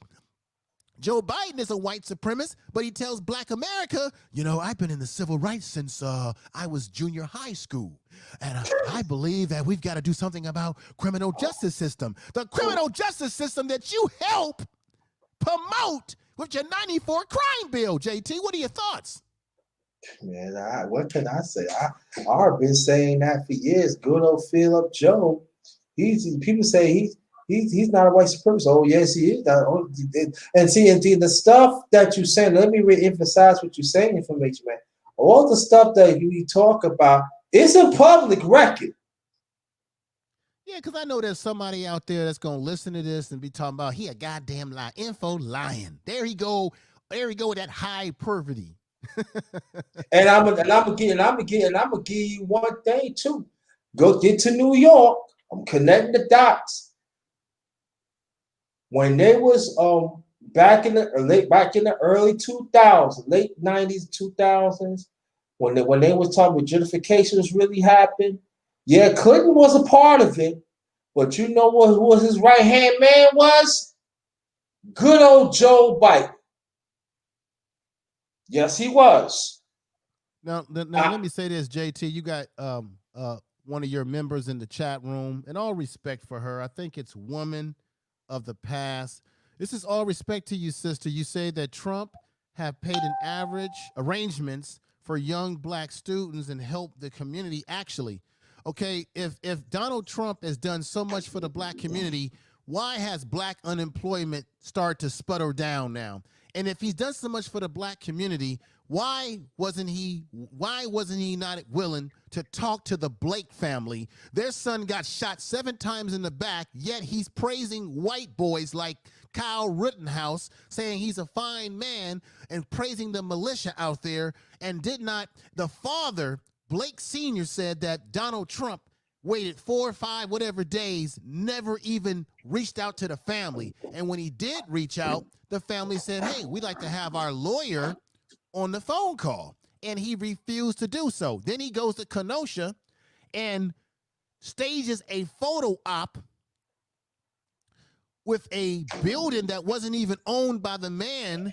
Joe Biden is a white supremacist, but he tells black America, you know, I've been in the civil rights since I was junior high school. And I believe that we've got to do something about criminal justice system. The criminal justice system that you help promote with your 94 crime bill, JT. What are your thoughts? Man, what can I say? I've been saying that for years. Good old Philip Joe. People say he's not a white supremacist. Oh, yes, he is. And see, the stuff that you're saying, let me re-emphasize what you're saying, information, man. All the stuff that we talk about is a public record. Yeah, because I know there's somebody out there that's going to listen to this and be talking about, he a goddamn lie, info lying. There he go with that high perfidy. And I'm gonna give you one thing too. Go get to New York. I'm connecting the dots. When they was back in the early 2000s, late 90s, 2000s, when they was talking about gentrification was really happening. Yeah, Clinton was a part of it, but you know what? Who was his right hand man was? Good old Joe Biden. Yes, he was. Now let me say this, JT. You got one of your members in the chat room, and all respect for her. I think it's woman of the past. This is all respect to you, sister. You say that Trump have paid an average arrangements for young black students and helped the community. Actually, okay, if Donald Trump has done so much for the black community, why has black unemployment started to sputter down now? And if he's done so much for the black community, why wasn't he not willing to talk to the Blake family? Their son got shot 7 times in the back, yet he's praising white boys like Kyle Rittenhouse, saying he's a fine man and praising the militia out there. And the father, Blake Sr., said that Donald Trump waited 4 or 5 whatever days, never even reached out to the family. And when he did reach out, the family said, hey, we'd like to have our lawyer on the phone call. And he refused to do so. Then he goes to Kenosha and stages a photo op with a building that wasn't even owned by the man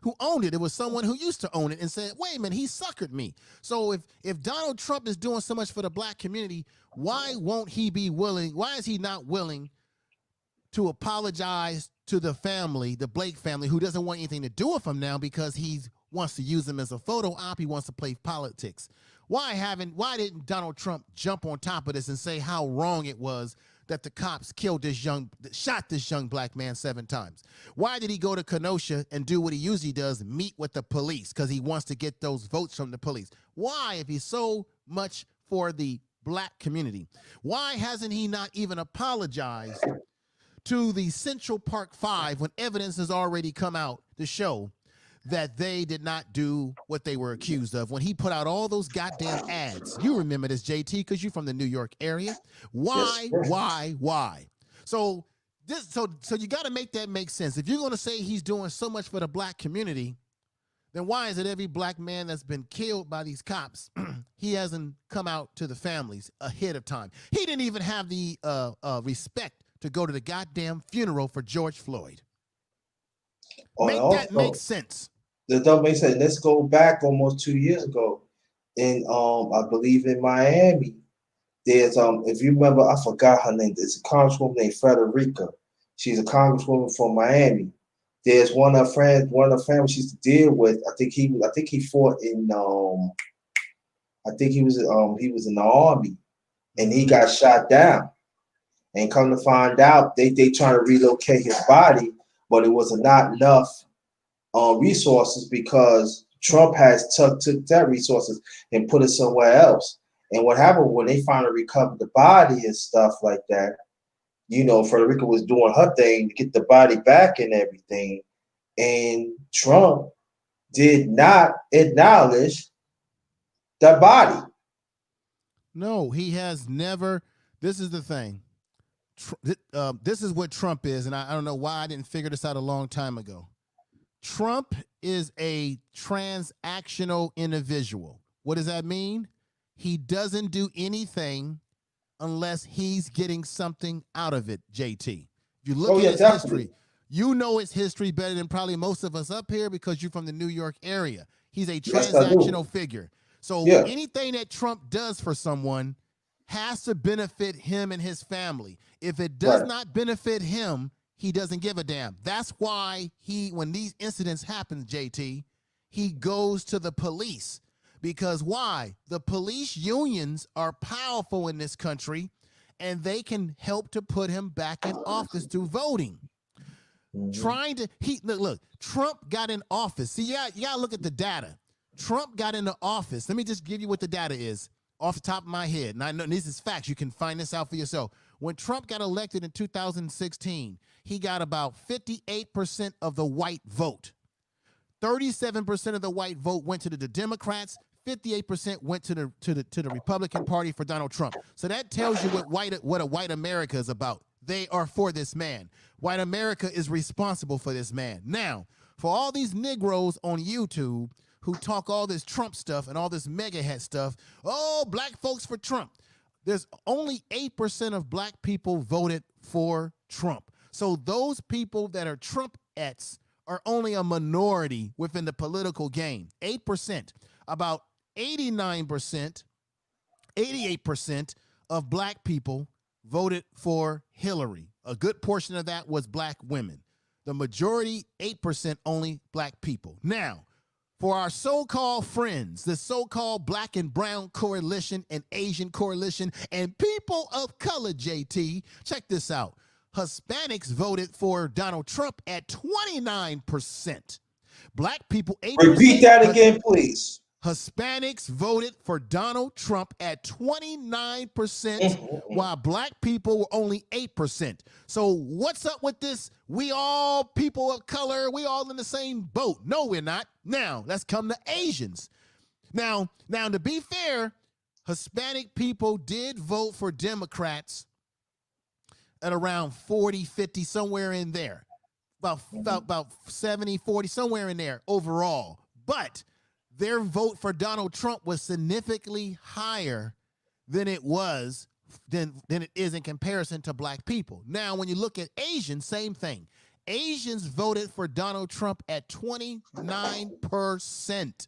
who owned it. It was someone who used to own it, and said, wait a minute, he suckered me. So if Donald Trump is doing so much for the black community, why won't he be willing? Why is he not willing to apologize to the family, the Blake family, who doesn't want anything to do with him now because he wants to use them as a photo op? He wants to play politics. Why didn't Donald Trump jump on top of this and say how wrong it was that the cops shot this young black man 7 times? Why did he go to Kenosha and do what he usually does, meet with the police, because he wants to get those votes from the police? Why, if he's so much for the black community, why hasn't he not even apologized to the Central Park 5 when evidence has already come out to show that they did not do what they were accused of when he put out all those goddamn ads? You remember this, JT, because you're from the New York area. Why? So you got to make that make sense. If you're going to say he's doing so much for the black community, then why is it every black man that's been killed by these cops, he hasn't come out to the families ahead of time? He didn't even have the respect to go to the goddamn funeral for George Floyd. Oh, Make that make sense. That don't make sense. Let's go back almost 2 years ago. In I believe in Miami. There's if you remember, I forgot her name. There's a congresswoman named Frederica. She's a congresswoman from Miami. There's one of her family she used to deal with. I think he fought in I think he was in the army and he got shot down. And come to find out, they trying to relocate his body, but it was not enough resources because Trump has took that resources and put it somewhere else. And what happened when they finally recovered the body and stuff like that, Frederica was doing her thing to get the body back and everything. And Trump did not acknowledge the body. No, he has never. This is the thing. This is what Trump is, and I don't know why I didn't figure this out a long time ago. Trump is a transactional individual. What does that mean? He doesn't do anything unless he's getting something out of it, JT. If you look at his history, you know his history better than probably most of us up here because you're from the New York area. He's a transactional figure. So anything that Trump does for someone has to benefit him and his family. If it does not benefit him, he doesn't give a damn. That's why when these incidents happen, JT, he goes to the police. Because why? The police unions are powerful in this country, and they can help to put him back in office through voting. Look, Trump got in office. See, you gotta look at the data. Trump got into office. Let me just give you what the data is off the top of my head. And I know this is facts. You can find this out for yourself. When Trump got elected in 2016, he got about 58% of the white vote. 37% of the white vote went to the Democrats. 58% went to the Republican Party for Donald Trump. So that tells you what a white America is about. They are for this man. White America is responsible for this man. Now, for all these Negroes on YouTube who talk all this Trump stuff and all this mega hat stuff, oh, black folks for Trump. There's only 8% of black people voted for Trump. So those people that are Trumpettes are only a minority within the political game. 8%. About 89%, 88% of black people voted for Hillary. A good portion of that was black women. The majority, 8% only black people. Now, for our so-called friends, the so-called black and brown coalition and Asian coalition and people of color, JT, check this out. Hispanics voted for Donald Trump at 29%. Black people, 8%. Repeat that again, please. Hispanics voted for Donald Trump at 29%, while black people were only 8%. So what's up with this? We all people of color, we all in the same boat. No, we're not. Now, let's come to Asians. Now, to be fair, Hispanic people did vote for Democrats at around 40, 50, somewhere in there. About 70, 40, somewhere in there overall. But their vote for Donald Trump was significantly higher than it is in comparison to black people. Now, when you look at Asians, same thing. Asians voted for Donald Trump at 29%.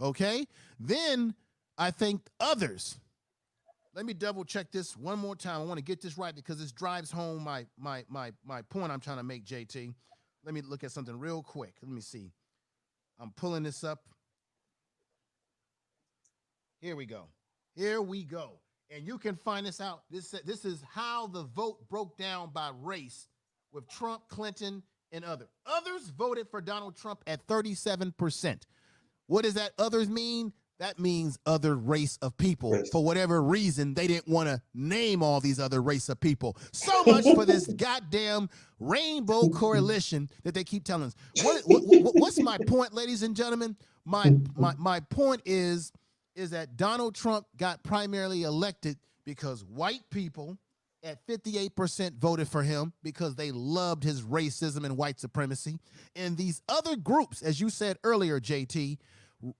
Okay? Then I think others. Let me double check this one more time. I want to get this right because this drives home my point I'm trying to make, JT. Let me look at something real quick. Let me see. I'm pulling this up. Here we go. And you can find this out. This is how the vote broke down by race with Trump, Clinton, and others. Others voted for Donald Trump at 37%. What does that others mean? That means other race of people. For whatever reason, they didn't want to name all these other race of people. So much for this goddamn rainbow coalition that they keep telling us. What's my point, ladies and gentlemen? My point is that Donald Trump got primarily elected because white people at 58% voted for him because they loved his racism and white supremacy. And these other groups, as you said earlier, JT,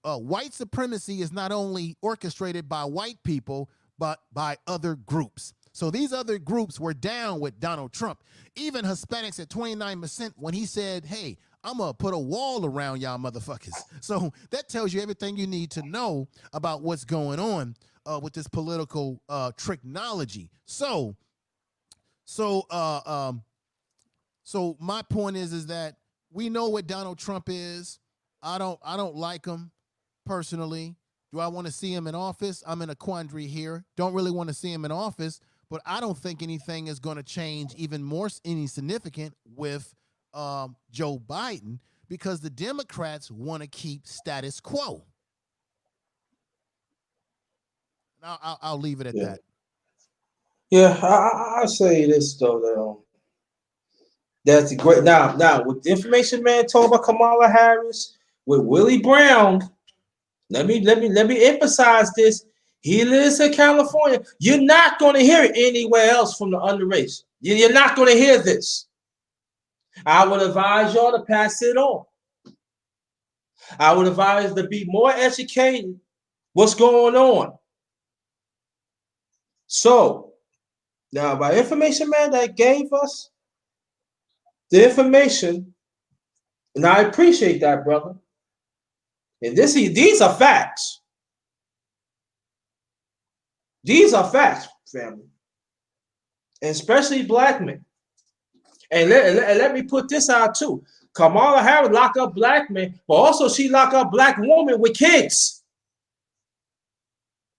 white supremacy is not only orchestrated by white people, but by other groups. So these other groups were down with Donald Trump. Even Hispanics at 29% when he said, hey, I'm going to put a wall around y'all motherfuckers. So that tells you everything you need to know about what's going on with this political technology. So my point is that we know what Donald Trump is. I don't like him personally. Do I want to see him in office? I'm in a quandary here. Don't really want to see him in office, but I don't think anything is going to change even more any significant with Joe Biden, because the Democrats want to keep status quo. I'll leave it at that. Yeah, I'll say this though. That's great. Now, with the information man told about Kamala Harris with Willie Brown. Let me emphasize this. He lives in California. You're not going to hear it anywhere else from the underrated. You're not going to hear this. I would advise y'all to pass it on. I would advise to be more educated. What's going on? So now, by information man that gave us the information, and I appreciate that, brother. And these are facts. These are facts, family, and especially black men. And let me put this out too. Kamala Harris lock up black men, but also she lock up black women with kids.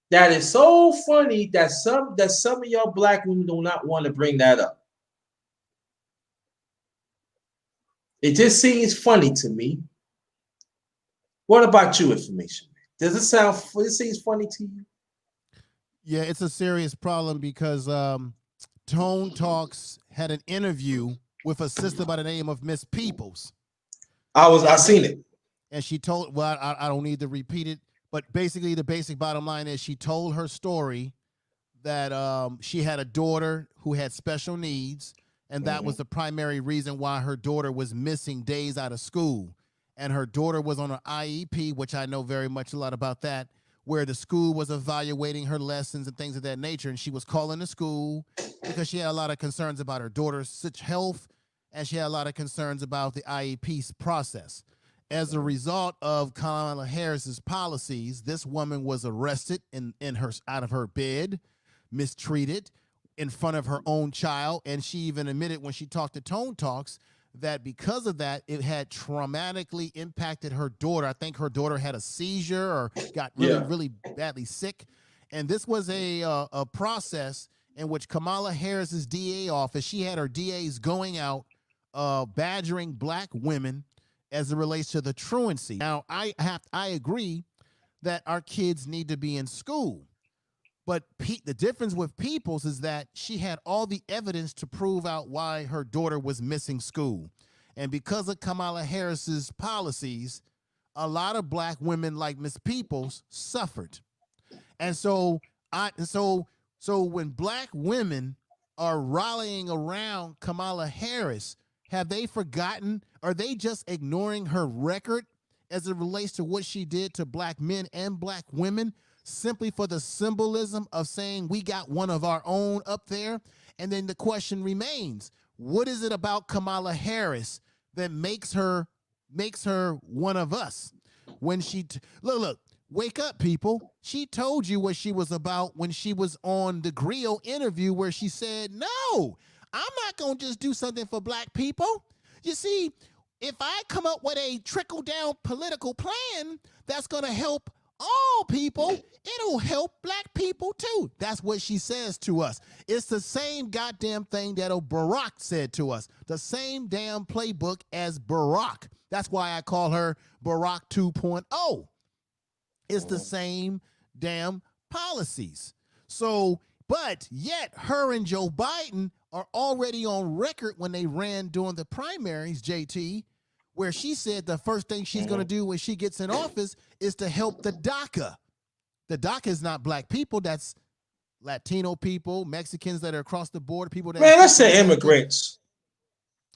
That is so funny that some of y'all black women do not want to bring that up. It just seems funny to me. What about you, information man? Does it seems funny to you? Yeah, it's a serious problem because Tone Talks had an interview with a sister by the name of Miss Peoples. I seen it. And she told, well, I don't need to repeat it, but basically the basic bottom line is she told her story that she had a daughter who had special needs, and that was the primary reason why her daughter was missing days out of school. And her daughter was on an IEP, which I know very much a lot about that, where the school was evaluating her lessons and things of that nature. And she was calling the school because she had a lot of concerns about her daughter's health, and she had a lot of concerns about the IEP process. As a result of Kamala Harris's policies, this woman was arrested out of her bed, mistreated in front of her own child. And she even admitted when she talked to Tone Talks that because of that, it had traumatically impacted her daughter. I think her daughter had a seizure or got really badly sick. And this was a process in which Kamala Harris's DA office, she had her DAs going out, badgering black women as it relates to the truancy. Now, I agree that our kids need to be in school. But the difference with Peoples is that she had all the evidence to prove out why her daughter was missing school. And because of Kamala Harris's policies, a lot of black women like Miss Peoples suffered. And so when black women are rallying around Kamala Harris, have they forgotten? Are they just ignoring her record as it relates to what she did to black men and black women, simply for the symbolism of saying we got one of our own up there? And then the question remains, what is it about Kamala Harris that makes her one of us? When she look, wake up, people. She told you what she was about when she was on the Griot interview, where she said, no, I'm not going to just do something for black people. You see, if I come up with a trickle-down political plan that's going to help all people, it'll help black people too. That's what she says to us. It's the same goddamn thing that Barack said to us. The same damn playbook as Barack. That's why I call her Barack 2.0. It's the same damn policies. So, but yet her and Joe Biden are already on record when they ran during the primaries, JT, where she said the first thing she's going to do when she gets in office is to help the DACA. The DACA is not black people. That's Latino people, Mexicans that are across the border, people that... Man, that's the immigrants.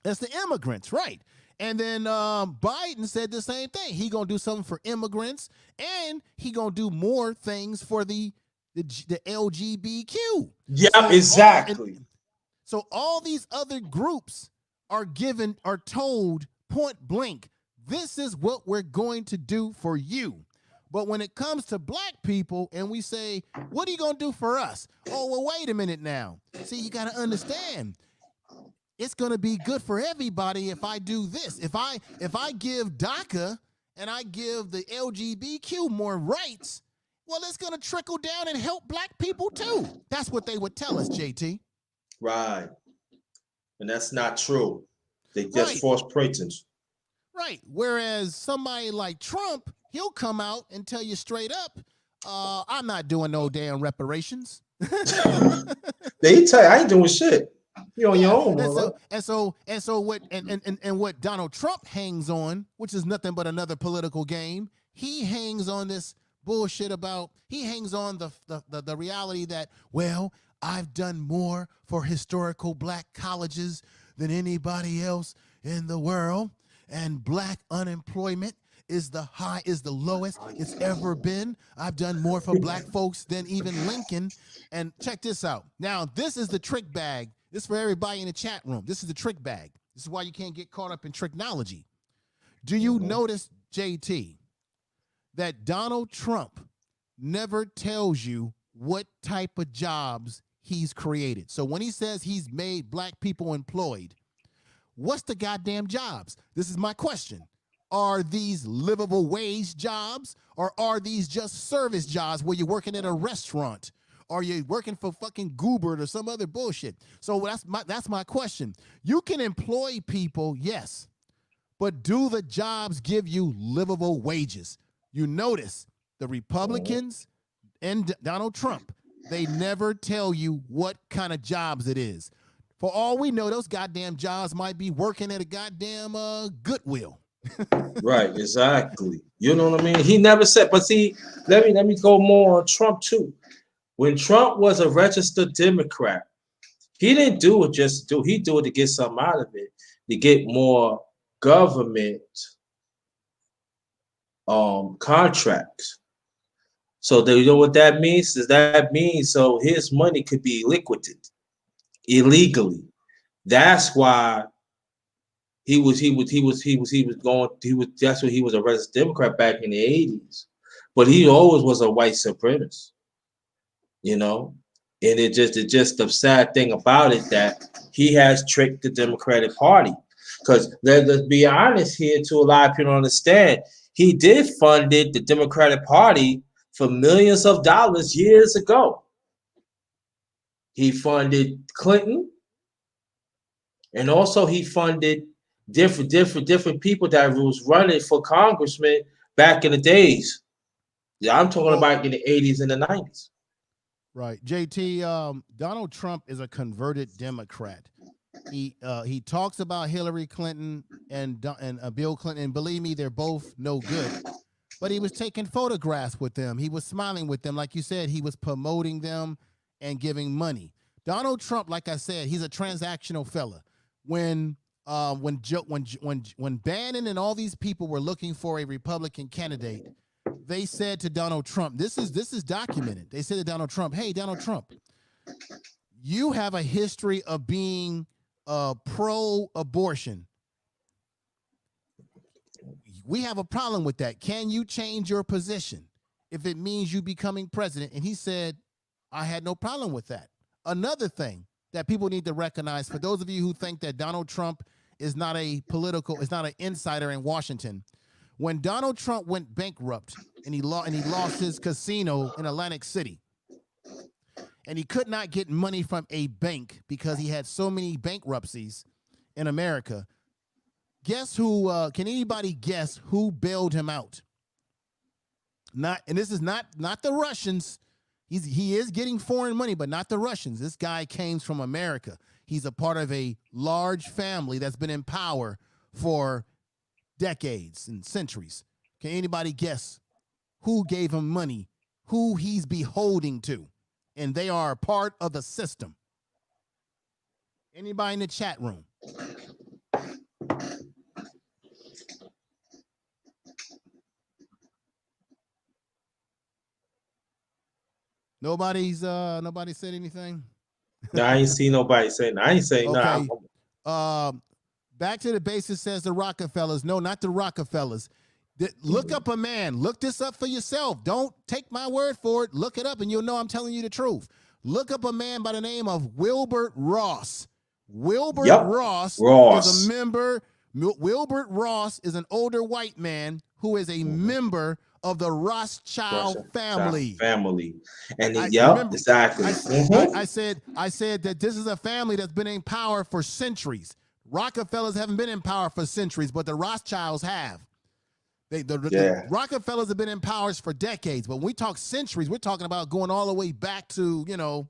That's the immigrants, right. And then Biden said the same thing. He going to do something for immigrants, and he going to do more things for the the LGBTQ. Yeah, exactly. So all these other groups are told point blank, this is what we're going to do for you. But when it comes to black people and we say, what are you going to do for us? Oh, well, wait a minute now. See, you got to understand. It's going to be good for everybody if I do this. If I give DACA and I give the LGBTQ more rights, well, it's going to trickle down and help black people too. That's what they would tell us, JT. Right. And that's not true. They just Right. false pretense. Right. Whereas somebody like Trump, he'll come out and tell you straight up, I'm not doing no damn reparations. They tell you, I ain't doing shit. You're on your own, and what Donald Trump hangs on, which is nothing but another political game, he hangs on this bullshit about, he hangs on the reality that, well, I've done more for historical black colleges than anybody else in the world, and black unemployment is the lowest it's ever been. I've done more for black folks than even Lincoln. And check this out. Now, this is the trick bag. This is for everybody in the chat room. This is the trick bag. This is why you can't get caught up in tricknology. Do you notice, JT, that Donald Trump never tells you what type of jobs he's created? So when he says he's made black people employed, what's the goddamn jobs? This is my question. Are these livable wage jobs, or are these just service jobs where you're working at a restaurant, or you're working for fucking Goobert or some other bullshit? So that's my question. You can employ people, yes, but do the jobs give you livable wages? You notice the Republicans and Donald Trump, they never tell you what kind of jobs it is. For all we know, those goddamn jobs might be working at a goddamn Goodwill. Right, exactly. You know what I mean? He never said, but see, let me go more on Trump too. When Trump was a registered Democrat, he didn't do it just to do. He do it to get something out of it, to get more government contracts. So you know what that means? That means so his money could be liquidated illegally. That's why that's why he was a registered Democrat back in the 80s. But he always was a white supremacist, you know? And it's just the sad thing about it that he has tricked the Democratic Party. Because let's be honest here, to a lot of people understand, he did funded the Democratic Party for millions of dollars years ago. He funded Clinton, and also he funded different people that was running for congressman back in the days. Yeah, I'm talking about in the 80s and the 90s. Right. JT, Donald Trump is a converted Democrat. He talks about Hillary Clinton and Bill Clinton, and believe me, they're both no good. But he was taking photographs with them. He was smiling with them. Like you said, he was promoting them and giving money. Donald Trump, like I said, he's a transactional fella. When Bannon and all these people were looking for a Republican candidate, they said to Donald Trump, this is documented. They said to Donald Trump, hey, Donald Trump, you have a history of being pro-abortion. We have a problem with that. Can you change your position if it means you becoming president? And he said, I had no problem with that. Another thing that people need to recognize, for those of you who think that Donald Trump is not an insider in Washington, when Donald Trump went bankrupt and he lost his casino in Atlantic City, and he could not get money from a bank because he had so many bankruptcies in America, guess who? Can anybody guess who bailed him out? And this is not the Russians. He is getting foreign money, but not the Russians. This guy came from America. He's a part of a large family that's been in power for decades and centuries. Can anybody guess who gave him money, who he's beholding to? And they are a part of the system. Anybody in the chat room? Nobody said anything. No, I ain't seen nobody saying. I ain't saying nothing. Okay. Back to the basics, says the Rockefellers. No, not the Rockefellers. Look up a man. Look this up for yourself. Don't take my word for it. Look it up and you'll know I'm telling you the truth. Look up a man by the name of Wilbur Ross. Wilbur Ross is a member. Wilbur Ross is an older white man who is a member of the Rothschild family. And exactly. I said that this is a family that's been in power for centuries. Rockefellers haven't been in power for centuries, but the Rothschilds have. The Rockefellers have been in power for decades, but when we talk centuries, we're talking about going all the way back to, the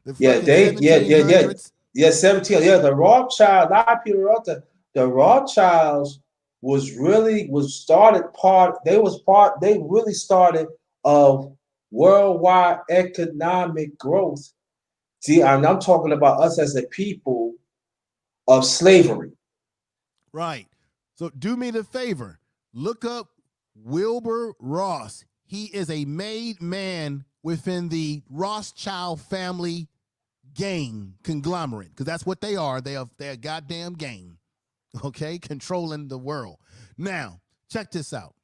1700s. Yeah, 17. Yeah, the Rothschild. A lot of people wrote the Rothschilds they really started of worldwide economic growth. See, and I'm talking about us as a people of slavery. Right. So do me the favor. Look up Wilbur Ross. He is a made man within the Rothschild family gang conglomerate, because that's what they are. They're a goddamn gang, okay, controlling the world. Now, check this out.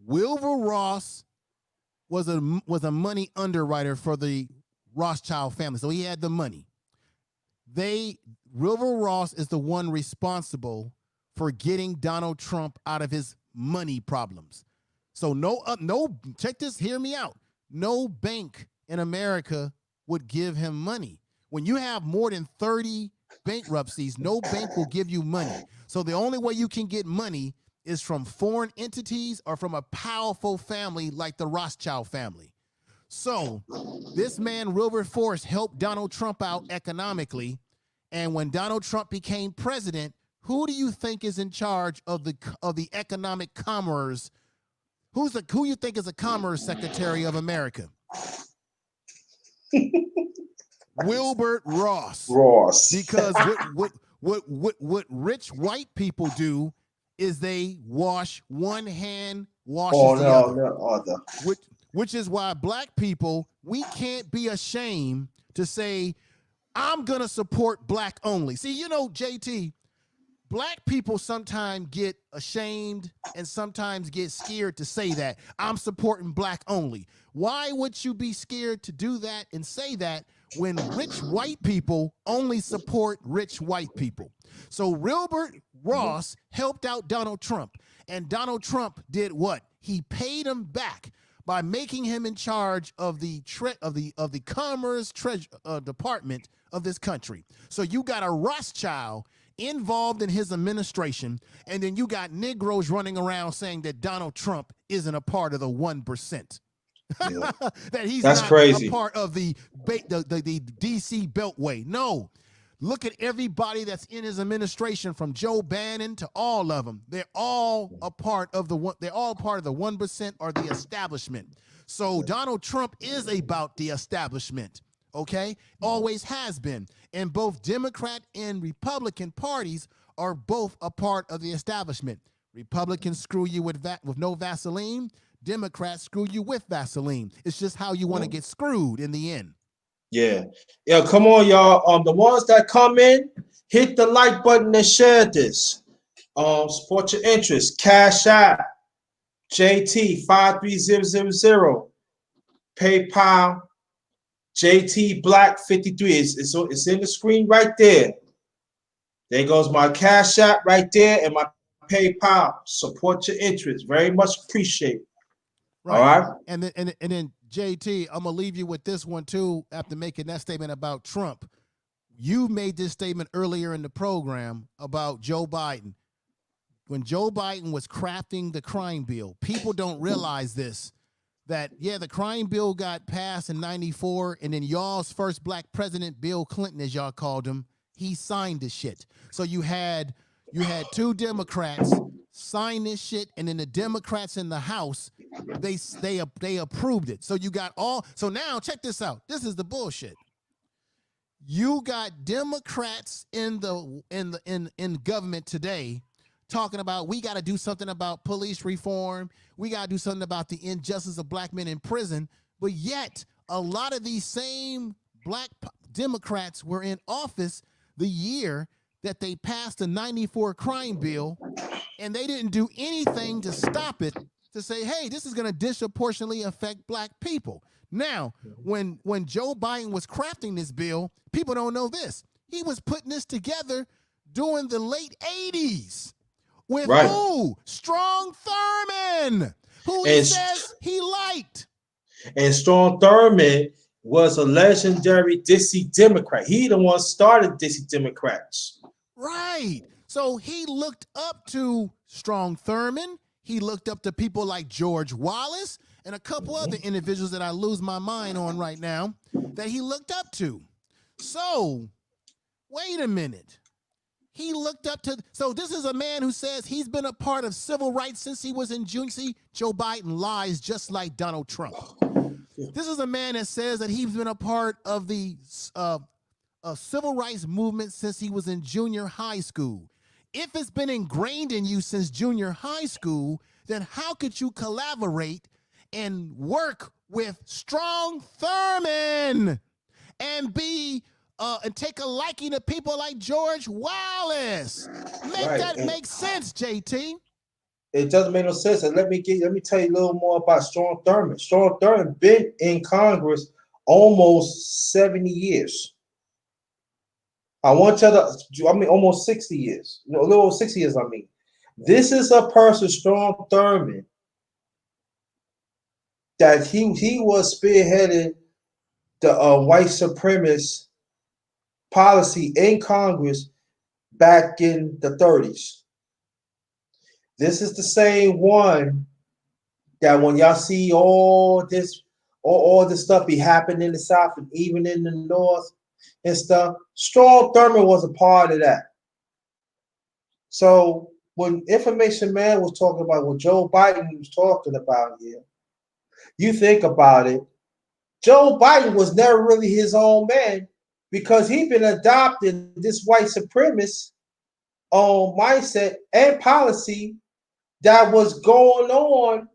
Wilbur Ross was a money underwriter for the Rothschild family, so he had the money. Wilbur Ross is the one responsible for getting Donald Trump out of his money problems. So check this, hear me out. No bank in America would give him money. When you have more than 30 bankruptcies, no bank will give you money. So the only way you can get money is from foreign entities or from a powerful family like the Rothschild family. So this man, Wilbur Force, helped Donald Trump out economically. And when Donald Trump became president, who do you think is in charge of the economic commerce? Who you think is the Commerce Secretary of America? Wilbur Ross. Because what rich white people do is they wash one hand, washes the other. Which is why black people, we can't be ashamed to say, I'm gonna support black only. See, JT, black people sometimes get ashamed and sometimes get scared to say that I'm supporting black only. Why would you be scared to do that and say that when rich white people only support rich white people? So Wilbur Ross helped out Donald Trump, and Donald Trump did what? He paid him back by making him in charge of the Commerce Department of this country. So you got a Rothschild involved in his administration, and then you got Negroes running around saying that Donald Trump isn't a part of the 1%. Yeah. That he's not crazy. A part of the DC Beltway. No. Look at everybody that's in his administration, from Joe Bannon to all of them. They're all a part of the 1% or the establishment. So Donald Trump is about the establishment. Okay, always has been. And both Democrat and Republican parties are both a part of the establishment. Republicans screw you with no Vaseline. Democrats screw you with Vaseline. It's just how you want to get screwed in the end. Yeah. Come on, y'all. The ones that come in, hit the like button and share this. Support your interest. Cash App, JT 53000, PayPal, JT Black 53. It's in the screen right there. There goes my Cash App right there and my PayPal. Support your interest. Very much appreciate. Right. All right. And then JT, I'm gonna leave you with this one too. After making that statement about Trump, you made this statement earlier in the program about Joe Biden. When Joe Biden was crafting the crime bill, people don't realize this. That, the crime bill got passed in 94, and then y'all's first black president, Bill Clinton, as y'all called him, he signed this shit. So you had two Democrats sign this shit, and then the Democrats in the House, they approved it. So you got so now check this out. This is the bullshit. You got Democrats in government today talking about, we got to do something about police reform. We got to do something about the injustice of black men in prison. But yet, a lot of these same black Democrats were in office the year that they passed the 94 crime bill, and they didn't do anything to stop it, to say, hey, this is going to disproportionately affect black people. Now, when Joe Biden was crafting this bill, people don't know this. He was putting this together during the late 80s with who? Strom Thurmond, who he says he liked. And Strom Thurmond was a legendary DC Democrat. He the one started DC Democrats. Right. So he looked up to Strom Thurmond. He looked up to people like George Wallace and a couple other individuals that I lose my mind on right now that he looked up to. So, wait a minute. He looked up to, so this is a man who says he's been a part of civil rights since he was in June. See, Joe Biden lies just like Donald Trump. This is a man that says that he's been a part of the civil rights movement since he was in junior high school. If it's been ingrained in you since junior high school, then how could you collaborate and work with Strom Thurmond and be and take a liking to people like George Wallace? Make sense, JT. It doesn't make no sense. And let me tell you a little more about Strom Thurmond. Strom Thurmond been in Congress almost 70 years. I want you to, almost 60 years. A little over 60 years, This is a person, Strom Thurmond, that he was spearheading the white supremacist policy in Congress back in the 30s. This is the same one that when y'all see all this stuff be happening in the South and even in the North and stuff, Strom Thurmond was a part of that. So when Information Man was talking about what Joe Biden was talking about here, you think about it, Joe Biden was never really his own man because he'd been adopting this white supremacist mindset and policy that was going on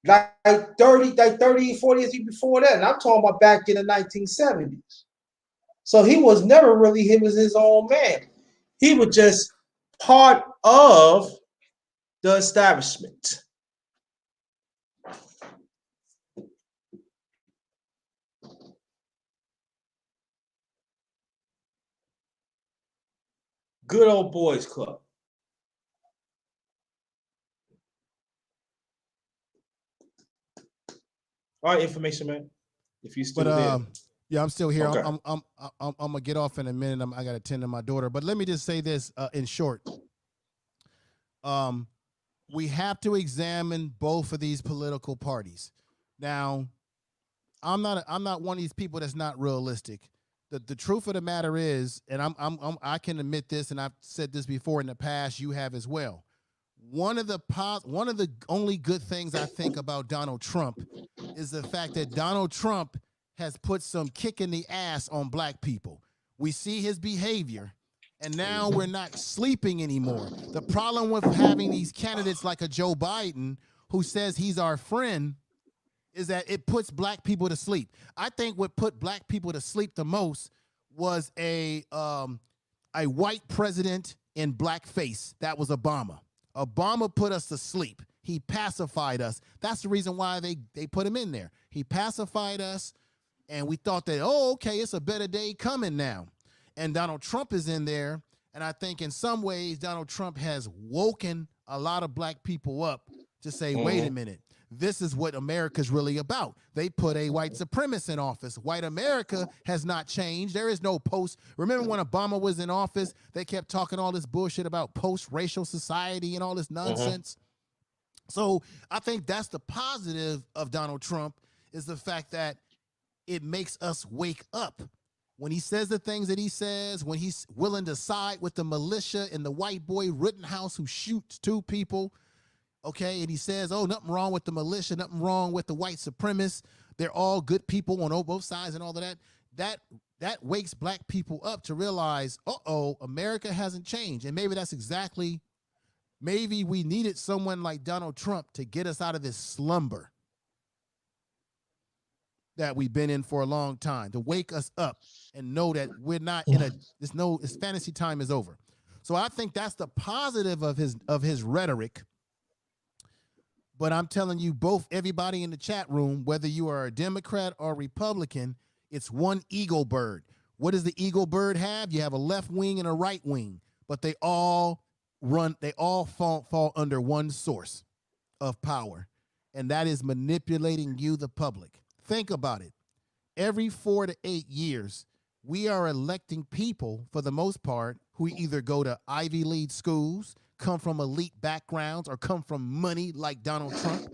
like 30, 40 years before that. And I'm talking about back in the 1970s. So he was never really his own man. He was just part of the establishment. Good old boys club. All right, Information Man. If you still there. Yeah, I'm still here. Okay. I'm gonna get off in a minute. I gotta attend to my daughter. But let me just say this in short. We have to examine both of these political parties. Now, I'm not one of these people that's not realistic. The truth of the matter is, and I can admit this, and I've said this before in the past. You have as well. One of the only good things I think about Donald Trump is the fact that Donald Trump has put some kick in the ass on black people. We see his behavior, and now we're not sleeping anymore. The problem with having these candidates like a Joe Biden who says he's our friend is that it puts black people to sleep. I think what put black people to sleep the most was a white president in blackface. That was Obama. Obama put us to sleep. He pacified us. That's the reason why they put him in there. He pacified us, and we thought that, oh, okay, it's a better day coming now. And Donald Trump is in there, and I think in some ways Donald Trump has woken a lot of black people up to say, wait a minute, this is what America's really about. They put a white supremacist in office. White America has not changed. There is no post. Remember when Obama was in office, they kept talking all this bullshit about post-racial society and all this nonsense. So I think that's the positive of Donald Trump, is the fact that it makes us wake up. When he says the things that he says, when he's willing to side with the militia and the white boy Rittenhouse who shoots 2 people, okay, and he says, oh, nothing wrong with the militia, nothing wrong with the white supremacists. They're all good people on both sides and all of that. That wakes black people up to realize, uh-oh, America hasn't changed. And maybe that's exactly, maybe we needed someone like Donald Trump to get us out of this slumber. that we've been in for a long time, to wake us up and know that we're not in a this fantasy time is over. So I think that's the positive of his rhetoric. But I'm telling you, both everybody in the chat room, whether you are a Democrat or Republican, it's one eagle bird. What does the eagle bird have? You have a left wing and a right wing, but they all fall under one source of power, and that is manipulating you, the public. Think about it. Every 4 to 8 years, we are electing people, for the most part, who either go to Ivy League schools, come from elite backgrounds, or come from money like Donald Trump,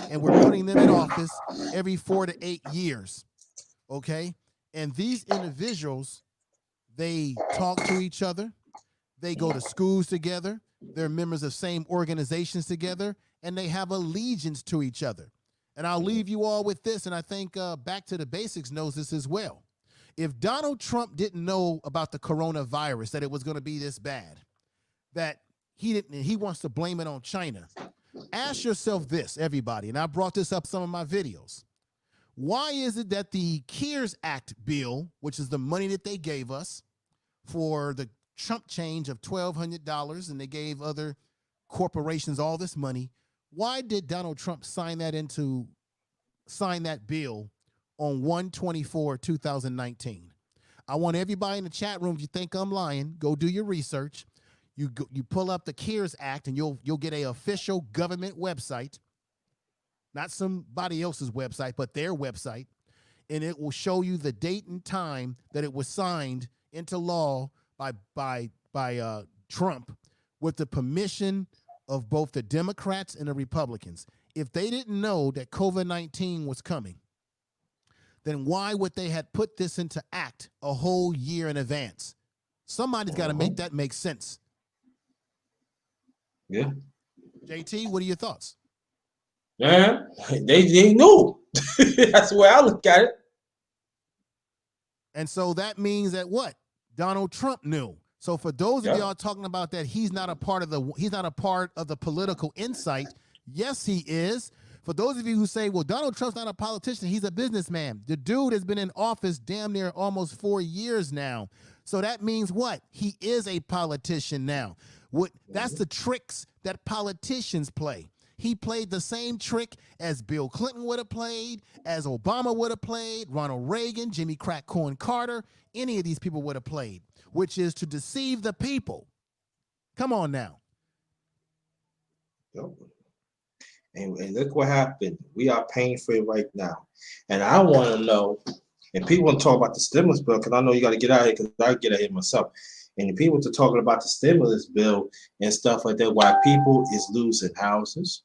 and we're putting them in office every 4 to 8 years, okay? And these individuals, they talk to each other, they go to schools together, they're members of same organizations together, and they have allegiance to each other. And I'll leave you all with this, and I think Back to the Basics knows this as well. If Donald Trump didn't know about the coronavirus, that it was going to be this bad, that he wants to blame it on China, ask yourself this, everybody, and I brought this up in some of my videos. Why is it that the CARES Act bill, which is the money that they gave us for the Trump change of $1,200, and they gave other corporations all this money, why did Donald Trump sign that bill on 1/24/2019? I want everybody in the chat room, if you think I'm lying, go do your research. You pull up the CARES Act, and you'll get a official government website, not somebody else's website, but their website, and it will show you the date and time that it was signed into law by Trump with the permission of both the Democrats and the Republicans. If they didn't know that COVID-19 was coming, then why would they have put this into act a whole year in advance? Somebody's got to make that make sense. Yeah. JT, what are your thoughts? Yeah, they knew. That's the way I look at it. And so that means that what? Donald Trump knew. So for those of y'all talking about that he's not a part of the political insight, yes, he is. For those of you who say, well, Donald Trump's not a politician, he's a businessman. The dude has been in office damn near almost 4 years now. So that means what? He is a politician now. That's the tricks that politicians play. He played the same trick as Bill Clinton would have played, as Obama would have played, Ronald Reagan, Jimmy Crack Corn Carter, any of these people would have played, which is to deceive the people. Come on now. And look what happened. We are paying for it right now. And I want to know, and people want to talk about the stimulus bill, because I know you got to get out of here, because I get out of here myself. And the people are talking about the stimulus bill and stuff like that, why people is losing houses.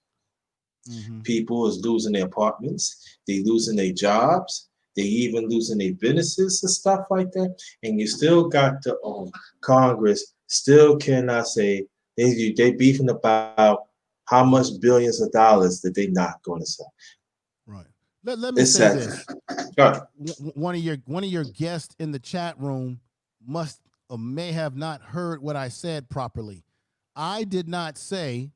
Mm-hmm. People is losing their apartments. They losing their jobs. They even losing their businesses and stuff like that. And you still got the Congress still cannot say, they beefing about how much billions of dollars that they not going to sell. Right. Let me say this. One of your guests in the chat room must or may have not heard what I said properly. I did not say,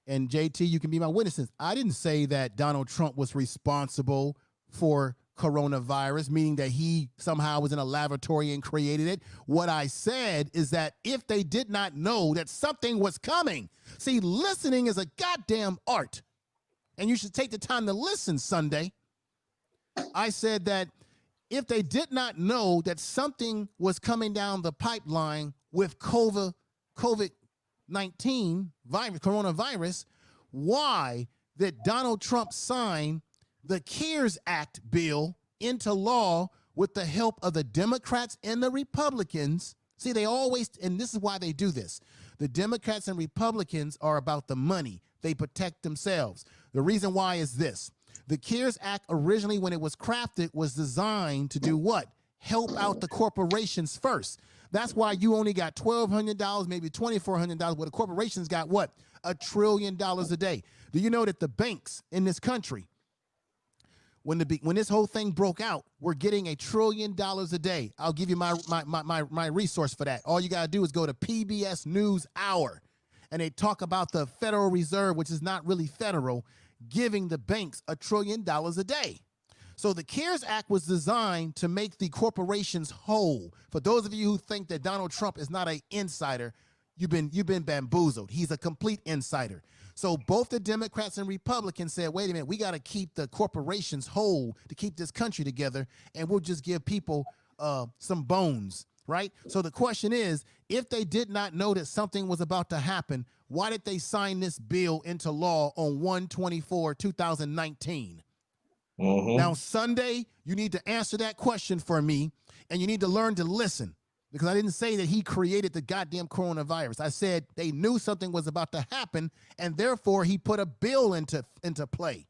and JT, you can be my witnesses, I didn't say that Donald Trump was responsible for coronavirus, meaning that he somehow was in a laboratory and created it. What I said is that if they did not know that something was coming, see, listening is a goddamn art, and you should take the time to listen, Sunday. I said that if they did not know that something was coming down the pipeline with COVID-19 coronavirus, why did Donald Trump sign the CARES Act bill into law with the help of the Democrats and the Republicans? See, they always, and this is why they do this. The Democrats and Republicans are about the money. They protect themselves. The reason why is this. The CARES Act originally, when it was crafted, was designed to do what? Help out the corporations first. That's why you only got $1,200, maybe $2,400, where the corporations got what? $1 trillion a day. Do you know that the banks in this country, when this whole thing broke out, we're getting $1 trillion a day? I'll give you my resource for that. All you got to do is go to PBS News Hour, and they talk about the Federal Reserve, which is not really federal, giving the banks $1 trillion a day. So the CARES Act was designed to make the corporations whole. For those of you who think that Donald Trump is not an insider, you've been bamboozled. He's a complete insider. So both the Democrats and Republicans said, wait a minute, we got to keep the corporations whole to keep this country together, and we'll just give people some bones, right? So the question is, if they did not know that something was about to happen, why did they sign this bill into law on 1/24/2019? Now, Sunday, you need to answer that question for me, and you need to learn to listen, because I didn't say that he created the goddamn coronavirus. I said they knew something was about to happen, and therefore he put a bill into play.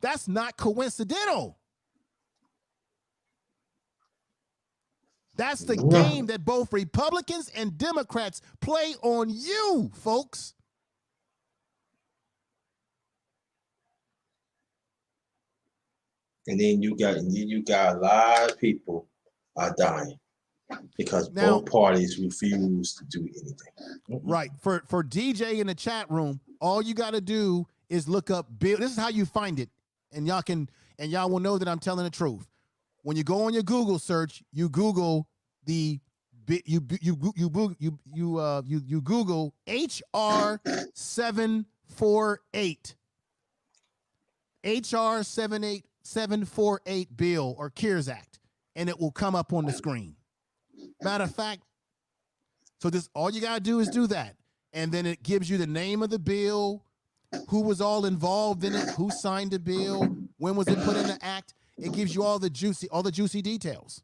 That's not coincidental. That's the game that both Republicans and Democrats play on you, folks. And then you got a lot of people are dying because both parties refuse to do anything. Right. For DJ in the chat room, all you got to do is look up bill. This is how you find it, and y'all will know that I'm telling the truth. When you go on your Google search, you Google you Google HR 748. HR 748 bill or CARES Act, and it will come up on the screen. Matter of fact, so this, all you got to do is do that, and then it gives you the name of the bill, who was all involved in it, who signed the bill, when was it put in the act. It gives you all the juicy details.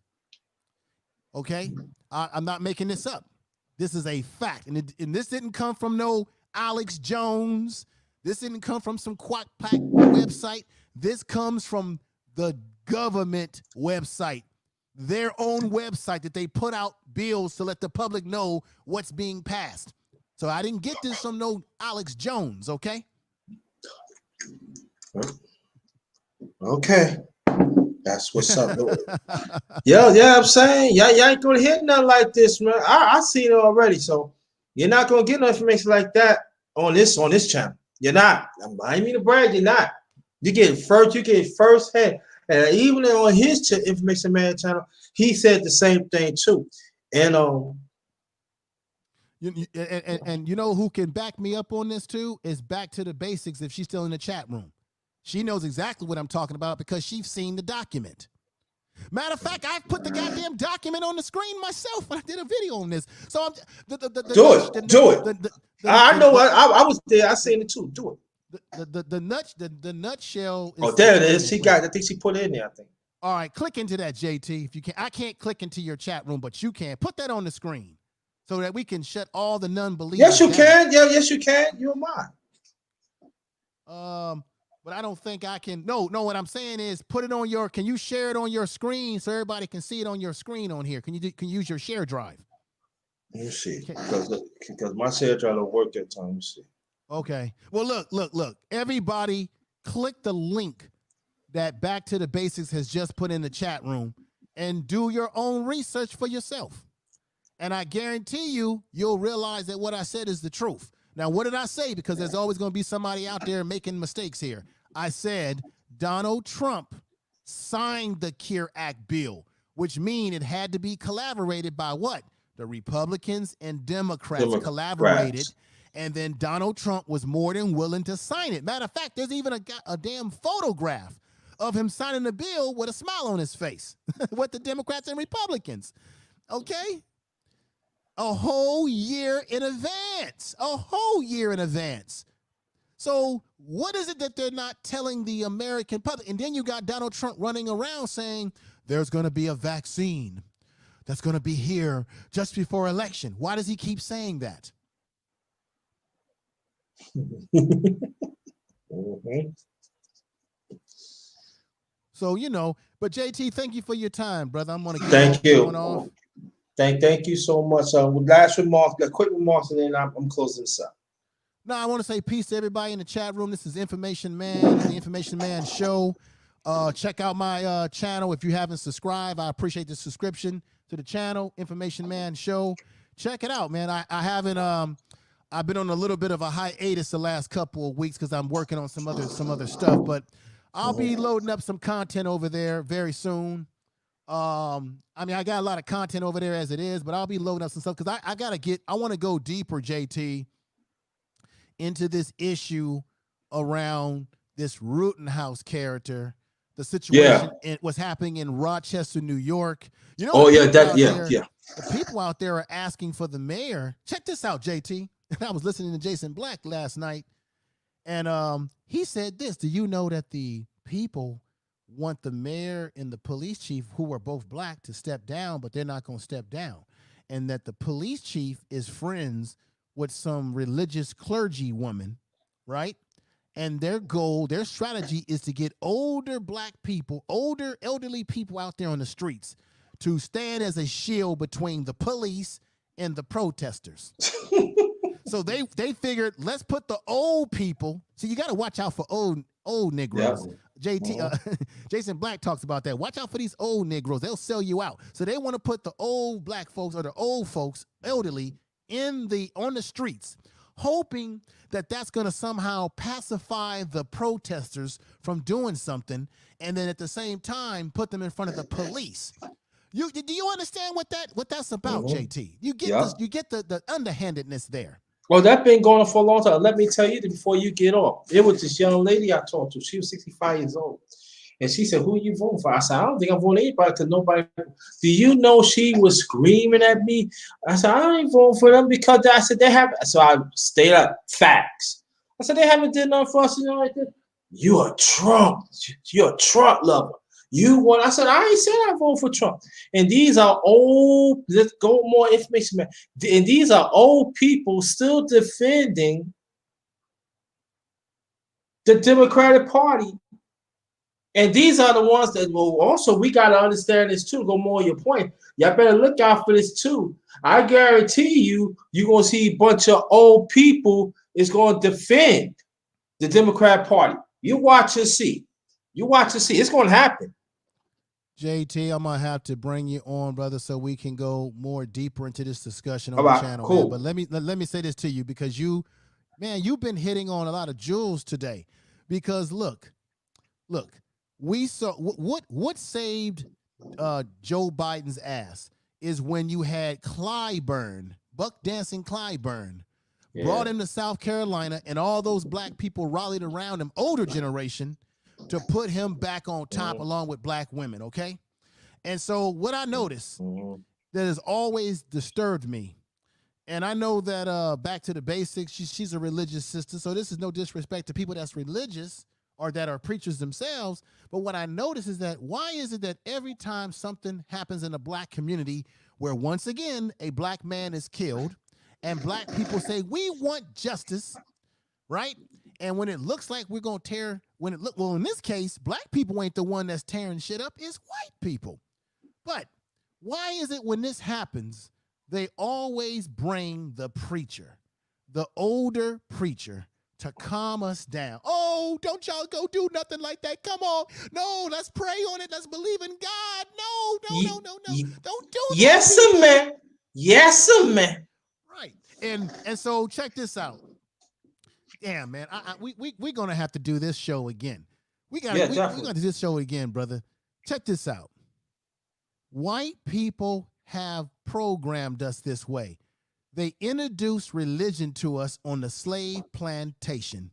Okay, I'm not making this up. This is a fact, and this didn't come from no Alex Jones. This didn't come from some quack pack website. This comes from the government website, their own website that they put out bills to let the public know what's being passed. So I didn't get this from no Alex Jones, okay? Okay. That's what's up. Yeah, I'm saying, y'all ain't gonna hit nothing like this, man. I seen it already, so you're not gonna get no information like that on this channel. You're not. I ain't mean to brag. You're not. You get first hand, and even on his Information Man channel, he said the same thing too. And and you know who can back me up on this too is Back to the Basics. If she's still in the chat room, she knows exactly what I'm talking about because she's seen the document. Matter of fact, I've put the goddamn document on the screen myself when I did a video on this. So I'm do it. I know. I was there. I seen it too. Do it. The nutshell is, oh, there it is. I think she put it in there, I think. All right, click into that, JT. If you can. I can't click into your chat room, but you can. Put that on the screen so that we can shut all the non-believers Yes, you down. can. Yeah, yes, you can. You're mine. But I don't think I can. No, what I'm saying is put it on your, can you share it on your screen so everybody can see it on your screen on here? Can you use your share drive? Let me see. Because my share drive don't work that time. Let me see. Okay. Well, look. Everybody click the link that Back to the Basics has just put in the chat room and do your own research for yourself. And I guarantee you'll realize that what I said is the truth. Now, what did I say? Because there's always going to be somebody out there making mistakes here. I said Donald Trump signed the CARES Act bill, which means it had to be collaborated by what? The Republicans and Democrats collaborated, and then Donald Trump was more than willing to sign it. Matter of fact, there's even a damn photograph of him signing the bill with a smile on his face with the Democrats and Republicans. Okay? A whole year in advance. A whole year in advance. So what is it that they're not telling the American public? And then you got Donald Trump running around saying there's going to be a vaccine that's going to be here just before election. Why does he keep saying that? So, but JT, thank you for your time, brother. I'm going to thank you. Off. Thank you so much. Last remarks, quick remarks, and then I'm closing this up. No, I want to say peace to everybody in the chat room. This is Information Man, the Information Man Show. Check out my channel if you haven't subscribed. I appreciate the subscription to the channel, Information Man Show. Check it out, man. I haven't. I've been on a little bit of a hiatus the last couple of weeks because I'm working on some other stuff. But I'll be loading up some content over there very soon. I mean, I got a lot of content over there as it is, but I'll be loading up some stuff because I want to go deeper, JT, into this issue around this Rittenhouse character, the situation in what's happening in Rochester, New York. You know, the people out there are asking for the mayor. Check this out, JT. I was listening to Jason Black last night, and he said this. Do you know that the people want the mayor and the police chief, who are both black, to step down, but they're not going to step down, and that the police chief is friends with some religious clergy woman, right? And their goal, their strategy is to get older black people, older elderly people out there on the streets to stand as a shield between the police and the protesters. So they figured, let's put the old people. See, you got to watch out for old Negroes. Jason Black talks about that. Watch out for these old Negroes. They'll sell you out. So they want to put the old black folks or the old folks, elderly, on the streets, hoping that that's going to somehow pacify the protesters from doing something, and then at the same time put them in front of the police. Do you understand what that's about, JT? You get you get the underhandedness there. Well, that's been going on for a long time. Let me tell you before you get off. It was this young lady I talked to. She was 65 years old. And she said, who are you voting for? I said, I don't think I'm voting anybody because nobody. Do you know she was screaming at me? I said, I ain't voting for them because I said they have. So I stayed up. Facts. I said, they haven't done nothing for us. You know, like that. You're a Trump. You're a Trump lover. You want? I said, I ain't said I vote for Trump. And these are old. Let's go more information, man. And these are old people still defending the Democratic Party. And these are the ones that will also, we got to understand this too. Go more on your point. Y'all better look out for this too. I guarantee you're going to see a bunch of old people is going to defend the Democrat Party. You watch and see. You watch and see. It's going to happen. JT, I'm going to have to bring you on, brother, so we can go more deeper into this discussion on the channel. Cool. Man. But let me say this to you because you've been hitting on a lot of jewels today. Because look, we saw what saved Joe Biden's ass is when you had Clyburn, Buck Dancing Clyburn, brought him to South Carolina, and all those black people rallied around him, older generation, to put him back on top along with black women, okay? And so what I noticed that has always disturbed me, and I know that back to the basics, she's a religious sister, so this is no disrespect to people that's religious or that are preachers themselves, but what I notice is that why is it that every time something happens in a black community where once again a black man is killed and black people say, we want justice, right? And when it looks like we're going to tear, well, in this case, black people ain't the one that's tearing shit up, it's white people. But why is it when this happens, they always bring the preacher, the older preacher, to calm us down? Oh, don't y'all go do nothing like that. Come on. No, let's pray on it. Let's believe in God. No. Don't do that. Yes, sir, man. Yes, sir, man. Right. And so check this out. Damn, man. We're gonna have to do this show again. We're gonna do this show again, brother. Check this out. White people have programmed us this way. They introduced religion to us on the slave plantation.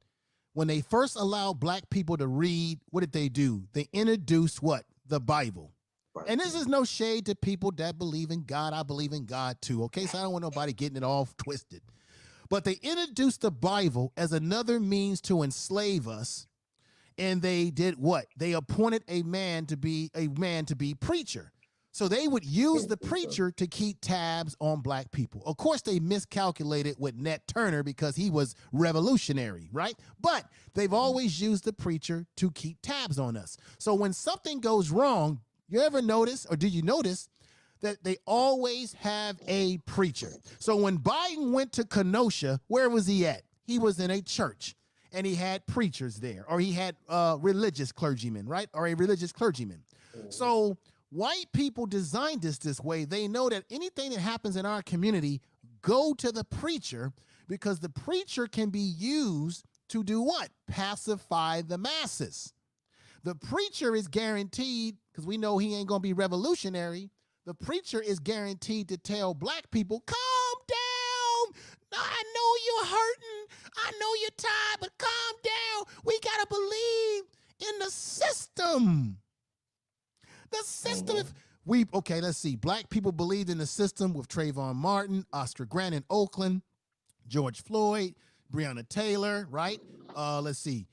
When they first allowed black people to read, what did they do? They introduced what? The Bible. Right. And this is no shade to people that believe in God. I believe in God too, okay? So I don't want nobody getting it all twisted. But they introduced the Bible as another means to enslave us. And they did what? They appointed a man to be preacher. So they would use the preacher to keep tabs on black people. Of course, they miscalculated with Nat Turner because he was revolutionary, right? But they've always used the preacher to keep tabs on us. So when something goes wrong, you ever notice, or do you notice, that they always have a preacher? So when Biden went to Kenosha, where was he at? He was in a church, and he had preachers there, or he had religious clergymen, right? Or a religious clergyman. So white people designed this way. They know that anything that happens in our community, go to the preacher, because the preacher can be used to do what? Pacify the masses. The preacher is guaranteed, because we know he ain't gonna be revolutionary. The preacher is guaranteed to tell black people, calm down. I know you're hurting. I know you're tired, but calm down. We gotta believe in the system. The system. Okay, let's see. Black people believed in the system with Trayvon Martin, Oscar Grant in Oakland, George Floyd, Breonna Taylor, right? Let's see.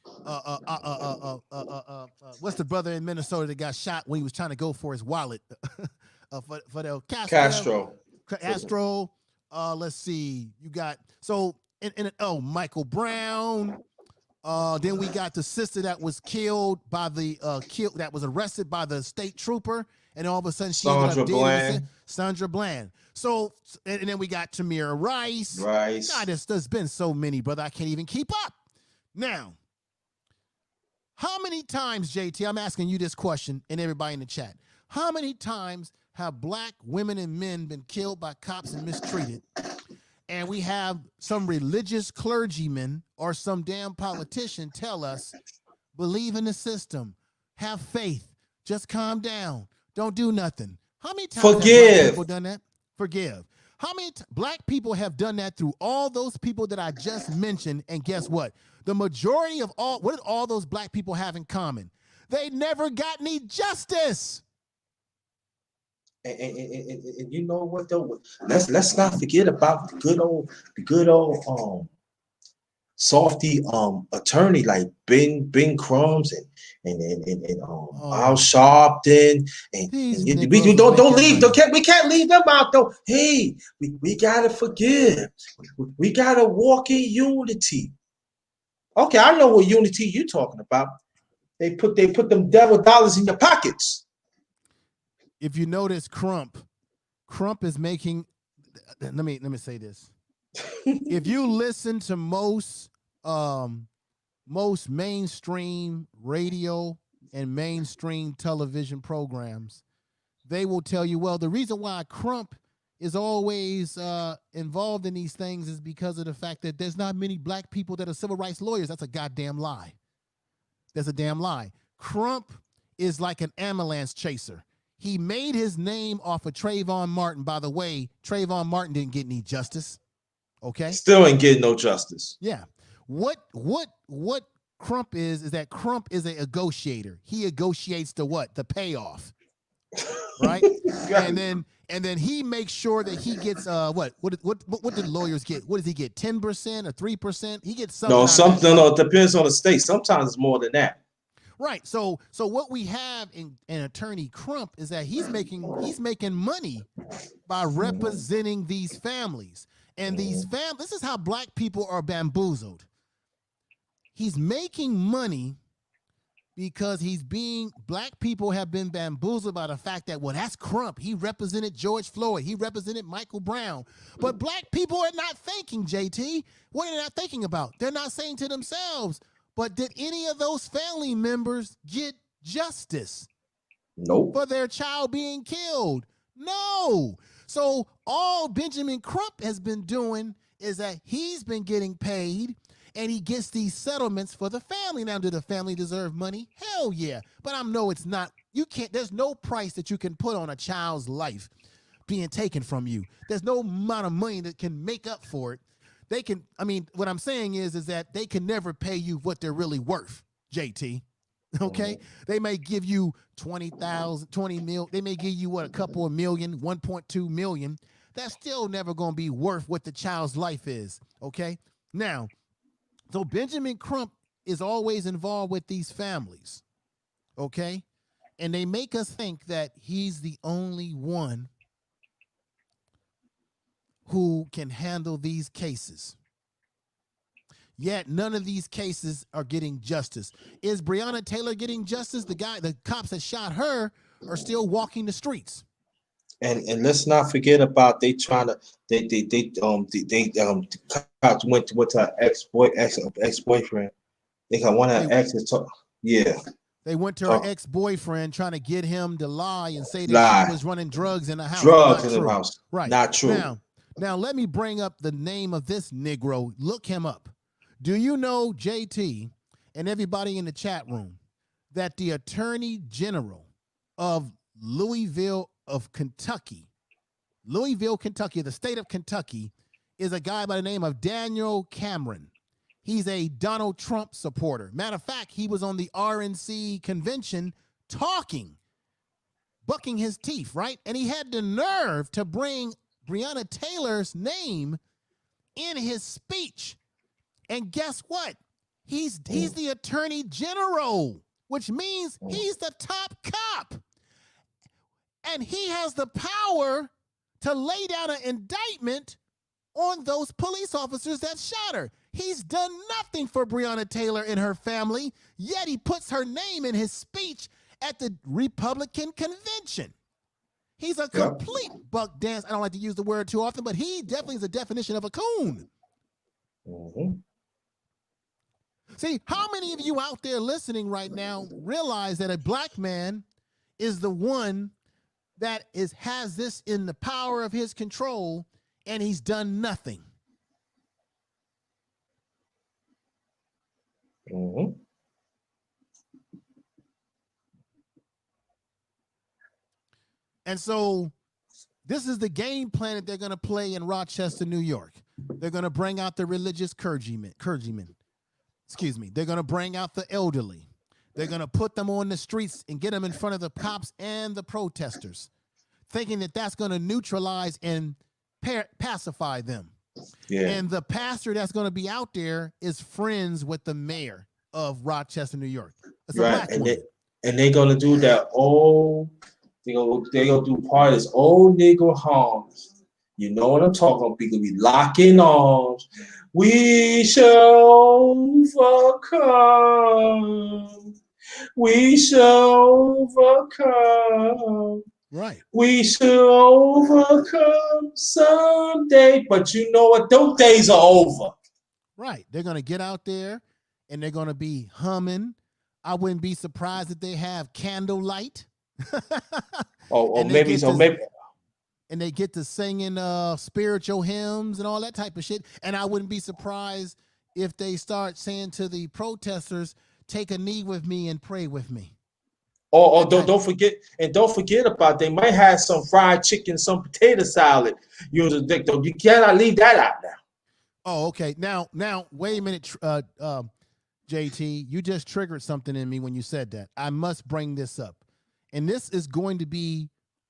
What's the brother in Minnesota that got shot when he was trying to go for his wallet? Fidel Castro. Let's see. You got Michael Brown. Then we got the sister that was killed by that was arrested by the state trooper, and all of a sudden she ended up dead. Sandra Bland. So, and then we got Tamir Rice. God, there's been so many, brother. I can't even keep up. Now, how many times, JT, I'm asking you this question and everybody in the chat, how many times have black women and men been killed by cops and mistreated? And we have some religious clergyman or some damn politician tell us, believe in the system, have faith, just calm down, don't do nothing. How many times have black people done that? Forgive. How many black people have done that through all those people that I just mentioned? And guess what? The majority of what did all those black people have in common? They never got any justice. And you know what though? Let's not forget about the good old softy attorney like Ben Crumbs and Al Sharpton and we don't leave. We can't leave them out though. Hey, we gotta forgive. We gotta walk in unity. Okay, I know what unity you talking about. They put them devil dollars in your pockets. If you notice, Crump is making. Let me say this. If you listen to most mainstream radio and mainstream television programs, they will tell you, well, the reason why Crump is always involved in these things is because of the fact that there's not many black people that are civil rights lawyers. That's a goddamn lie. That's a damn lie. Crump is like an ambulance chaser. He made his name off of Trayvon Martin. By the way, Trayvon Martin didn't get any justice. Okay? Still ain't getting no justice. Yeah. What Crump is that Crump is a negotiator. He negotiates the what? The payoff. Right? and then he makes sure that he gets what did lawyers get? What does he get? 10% or 3%? He gets something. No, it depends on the state. Sometimes it's more than that. Right. So what we have in Attorney Crump is that he's making money by representing these families. And these families, this is how black people are bamboozled. He's making money because black people have been bamboozled by the fact that, well, that's Crump. He represented George Floyd. He represented Michael Brown. But black people are not thinking, JT. What are they not thinking about? They're not saying to themselves, but did any of those family members get justice? Nope. For their child being killed? No. So all Benjamin Crump has been doing is that he's been getting paid and he gets these settlements for the family. Now, do the family deserve money? Hell yeah. But I know it's not. You can't. There's no price that you can put on a child's life being taken from you. There's no amount of money that can make up for it. They can, what I'm saying is that they can never pay you what they're really worth, JT. Okay? They may give you 20,000, 20 mil. They may give you a couple of million, 1.2 million. That's still never going to be worth what the child's life is. Okay? Now, so Benjamin Crump is always involved with these families. Okay? And they make us think that he's the only one who can handle these cases. Yet none of these cases are getting justice. Is Breonna Taylor getting justice? The cops that shot her are still walking the streets. And let's not forget about the cops went to her ex-boyfriend. They got one of her exes. Yeah. They went to her ex-boyfriend trying to get him to lie and say that she was running drugs in the house. Drugs in the house. Right. Not true. Now let me bring up the name of this Negro. Look him up. Do you know, JT, and everybody in the chat room, that the Attorney General of Louisville, Kentucky, the state of Kentucky, is a guy by the name of Daniel Cameron. He's a Donald Trump supporter. Matter of fact, he was on the RNC convention talking, bucking his teeth, right? And he had the nerve to bring Breonna Taylor's name in his speech. And guess what? He's the Attorney General, which means he's the top cop. And he has the power to lay down an indictment on those police officers that shot her. He's done nothing for Breonna Taylor and her family, yet he puts her name in his speech at the Republican convention. He's a complete buck dance. I don't like to use the word too often, but he definitely is the definition of a coon. See, how many of you out there listening right now realize that a black man is the one that has this in the power of his control, and he's done nothing? And so this is the game plan that they're going to play in Rochester, New York. They're going to bring out the religious clergymen. Excuse me. They're going to bring out the elderly. They're going to put them on the streets and get them in front of the cops and the protesters, thinking that that's going to neutralize and pacify them. Yeah. And the pastor that's going to be out there is friends with the mayor of Rochester, New York. It's right. And they're going to do that they gonna do part of this old nigga harms. You know what I'm talking about? People be locking arms. We shall overcome. We shall overcome. Right. We shall overcome someday. But you know what? Those days are over. Right. They're gonna get out there and they're gonna be humming. I wouldn't be surprised if they have candlelight. maybe. And they get to singing spiritual hymns and all that type of shit. And I wouldn't be surprised if they start saying to the protesters, "Take a knee with me and pray with me." Don't forget about they might have some fried chicken, some potato salad. You cannot leave that out now. Oh, okay. Now, wait a minute, JT. You just triggered something in me when you said that. I must bring this up. And this is going to be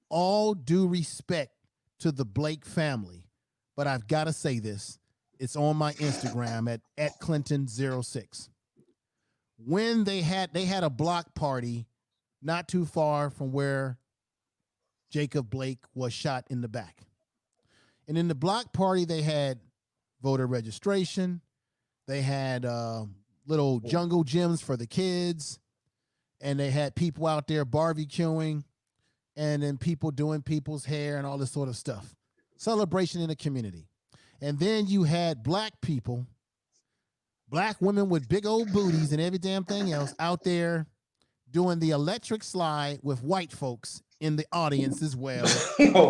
all due respect to the Blake family, but I've got to say this. It's on my Instagram at Clinton06. When they had a block party not too far from where Jacob Blake was shot in the back. And in the block party, they had voter registration. They had little jungle gyms for the kids. And they had people out there barbecuing, and then people doing people's hair and all this sort of stuff. Celebration in the community. And then you had black people, black women with big old booties and every damn thing else out there doing the electric slide with white folks in the audience as well,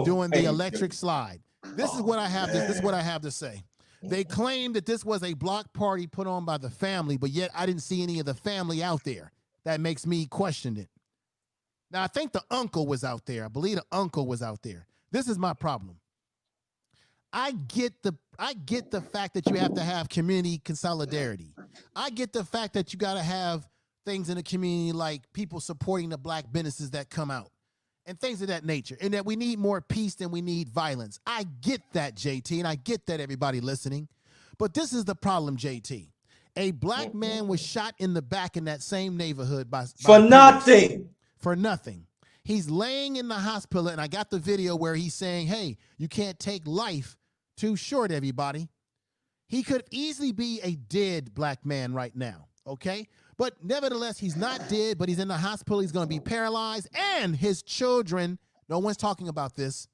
doing the electric slide. This is what I have to say. They claimed that this was a block party put on by the family, but yet I didn't see any of the family out there. That makes me question it. Now, I think the uncle was out there. I believe the uncle was out there. This is my problem. I get the fact that you have to have community solidarity. I get the fact that you got to have things in the community like people supporting the black businesses that come out and things of that nature, and that we need more peace than we need violence. I get that, JT, and I get that, everybody listening. But this is the problem, JT. A black man was shot in the back in that same neighborhood for nothing. For nothing. He's laying in the hospital, and I got the video where he's saying, "Hey, you can't take life too short, everybody." He could easily be a dead black man right now, okay? But nevertheless, he's not dead, but he's in the hospital. He's going to be paralyzed, and his children, no one's talking about this,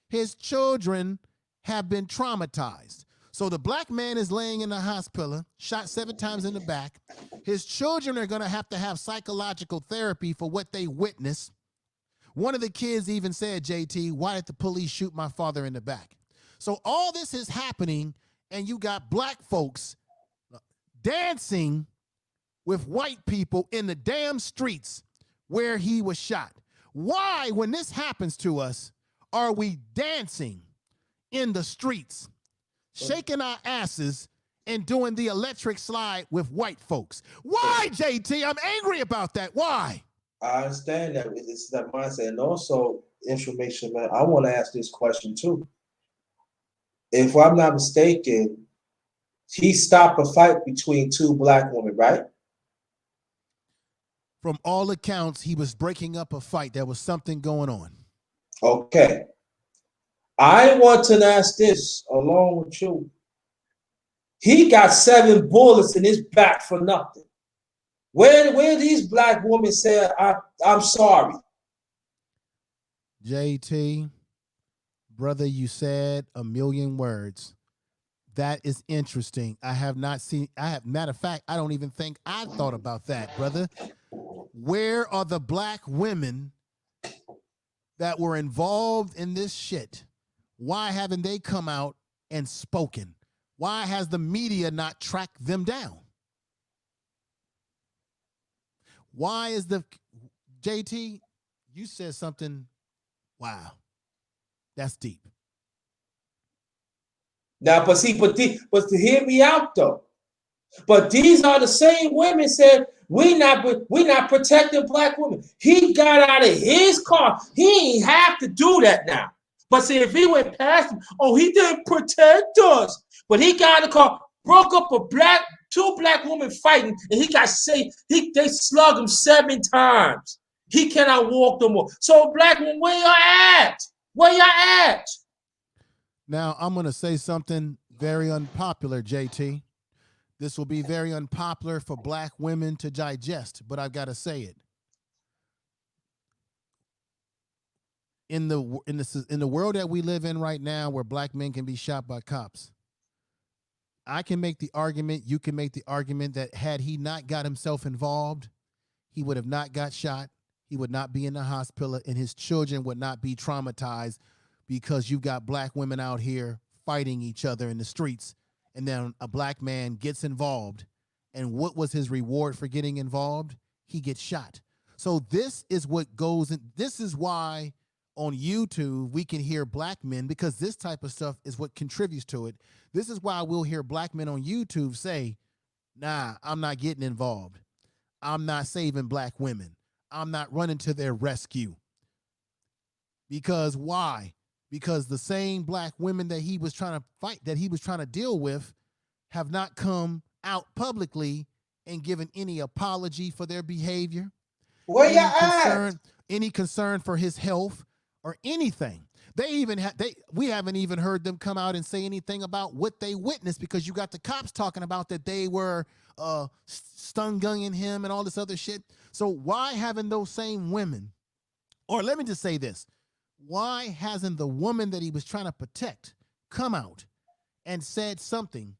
his children have been traumatized. So the black man is laying in the hospital, shot 7 times in the back. His children are going to have psychological therapy for what they witnessed. One of the kids even said, JT, "Why did the police shoot my father in the back?" So all this is happening, and you got black folks dancing with white people in the damn streets where he was shot? Why, when this happens to us, are we dancing in the streets, shaking our asses and doing the electric slide with white folks? Why, JT? I'm angry about that. Why? I understand that it's that mindset, and also information, man. I want to ask this question too. If I'm not mistaken, he stopped a fight between two black women, right? From all accounts, he was breaking up a fight. There was something going on. Okay. I want to ask this along with you. He got 7 bullets in his back for nothing. Where these black women said, I'm sorry. JT, brother, you said a million words. That is interesting. I have not seen, matter of fact, I don't even think I thought about that, brother. Where are the black women that were involved in this shit? Why haven't they come out and spoken? Why has the media not tracked them down? Why is JT, you said something, wow, that's deep. Now, but to hear me out though. But these are the same women said we not protecting black women. He got out of his car. He ain't have to do that now. But see, if he went past him, oh, he didn't protect us. But he got in the car, broke up two black women fighting, and he got saved. They slugged him 7 times. He cannot walk no more. So black women, where y'all at? Where y'all at? Now I'm gonna say something very unpopular, JT. This will be very unpopular for black women to digest, but I've got to say it. In the world that we live in right now, where black men can be shot by cops, I can make the argument, you can make the argument that had he not got himself involved, he would have not got shot. He would not be in the hospital, and his children would not be traumatized, because you got black women out here fighting each other in the streets. And then a black man gets involved. And what was his reward for getting involved? He gets shot. So this is what goes in. This is why on YouTube we can hear black men, because this type of stuff is what contributes to it. This is why we'll hear black men on YouTube say, nah, I'm not getting involved. I'm not saving black women. I'm not running to their rescue. Because why? Because the same black women that he was trying to fight, that he was trying to deal with, have not come out publicly and given any apology for their behavior. Where y'all at? Any concern for his health or anything. We haven't even heard them come out and say anything about what they witnessed, because you got the cops talking about that they were stun gunning him and all this other shit. So why haven't those same women, or let me just say this, why hasn't the woman that he was trying to protect come out and said something?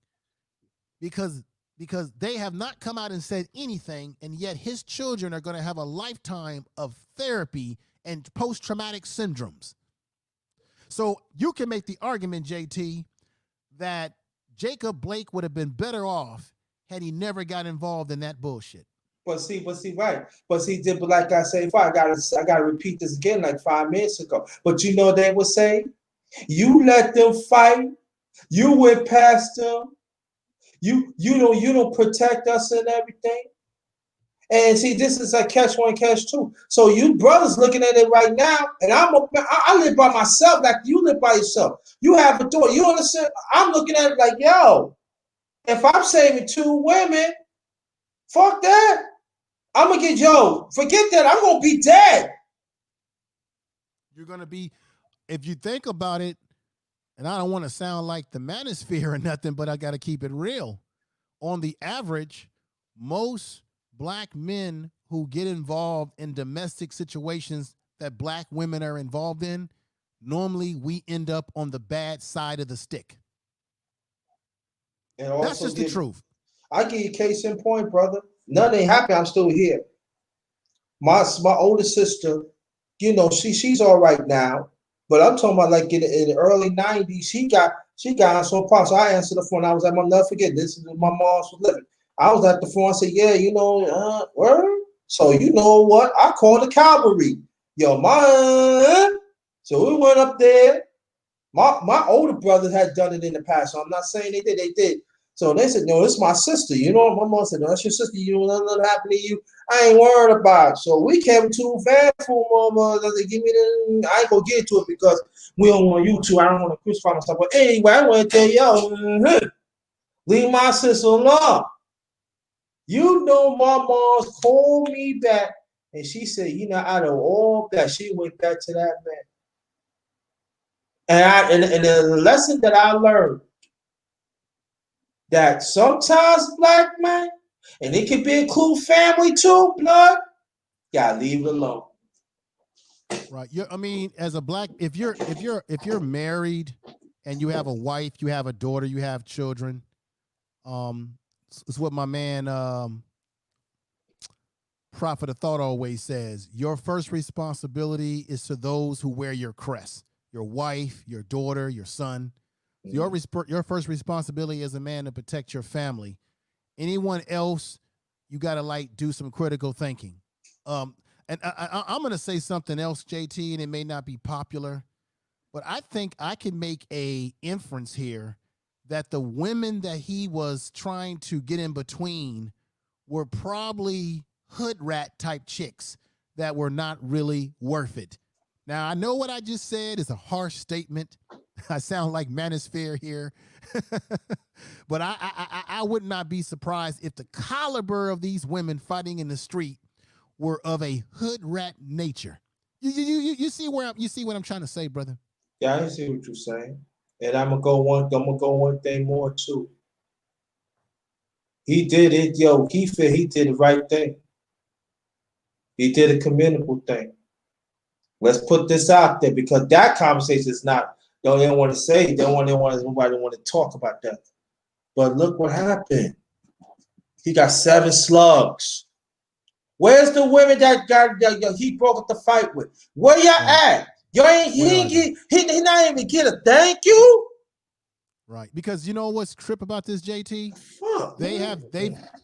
Because they have not come out and said anything, and yet his children are going to have a lifetime of therapy and post-traumatic syndromes. So you can make the argument, JT, that Jacob Blake would have been better off had he never got involved in that bullshit. But right. But like I say, I gotta repeat this again like 5 minutes ago. But you know they would say, you let them fight, you went past them, you don't protect us and everything. And see, this is like catch 1, catch 2. So you brothers looking at it right now, and I live by myself like you live by yourself. You have a door. You understand? I'm looking at it like, yo, if I'm saving 2 women, fuck that. I'm going to forget that. I'm going to be dead. You're going to be, if you think about it, and I don't want to sound like the manosphere or nothing, but I got to keep it real. On the average, most black men who get involved in domestic situations that black women are involved in, normally we end up on the bad side of the stick. And that's just the truth. I give you case in point, brother. Nothing ain't happened. I'm still here. My older sister, she's all right now. But I'm talking about like in the early 90s, she got so far. So I answered the phone. I was like, I'll never forget. This is my mom was living. I was at the phone. I said, yeah, word. So you know what? I called the cavalry. Yo, so we went up there. My older brothers had done it in the past, so I'm not saying they did. They did. So they said, no, this is my sister. You know, my mom said, no, that's your sister. You know, nothing happened to you. I ain't worried about it. So we came to Vanful, mama. I said, give me the. I ain't gonna get to it because we don't want you to. I don't want to crucify myself. But anyway, I want to tell y'all, leave my sister alone. You know, my mom's called me back, and she said, out of all that, she went back to that man. And the lesson that I learned that sometimes black man, and it could be include family too, blood, gotta leave it alone. Right. I mean, as a black, if you're married and you have a wife, you have a daughter, you have children, it's what my man Prophet of Thought always says. Your first responsibility is to those who wear your crest. Your wife, your daughter, your son. Your first responsibility as a man to protect your family. Anyone else, you got to do some critical thinking. And I'm going to say something else, JT, and it may not be popular, but I think I can make a inference here that the women that he was trying to get in between were probably hood rat type chicks that were not really worth it. Now, I know what I just said is a harsh statement. I sound like Manosphere here. But I would not be surprised if the caliber of these women fighting in the street were of a hood rat nature. You see what I'm trying to say, brother? Yeah, I see what you're saying. And I'm gonna go one thing more too. He did it, he felt he did the right thing. He did a commendable thing. Let's put this out there because that conversation is not. They don't want to say. They don't want nobody want to talk about that. But look what happened. He got 7 slugs. Where's the women that he broke up the fight with? Where y'all at? You ain't he not even get a thank you. Right, because you know what's trip about this, JT?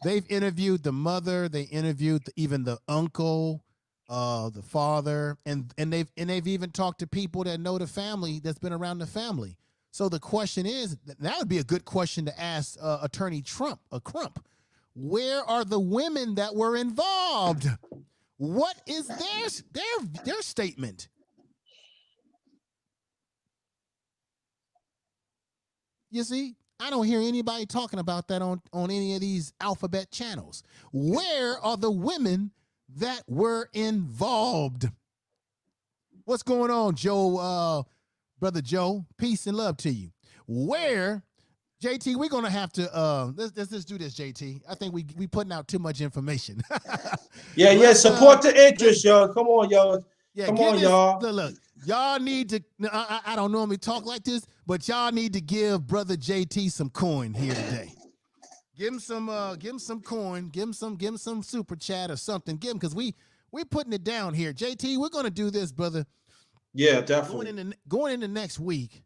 They've interviewed the mother, they interviewed even the uncle, the father, and they've even talked to people that know the family, that's been around the family. So the question is, that would be a good question to ask Attorney Crump. Where are the women that were involved? What is their statement? You see, I don't hear anybody talking about that on any of these alphabet channels. Where are the women that were involved? What's going on, Joe, brother Joe? Peace and love to you. Where, JT, we're gonna have to let's do this, JT. I think we putting out too much information. Yeah, support the interest, y'all. Come on, y'all. Yeah, come on, y'all. Look, y'all need to. I don't normally talk like this, but y'all need to give brother JT some coin here today. Give him some coin. Give him some super chat or something. Give him, because we putting it down here. JT, we're gonna do this, brother. Yeah, definitely. Going into next week,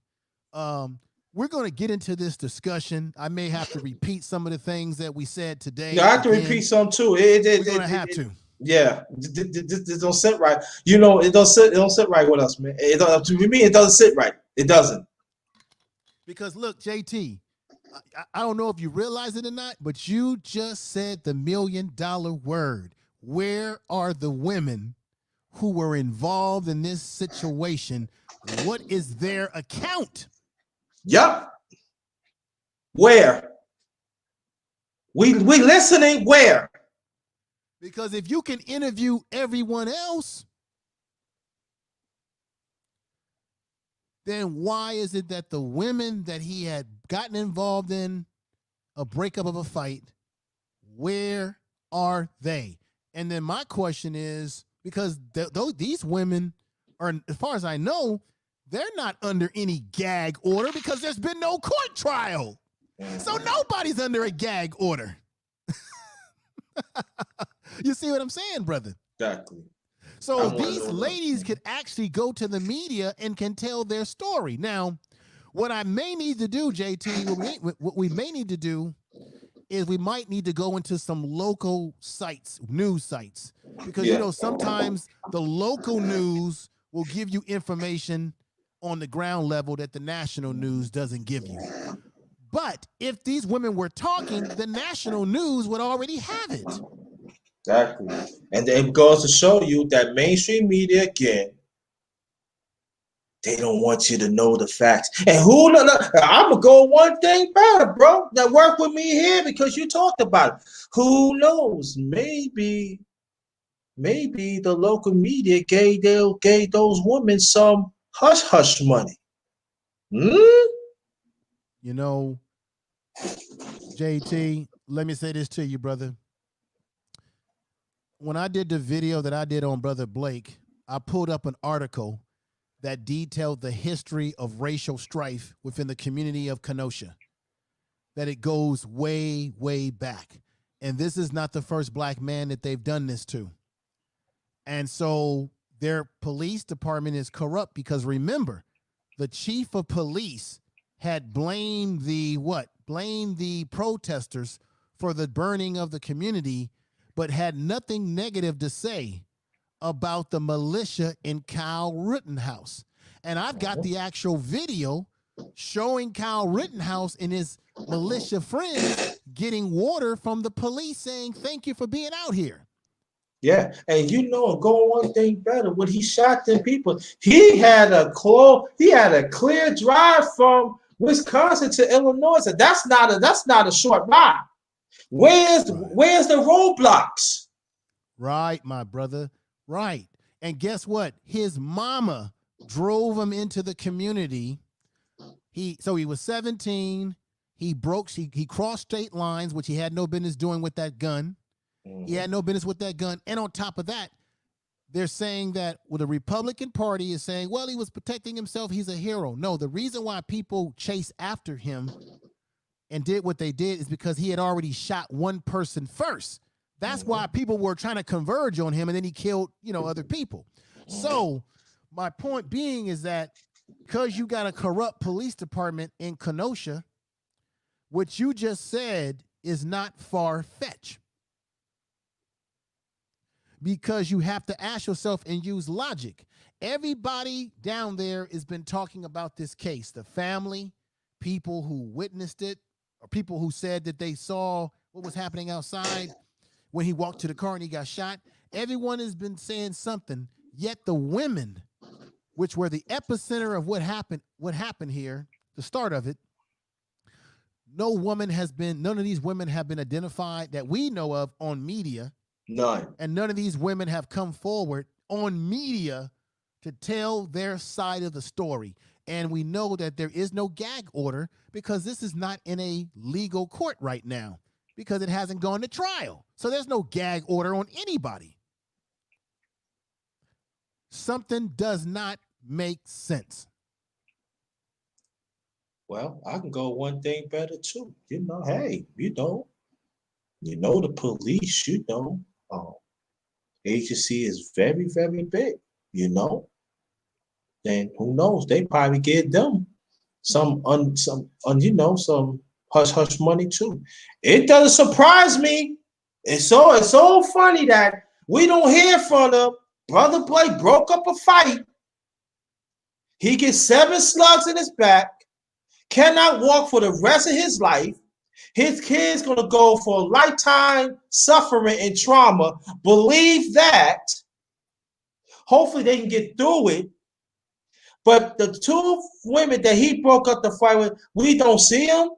we're gonna get into this discussion. I may have to repeat some of the things that we said today. No, I have to repeat some too. We're gonna have to. Yeah, this don't sit right. You know, it don't sit right with us, man. To me, it doesn't sit right. It doesn't. Because look, JT, I don't know if you realize it or not, but you just said the $1 million word. Where are the women who were involved in this situation? What is their account? Yep. Where? We listening where? Because if you can interview everyone else, then why is it that the women that he had gotten involved in a breakup of a fight, where are they? And then my question is, because these women are, as far as I know, they're not under any gag order because there's been no court trial. So nobody's under a gag order. You see what I'm saying, brother? Exactly. So these ladies could actually go to the media and can tell their story. Now, what I may need to do, JT, what we may need to do is we might need to go into some local sites, news sites, because you know sometimes the local news will give you information on the ground level that the national news doesn't give you. But if these women were talking, the national news would already have it. Exactly. And it goes to show you that mainstream media, again, they don't want you to know the facts. And I'm going to go one thing better, bro. Now work with me here because you talked about it. Who knows? Maybe the local media gave those women some hush-hush money. You know, JT, let me say this to you, brother. When I did the video that I did on Brother Blake, I pulled up an article that detailed the history of racial strife within the community of Kenosha, that it goes way, way back. And this is not the first black man that they've done this to. And so their police department is corrupt because, remember, the chief of police had blamed the protesters for the burning of the community, but had nothing negative to say about the militia in Kyle Rittenhouse. And I've got the actual video showing Kyle Rittenhouse and his militia friends getting water from the police saying, "Thank you for being out here." Yeah, and go one thing better. When he shot them people, he had a clear drive from Wisconsin to Illinois. So that's not a short ride. Where's the roadblocks? Right, my brother. Right. And guess what? His mama drove him into the community. So he was 17. He crossed state lines, which he had no business doing with that gun. He had no business with that gun. And on top of that, they're saying that the Republican Party is saying, well, he was protecting himself. He's a hero. No, the reason why people chase after him and did what they did is because he had already shot one person first. That's why people were trying to converge on him, and then he killed, other people. So my point being is that because you got a corrupt police department in Kenosha, what you just said is not far-fetched. Because you have to ask yourself and use logic. Everybody down there has been talking about this case. The family, people who witnessed it, or people who said that they saw what was happening outside when he walked to the car and he got shot. Everyone has been saying something, yet the women, which were the epicenter of what happened here, the start of it, none of these women have been identified that we know of on media. None. And none of these women have come forward on media to tell their side of the story. And we know that there is no gag order because this is not in a legal court right now because it hasn't gone to trial. So there's no gag order on anybody. Something does not make sense. Well, I can go one thing better too. Hey, the police, agency is very, very big, Then who knows? They probably give them some hush hush money too. It doesn't surprise me. It's so funny that we don't hear from them. Brother Blake broke up a fight. He gets 7 slugs in his back, cannot walk for the rest of his life. His kid's going to go for lifetime suffering and trauma. Believe that. Hopefully they can get through it. But the 2 women that he broke up the fight with, we don't see them.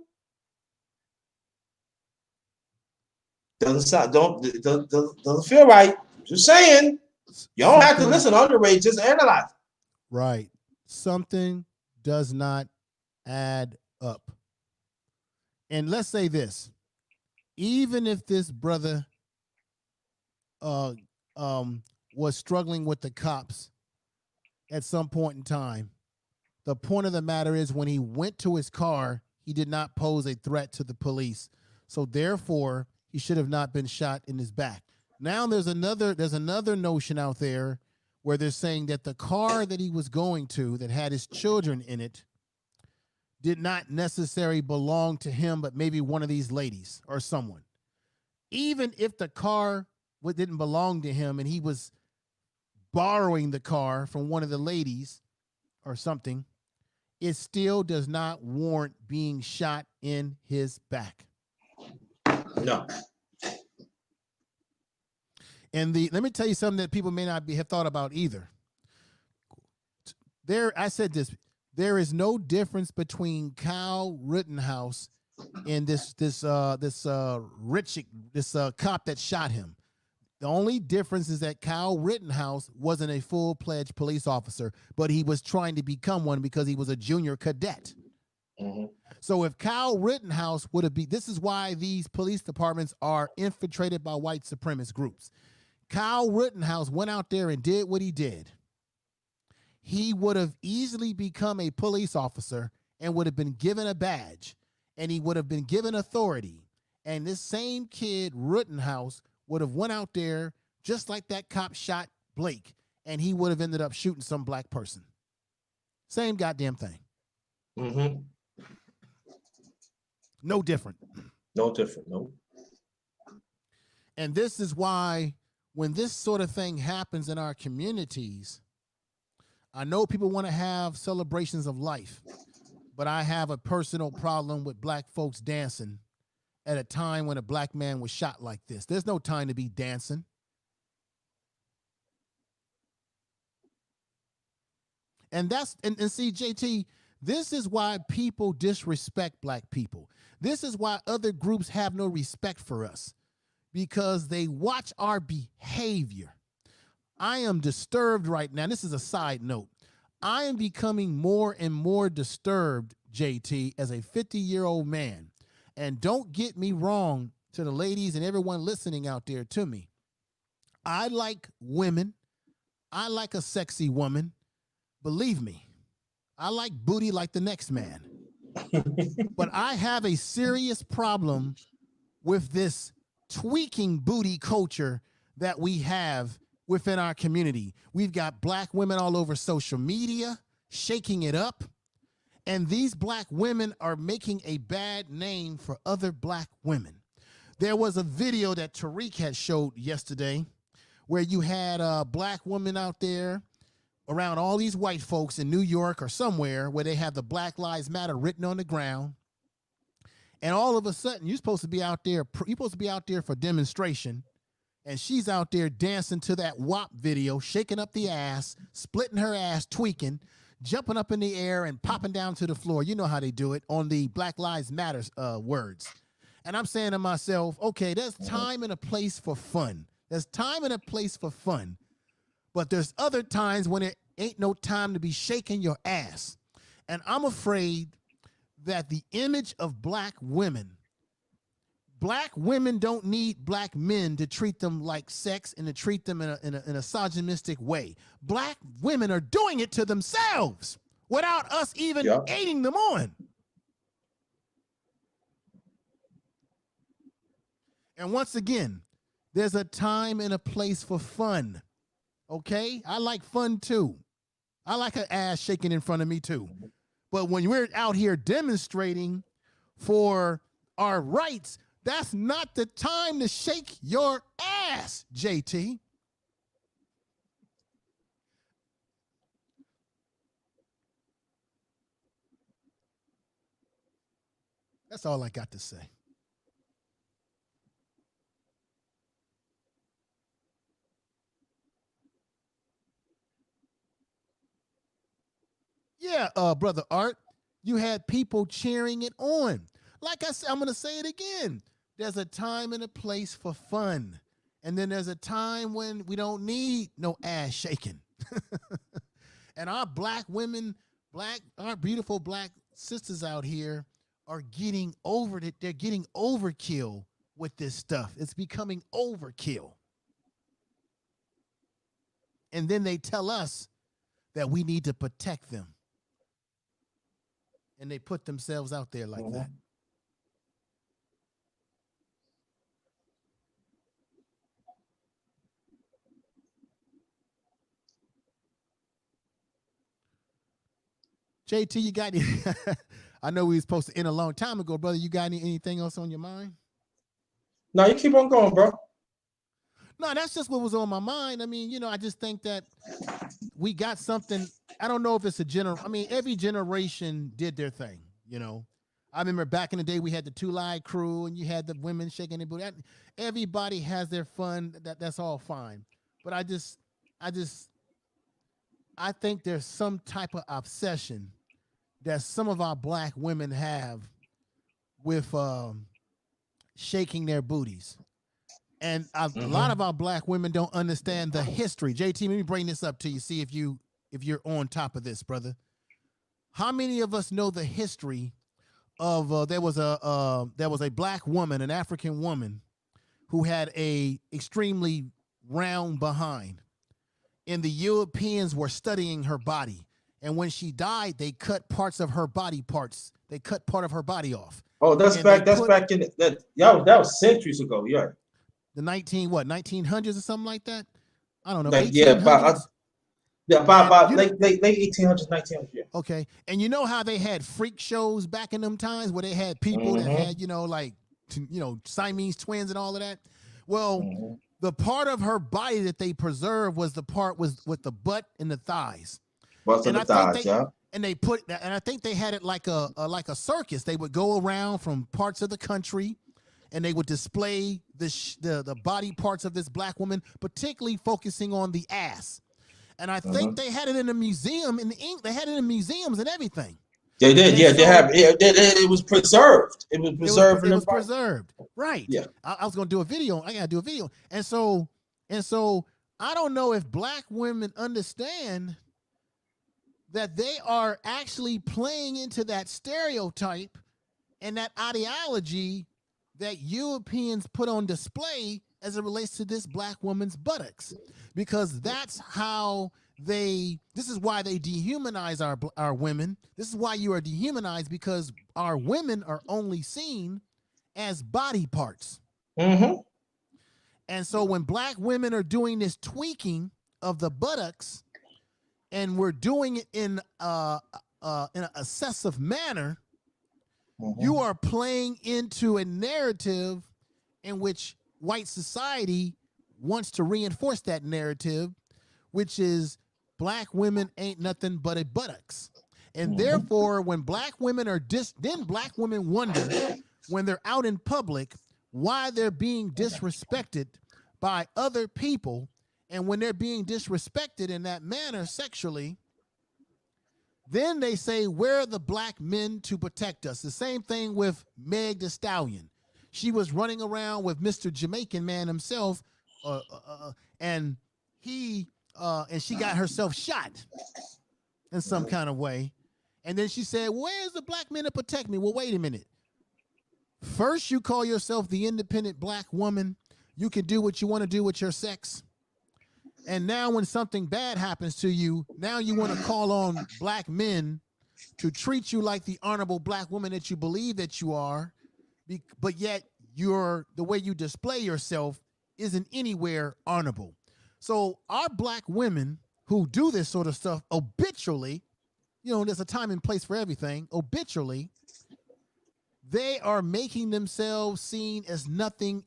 Doesn't feel right. Just saying. You don't have to listen to Underated. Just analyze. Right. Something does not add up. And let's say this, even if this brother was struggling with the cops at some point in time, the point of the matter is when he went to his car, he did not pose a threat to the police. So therefore, he should have not been shot in his back. Now there's another notion out there where they're saying that the car that he was going to that had his children in it, did not necessarily belong to him, but maybe one of these ladies or someone. Even if the car didn't belong to him and he was borrowing the car from one of the ladies or something, it still does not warrant being shot in his back. No. And let me tell you something that people may not have thought about either. I said this. There is no difference between Kyle Rittenhouse and this cop that shot him. The only difference is that Kyle Rittenhouse wasn't a full-fledged police officer, but he was trying to become one because he was a junior cadet. Mm-hmm. So if Kyle Rittenhouse would have been, this is why these police departments are infiltrated by white supremacist groups. Kyle Rittenhouse went out there and did what he did. He would have easily become a police officer and would have been given a badge, and he would have been given authority. And this same kid, Rittenhouse, would have went out there just like that cop shot Blake, and he would have ended up shooting some black person. Same goddamn thing. Mm-hmm. No different. No different. No. And this is why when this sort of thing happens in our communities, I know people want to have celebrations of life, but I have a personal problem with black folks dancing at a time when a black man was shot like this. There's no time to be dancing. And see, JT, this is why people disrespect black people. This is why other groups have no respect for us, because they watch our behavior. I am disturbed right now. This is a side note. I am becoming more and more disturbed, JT, as a 50-year-old man. And don't get me wrong, to the ladies and everyone listening out there to me. I like women. I like a sexy woman. Believe me, I like booty like the next man. But I have a serious problem with this tweaking booty culture that we have within our community. We've got black women all over social media shaking it up. And these black women are making a bad name for other black women. There was a video that Tariq had showed yesterday where you had a black woman out there around all these white folks in New York or somewhere where they have the Black Lives Matter written on the ground. And all of a sudden, you're supposed to be out there for demonstration, and she's out there dancing to that WAP video, shaking up the ass, splitting her ass, tweaking, jumping up in the air and popping down to the floor. You know how they do it on the Black Lives Matter words. And I'm saying to myself, okay, there's time and a place for fun. There's time and a place for fun. But there's other times when it ain't no time to be shaking your ass. And I'm afraid that the image of black women don't need black men to treat them like sex and to treat them in a misogynistic way. Black women are doing it to themselves without us even aiding them on. And once again, there's a time and a place for fun. Okay? I like fun too. I like her ass shaking in front of me too. But when we're out here demonstrating for our rights, that's not the time to shake your ass, JT. That's all I got to say. Yeah, Brother Art, you had people cheering it on. Like I said, I'm going to say it again. There's a time and a place for fun. And then there's a time when we don't need no ass shaking. And our black women, our beautiful black sisters out here are getting over it. They're getting overkill with this stuff. It's becoming overkill. And then they tell us that we need to protect them. And they put themselves out there like that. JT, you got it. I know we was supposed to end a long time ago, brother. You got anything else on your mind? No, you keep on going, bro. No, that's just what was on my mind. I mean, I just think that we got something. I don't know if it's I mean, every generation did their thing, I remember back in the day we had the Two Live Crew and you had the women shaking their booty. Everybody has their fun. That's all fine. But I think there's some type of obsession that some of our black women have with shaking their booties. And a lot of our black women don't understand the history. JT, let me bring this up to you. See if you're on top of this, brother. How many of us know the history of there was a black woman, an African woman, who had a extremely round behind, and the Europeans were studying her body. And when she died, they cut parts of her body parts. They cut part of her body off. Oh, that's back in that was centuries ago. Yeah. The 1900s or something like that. I don't know. Like, 1800s. About late 1800s, 1900s. Yeah. Okay, and you know how they had freak shows back in them times where they had people that had like Siamese twins and all of that. Well, the part of her body that they preserved was the part with the butt and the thighs. And they put that, and I think they had it like a circus. They would go around from parts of the country, and they would display the body parts of this black woman, particularly focusing on the ass. And I think they had it in a museum they had it in museums and everything. They did, yeah. They have it was preserved. It was preserved. It was preserved, right? Yeah. I was gonna do a video. I gotta do a video, and so I don't know if black women understand that they are actually playing into that stereotype and that ideology that Europeans put on display as it relates to this black woman's buttocks, because that's how this is why they dehumanize our women. This is why you are dehumanized, because our women are only seen as body parts. And so when black women are doing this tweaking of the buttocks, and we're doing it in an obsessive manner, you are playing into a narrative in which white society wants to reinforce that narrative, which is black women ain't nothing but a buttocks. And therefore, when black women then black women wonder when they're out in public why they're being disrespected by other people. And when they're being disrespected in that manner sexually, then they say, where are the black men to protect us? The same thing with Meg Thee Stallion. She was running around with Mr. Jamaican Man himself, and she got herself shot in some kind of way. And then she said, where's the black men to protect me? Well, wait a minute. First, you call yourself the independent black woman. You can do what you want to do with your sex. And now when something bad happens to you, now you want to call on black men to treat you like the honorable black woman that you believe that you are, but yet the way you display yourself isn't anywhere honorable. So our black women who do this sort of stuff habitually, there's a time and place for everything, habitually, they are making themselves seen as nothing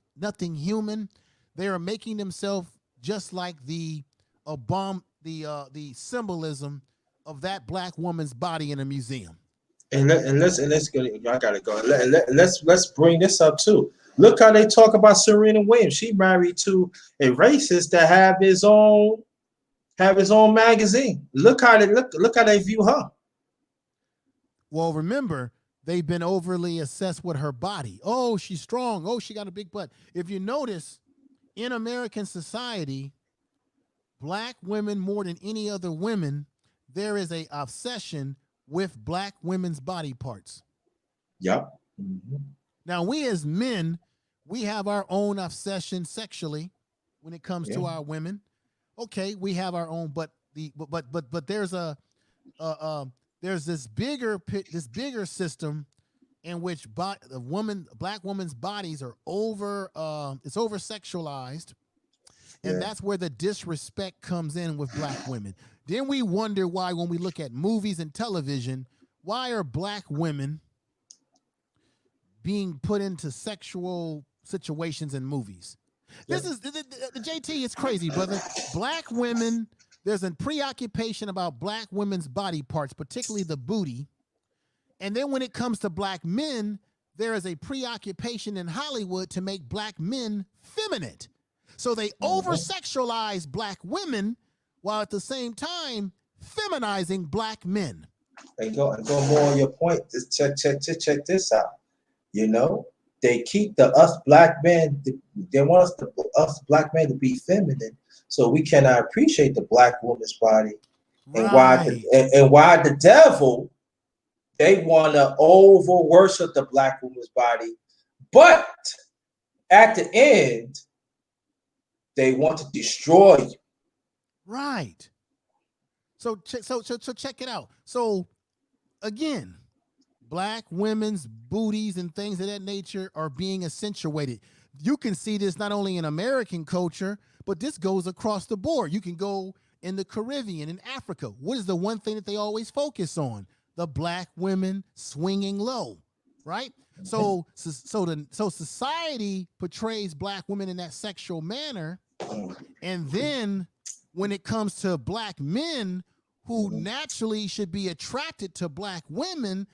human. They are making themselves just like the symbolism of that black woman's body in a museum. And let's go. I gotta go. Let's bring this up too. Look how they talk about Serena Williams. She married to a racist that have his own magazine. Look how they view her. Well, remember, they've been overly obsessed with her body. Oh, she's strong. Oh, she got a big butt. If you notice, in American society, black women more than any other women, there is a obsession with black women's body parts. Yep. Now, we as men, we have our own obsession sexually when it comes to our women. Okay, we have our own, but there's there's this bigger system in which black women's bodies are it's over sexualized, and that's where the disrespect comes in with black women. Then we wonder why, when we look at movies and television, why are black women being put into sexual situations in movies? This is the JT. It's crazy, brother. Black women. There's a preoccupation about black women's body parts, particularly the booty. And then when it comes to black men, there is a preoccupation in Hollywood to make black men feminine. So they over-sexualize black women while at the same time feminizing black men. And go more on your point. Just check this out. You know, they keep us black men. They want us black men to be feminine, so we cannot appreciate the black woman's body. And Right. why the devil, they want to over worship the black woman's body, but at the end they want to destroy you. Right. So check it out. So again, black women's booties and things of that nature are being accentuated. You can see this not only in American culture, but this goes across the board. You can go in the Caribbean, in Africa. What is the one thing that they always focus on? The black women swinging low, right? So society portrays black women in that sexual manner, and then when it comes to black men who naturally should be attracted to black women,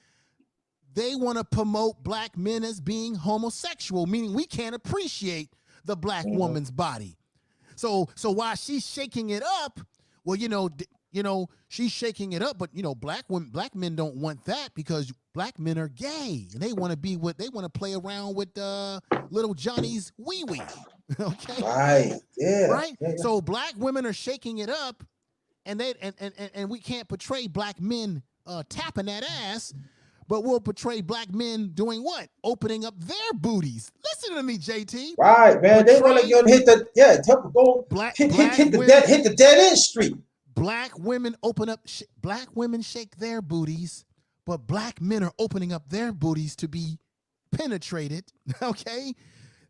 they want to promote black men as being homosexual, meaning we can't appreciate the black woman's body. So while she's shaking it up, well, she's shaking it up, but black men don't want that because black men are gay and they want to play around with little Johnny's wee wee. Okay. Right. Yeah. Right. Yeah. So black women are shaking it up, and we can't portray black men tapping that ass, but we'll portray black men doing what? Opening up their booties. Listen to me, JT. Right, man. They want to hit the hit the dead end street. Black women black women shake their booties, but black men are opening up their booties to be penetrated. Okay.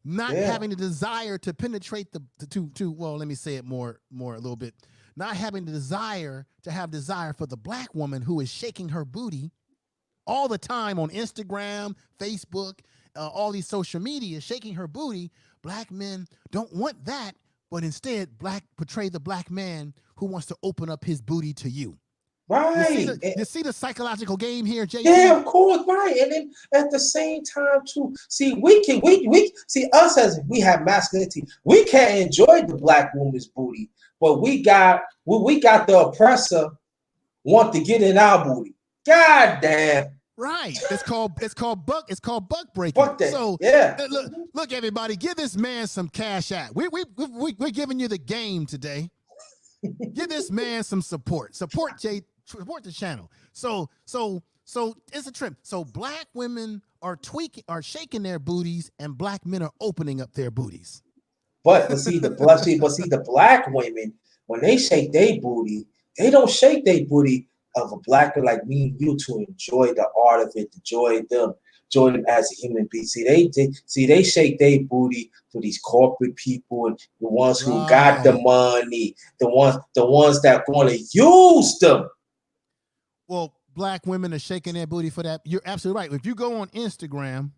Not having the desire to penetrate well, let me say it more a little bit. Not having the desire for the black woman who is shaking her booty all the time on Instagram, Facebook, all these social media, shaking her booty. Black men don't want that, but instead portray the black man who wants to open up his booty to you. Right. You see the psychological game here, JT? Yeah, of course, right. And then at the same time, too, see, we see us as we have masculinity. We can't enjoy the black woman's booty, but we got the oppressor want to get in our booty. God damn. Right. It's called buck breaking. So look, everybody, give this man some cash out. We're giving you the game today. Give this man some support. Support the channel. So it's a trip. So black women are shaking their booties, and black men are opening up their booties. But see the black women, when they shake their booty, they don't shake their booty of a black man like me and you to enjoy the art of it, enjoy them as a human being. They shake their booty for these corporate people and the ones who got the money, the ones that want to use them. Well, black women are shaking their booty for that. You're absolutely right. If you go on Instagram,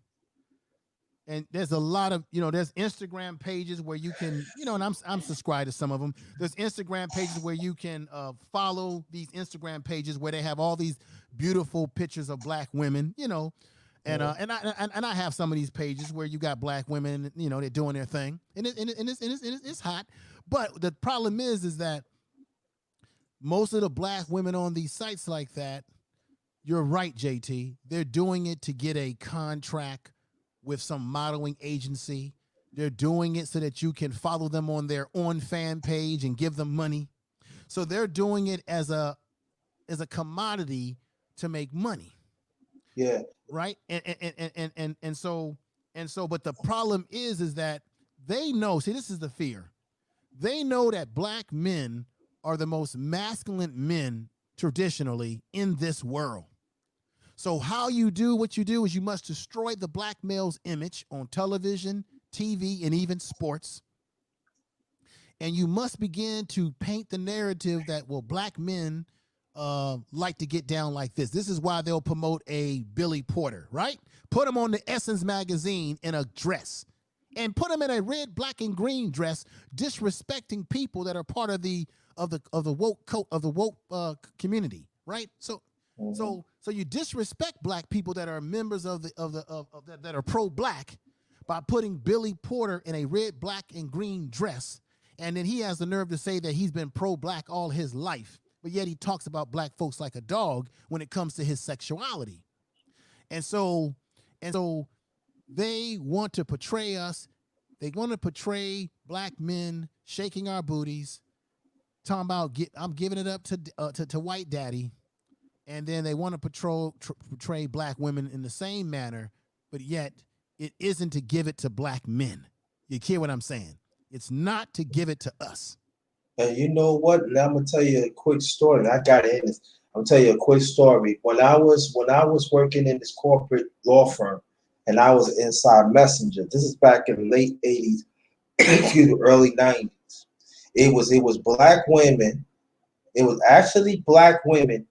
and there's a lot of, there's Instagram pages where you can, and I'm subscribed to some of them. There's Instagram pages where you can follow these Instagram pages where they have all these beautiful pictures of black women, and I have some of these pages where you got black women, they're doing their thing, and it's hot. But the problem is that most of the black women on these sites like that, you're right, JT, they're doing it to get a contract with some modeling agency. They're doing it so that you can follow them on their fan page and give them money. So they're doing it as a commodity to make money. Yeah. Right. And so, but the problem is that they know, see, this is the fear. They know that black men are the most masculine men traditionally in this world. So how you do what you do is you must destroy the black male's image on television, TV, and even sports. And you must begin to paint the narrative that, well, black men like to get down like this. This is why they'll promote a Billy Porter, right? Put him on the Essence magazine in a dress, and put him in a red, black, and green dress, disrespecting people that are part of the woke community, right? So you disrespect black people that are members of that are pro-black by putting Billy Porter in a red, black, and green dress, and then he has the nerve to say that he's been pro-black all his life, but yet he talks about black folks like a dog when it comes to his sexuality. And so they want to portray us. They want to portray black men shaking our booties, talking about I'm giving it up to white daddy, and then they want to portray black women in the same manner, but yet it isn't to give it to black men. You hear what I'm saying? It's not to give it to us. And you know what? Now I'm gonna tell you a quick story. I got in this. I'm gonna tell you a quick story. When I was working in this corporate law firm, and I was inside messenger. This is back in the late '80s, early '90s. It was black women. It was actually black women,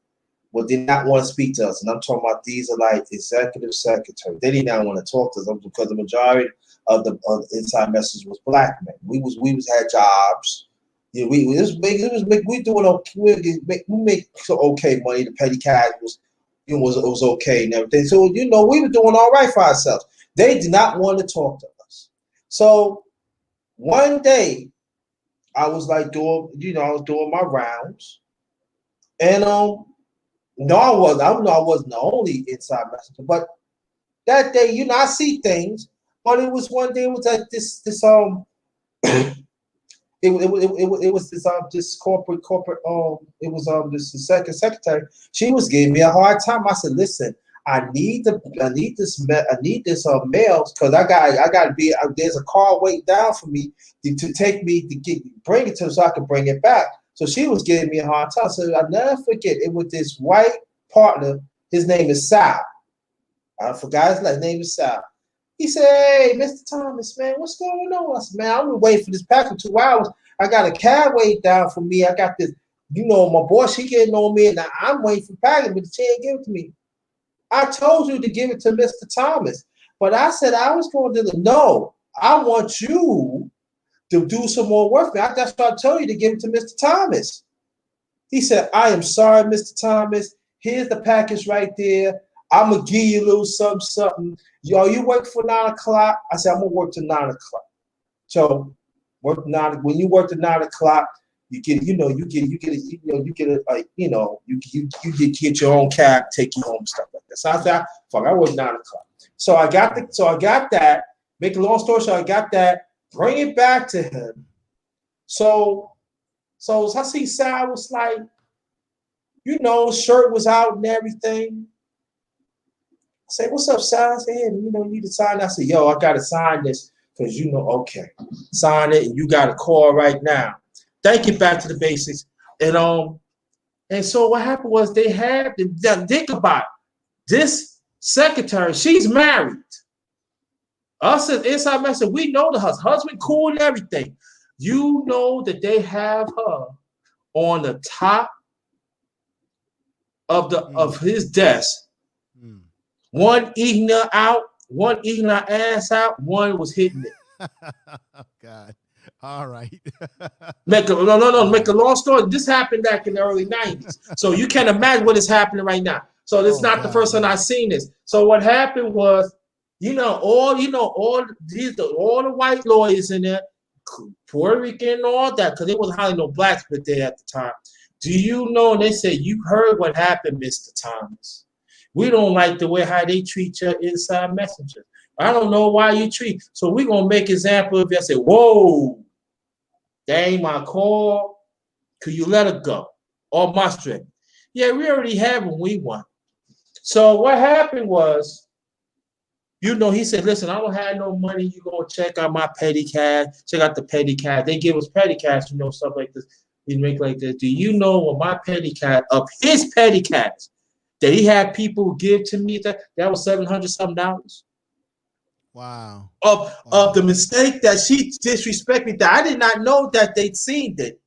but did not want to speak to us. And I'm talking about these are like executive secretaries. They did not want to talk to us because the majority of the inside message was black men. We had jobs. Yeah, we doing okay. We make okay money. The petty cash was okay and everything. So we were doing all right for ourselves. They did not want to talk to us. So one day I was like doing my rounds, and I wasn't the only inside messenger, but that day, I see things. But it was one day. It was like this It was this corporate it was this second secretary. She was giving me a hard time. I said, listen, I need this mail because I got to be there's a car waiting down for me to take me to bring it to so I can bring it back. So she was giving me a hard time. So I'll never forget it with this white partner. His name is Sal. I forgot his name is Sal. He said, hey, Mr. Thomas, man, what's going on? I said, man, I've been waiting for this pack for 2 hours. I got a cab waiting down for me. I got this, my boss, she getting on me, and I'm waiting for packing, but she ain't give it to me. I told you to give it to Mr. Thomas, but I said I was going to no. I want you to do some more work for me. That's why I told you to give it to Mr. Thomas. He said, I am sorry, Mr. Thomas. Here's the package right there. I'm going to give you a little something. You work for 9 o'clock? I said, I'm going to work till 9 o'clock. So when you work till 9 o'clock, you get your own cab, take you home, stuff like that. So I said, fuck, I work 9 o'clock. So I got that. Make a long story short, I got that. Bring it back to him. So I see Sal was like, shirt was out and everything. I say, what's up, Sal? I said, hey, you need to sign. I said, yo, I got to sign this because okay, sign it and you got a call right now. Thank you, back to the basics. And so what happened was they had to think about it. This secretary, she's married. Us as inside message, we know the husband cool and everything. You know that they have her on the top of his desk. One eating her out, one eating her ass out, one was hitting it. Oh, God. All right. Make a long story. This happened back in the early 90s. So you can't imagine what is happening right now. So this is not the first time I've seen this. So what happened was, all the white lawyers in there, Puerto Rican and all that, because there wasn't hardly no blacks there at the time. Do you know? And they said, you heard what happened, Mr. Thomas. We don't like the way how they treat your inside messenger. I don't know why you treat. So we're going to make example of you. I say, whoa, that ain't my call. Could you let her go? Or my strip? Yeah, we already have when we want. So what happened was, he said, listen, I don't have no money. You go check out my petty cash. Check out the petty cash. They give us petty cash, stuff like this. We make like this. Do you know what my petty cash, of his petty cash, that he had people give to me, that was $700-something. Wow. Of the mistake that she disrespected me, that I did not know that they'd seen it.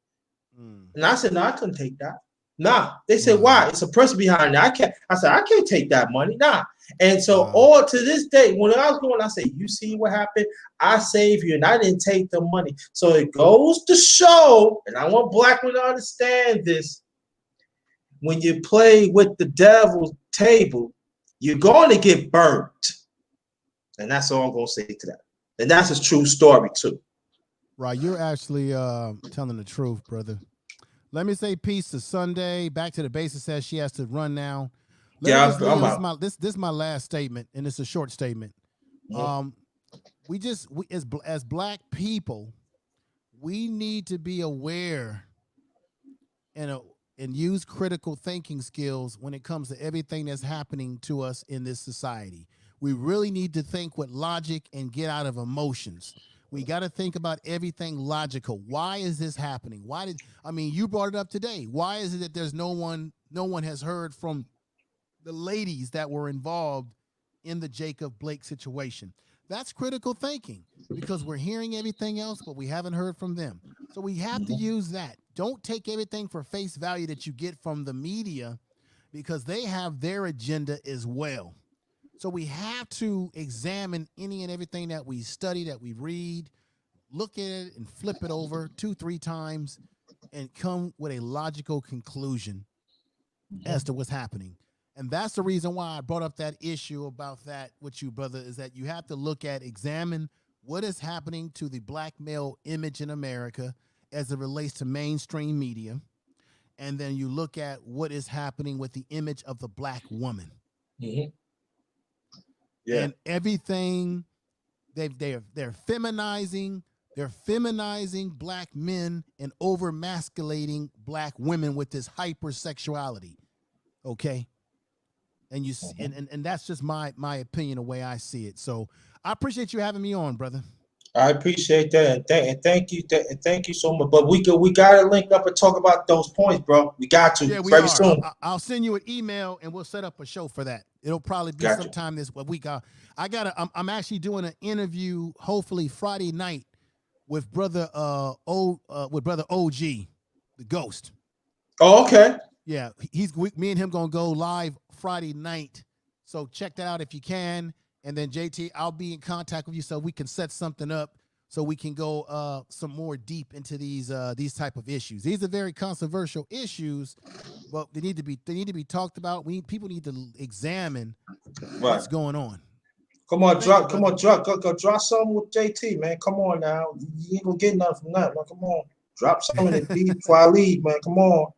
And I said, no, I couldn't take that. Nah. They said, why? It's a person behind it. I said, I can't take that money. Nah. And so all to this day, when I was going, I said, you see what happened? I saved you and I didn't take the money. So it goes to show, and I want black women to understand this. When you play with the devil's table, you're going to get burnt. And that's all I'm going to say to that. And that's a true story too. Right. You're actually telling the truth, brother. Let me say peace to Sunday. Back to the basics says she has to run now. Yeah, I'm out. This is my last statement, and it's a short statement. We as black people, we need to be aware and use critical thinking skills when it comes to everything that's happening to us in this society. We really need to think with logic and get out of emotions. We got to think about everything logical. Why is this happening? You brought it up today. Why is it that there's no one has heard from the ladies that were involved in the Jacob Blake situation? That's critical thinking, because we're hearing everything else, but we haven't heard from them. So we have to use that. Don't take everything for face value that you get from the media, because they have their agenda as well. So we have to examine any and everything that we study, that we read, look at it and flip it over 2-3 times and come with a logical conclusion as to what's happening. And that's the reason why I brought up that issue about that with you, brother, is that you have to examine what is happening to the black male image in America as it relates to mainstream media. And then you look at what is happening with the image of the black woman. Mm-hmm. Yeah. And everything they're feminizing black men and over masculating black women with this hypersexuality. Okay. And and that's just my opinion, the way I see it. So I appreciate you having me on, brother. I appreciate that, and thank you so much. But we got to link up and talk about those points, bro. We got to very soon. I'll send you an email and we'll set up a show for that. It'll probably be sometime this week. I'm actually doing an interview, hopefully Friday night, with brother OG, the Ghost. Oh, okay. Yeah, me and him gonna go live Friday night. So check that out if you can. And then JT, I'll be in contact with you so we can set something up so we can go some more deep into these type of issues. These are very controversial issues, but they need to be talked about. People need to examine what's going on. Come on, drop something with JT, man. Come on now. You ain't gonna get nothing from that, man. Come on. Drop something in the before I leave, man. Come on.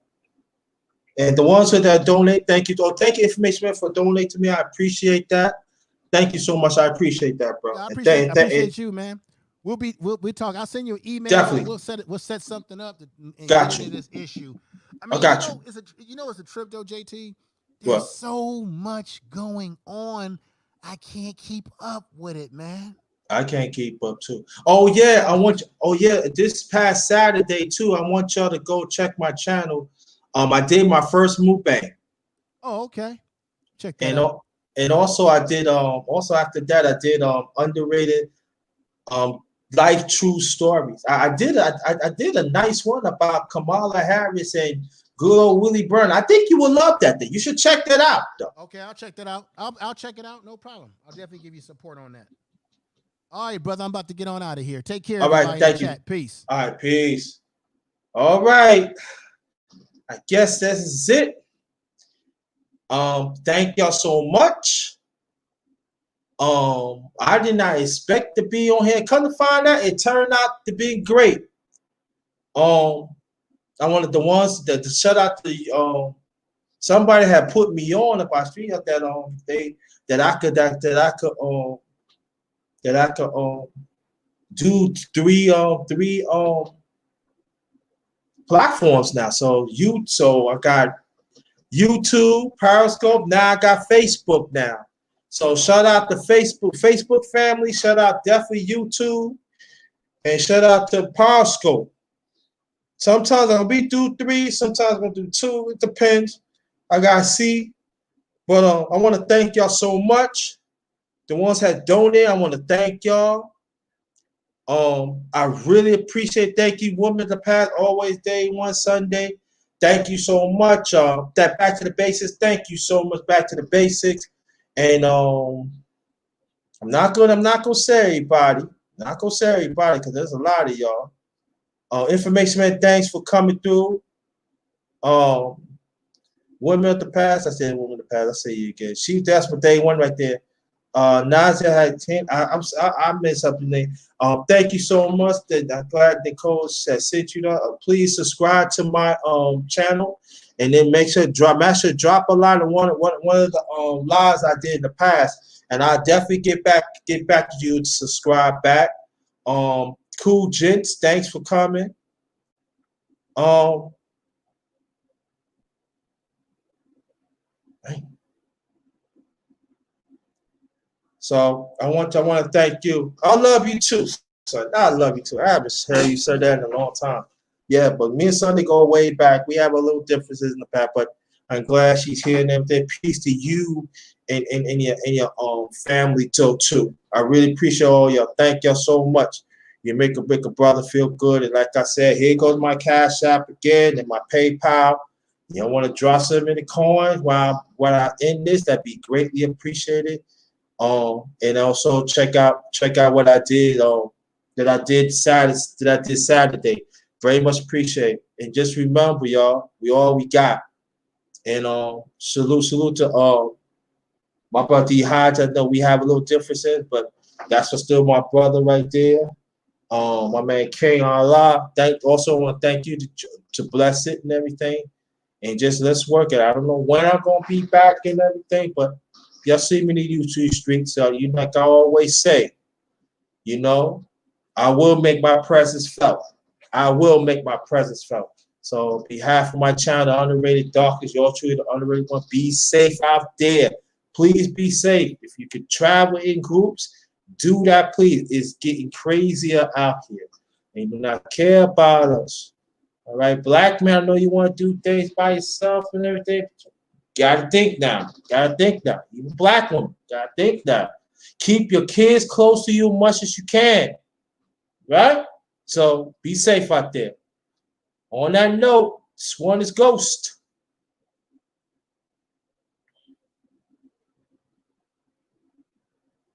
And the ones that donate, thank you. Thank you, Information Man, for donating to me. I appreciate that. Thank you so much. I appreciate that, bro. I appreciate you, man. We'll talk. I'll send you an email. Definitely. We'll set something up and get into this issue. I got you. It's a trip though, JT. There's so much going on. I can't keep up with it, man. I can't keep up too. Oh yeah, this past Saturday too. I want y'all to go check my channel. I did my first mukbang. Oh, okay. Check that out. And also I did also after that I did underrated life true stories. I did a nice one about Kamala Harris and good old Willie Byrne. I think you will love that thing. You should check that out though. Okay, I'll check that out. I'll check it out. No problem. I'll definitely give you support on that. All right, brother. I'm about to get on out of here. Take care. All right, thank you. Peace. All right, peace. All right. I guess this is it. Thank y'all so much. I did not expect to be on here. Come to find out, it turned out to be great. I wanted the ones that to shout out to somebody had put me on about street that I could do three platforms now. So I got YouTube, Periscope. Now I got Facebook now. So shout out to Facebook family. Shout out definitely YouTube, and shout out to Periscope. Sometimes I'm gonna be do 3, sometimes I'm gonna do 2. It depends. I gotta see. But I want to thank y'all so much. The ones that donate, I want to thank y'all. I really appreciate. Thank you, women. The past always day one Sunday. Thank you so much. That back to the basics. Thank you so much. Back to the basics. And I'm not gonna say everybody. Not gonna say everybody because there's a lot of y'all. Information man, thanks for coming through. Um, Women of the past. I said women of the past. I say you again. That's what day one right there. Nadia had 10. I messed up the name. Thank you so much. I'm glad Nicole has sent you that. Please subscribe to my channel, and then make sure drop a line of one of the lives I did in the past, and I'll definitely get back to you to subscribe back. Cool gents, thanks for coming. Um, So I want to thank you. I love you too, son. I love you too. I haven't heard you say that in a long time. Yeah, but me and Sunday go way back. We have a little differences in the past, but I'm glad she's here and everything. Peace to you and your family too. I really appreciate all y'all. Thank y'all so much. You make a brother feel good. And like I said, here goes my Cash App again and my PayPal. You don't want to drop some in the coin while I end this, that'd be greatly appreciated. And also check out what I did that I did Saturday. Very much appreciate. And just remember, y'all, we all we got. And salute to my brother Haj. I know we have a little differences, but that's still my brother right there. My man King Allah. Also want to thank you to bless it and everything. And just let's work it. I don't know when I'm gonna be back and everything, but y'all see me in the YouTube streets, so you like I always say, you know, I will make my presence felt. I will make my presence felt. So on behalf of my channel, the Underrated Darkness, y'all truly the underrated one. Be safe out there. Please be safe. If you can travel in groups, do that, please. It's getting crazier out here. And do not care about us. All right, black man, I know you want to do things by yourself and everything. Gotta think now. Gotta think now. Even black women, gotta think now. Keep your kids close to you as much as you can. Right? So be safe out there. On that note, this one is Ghost.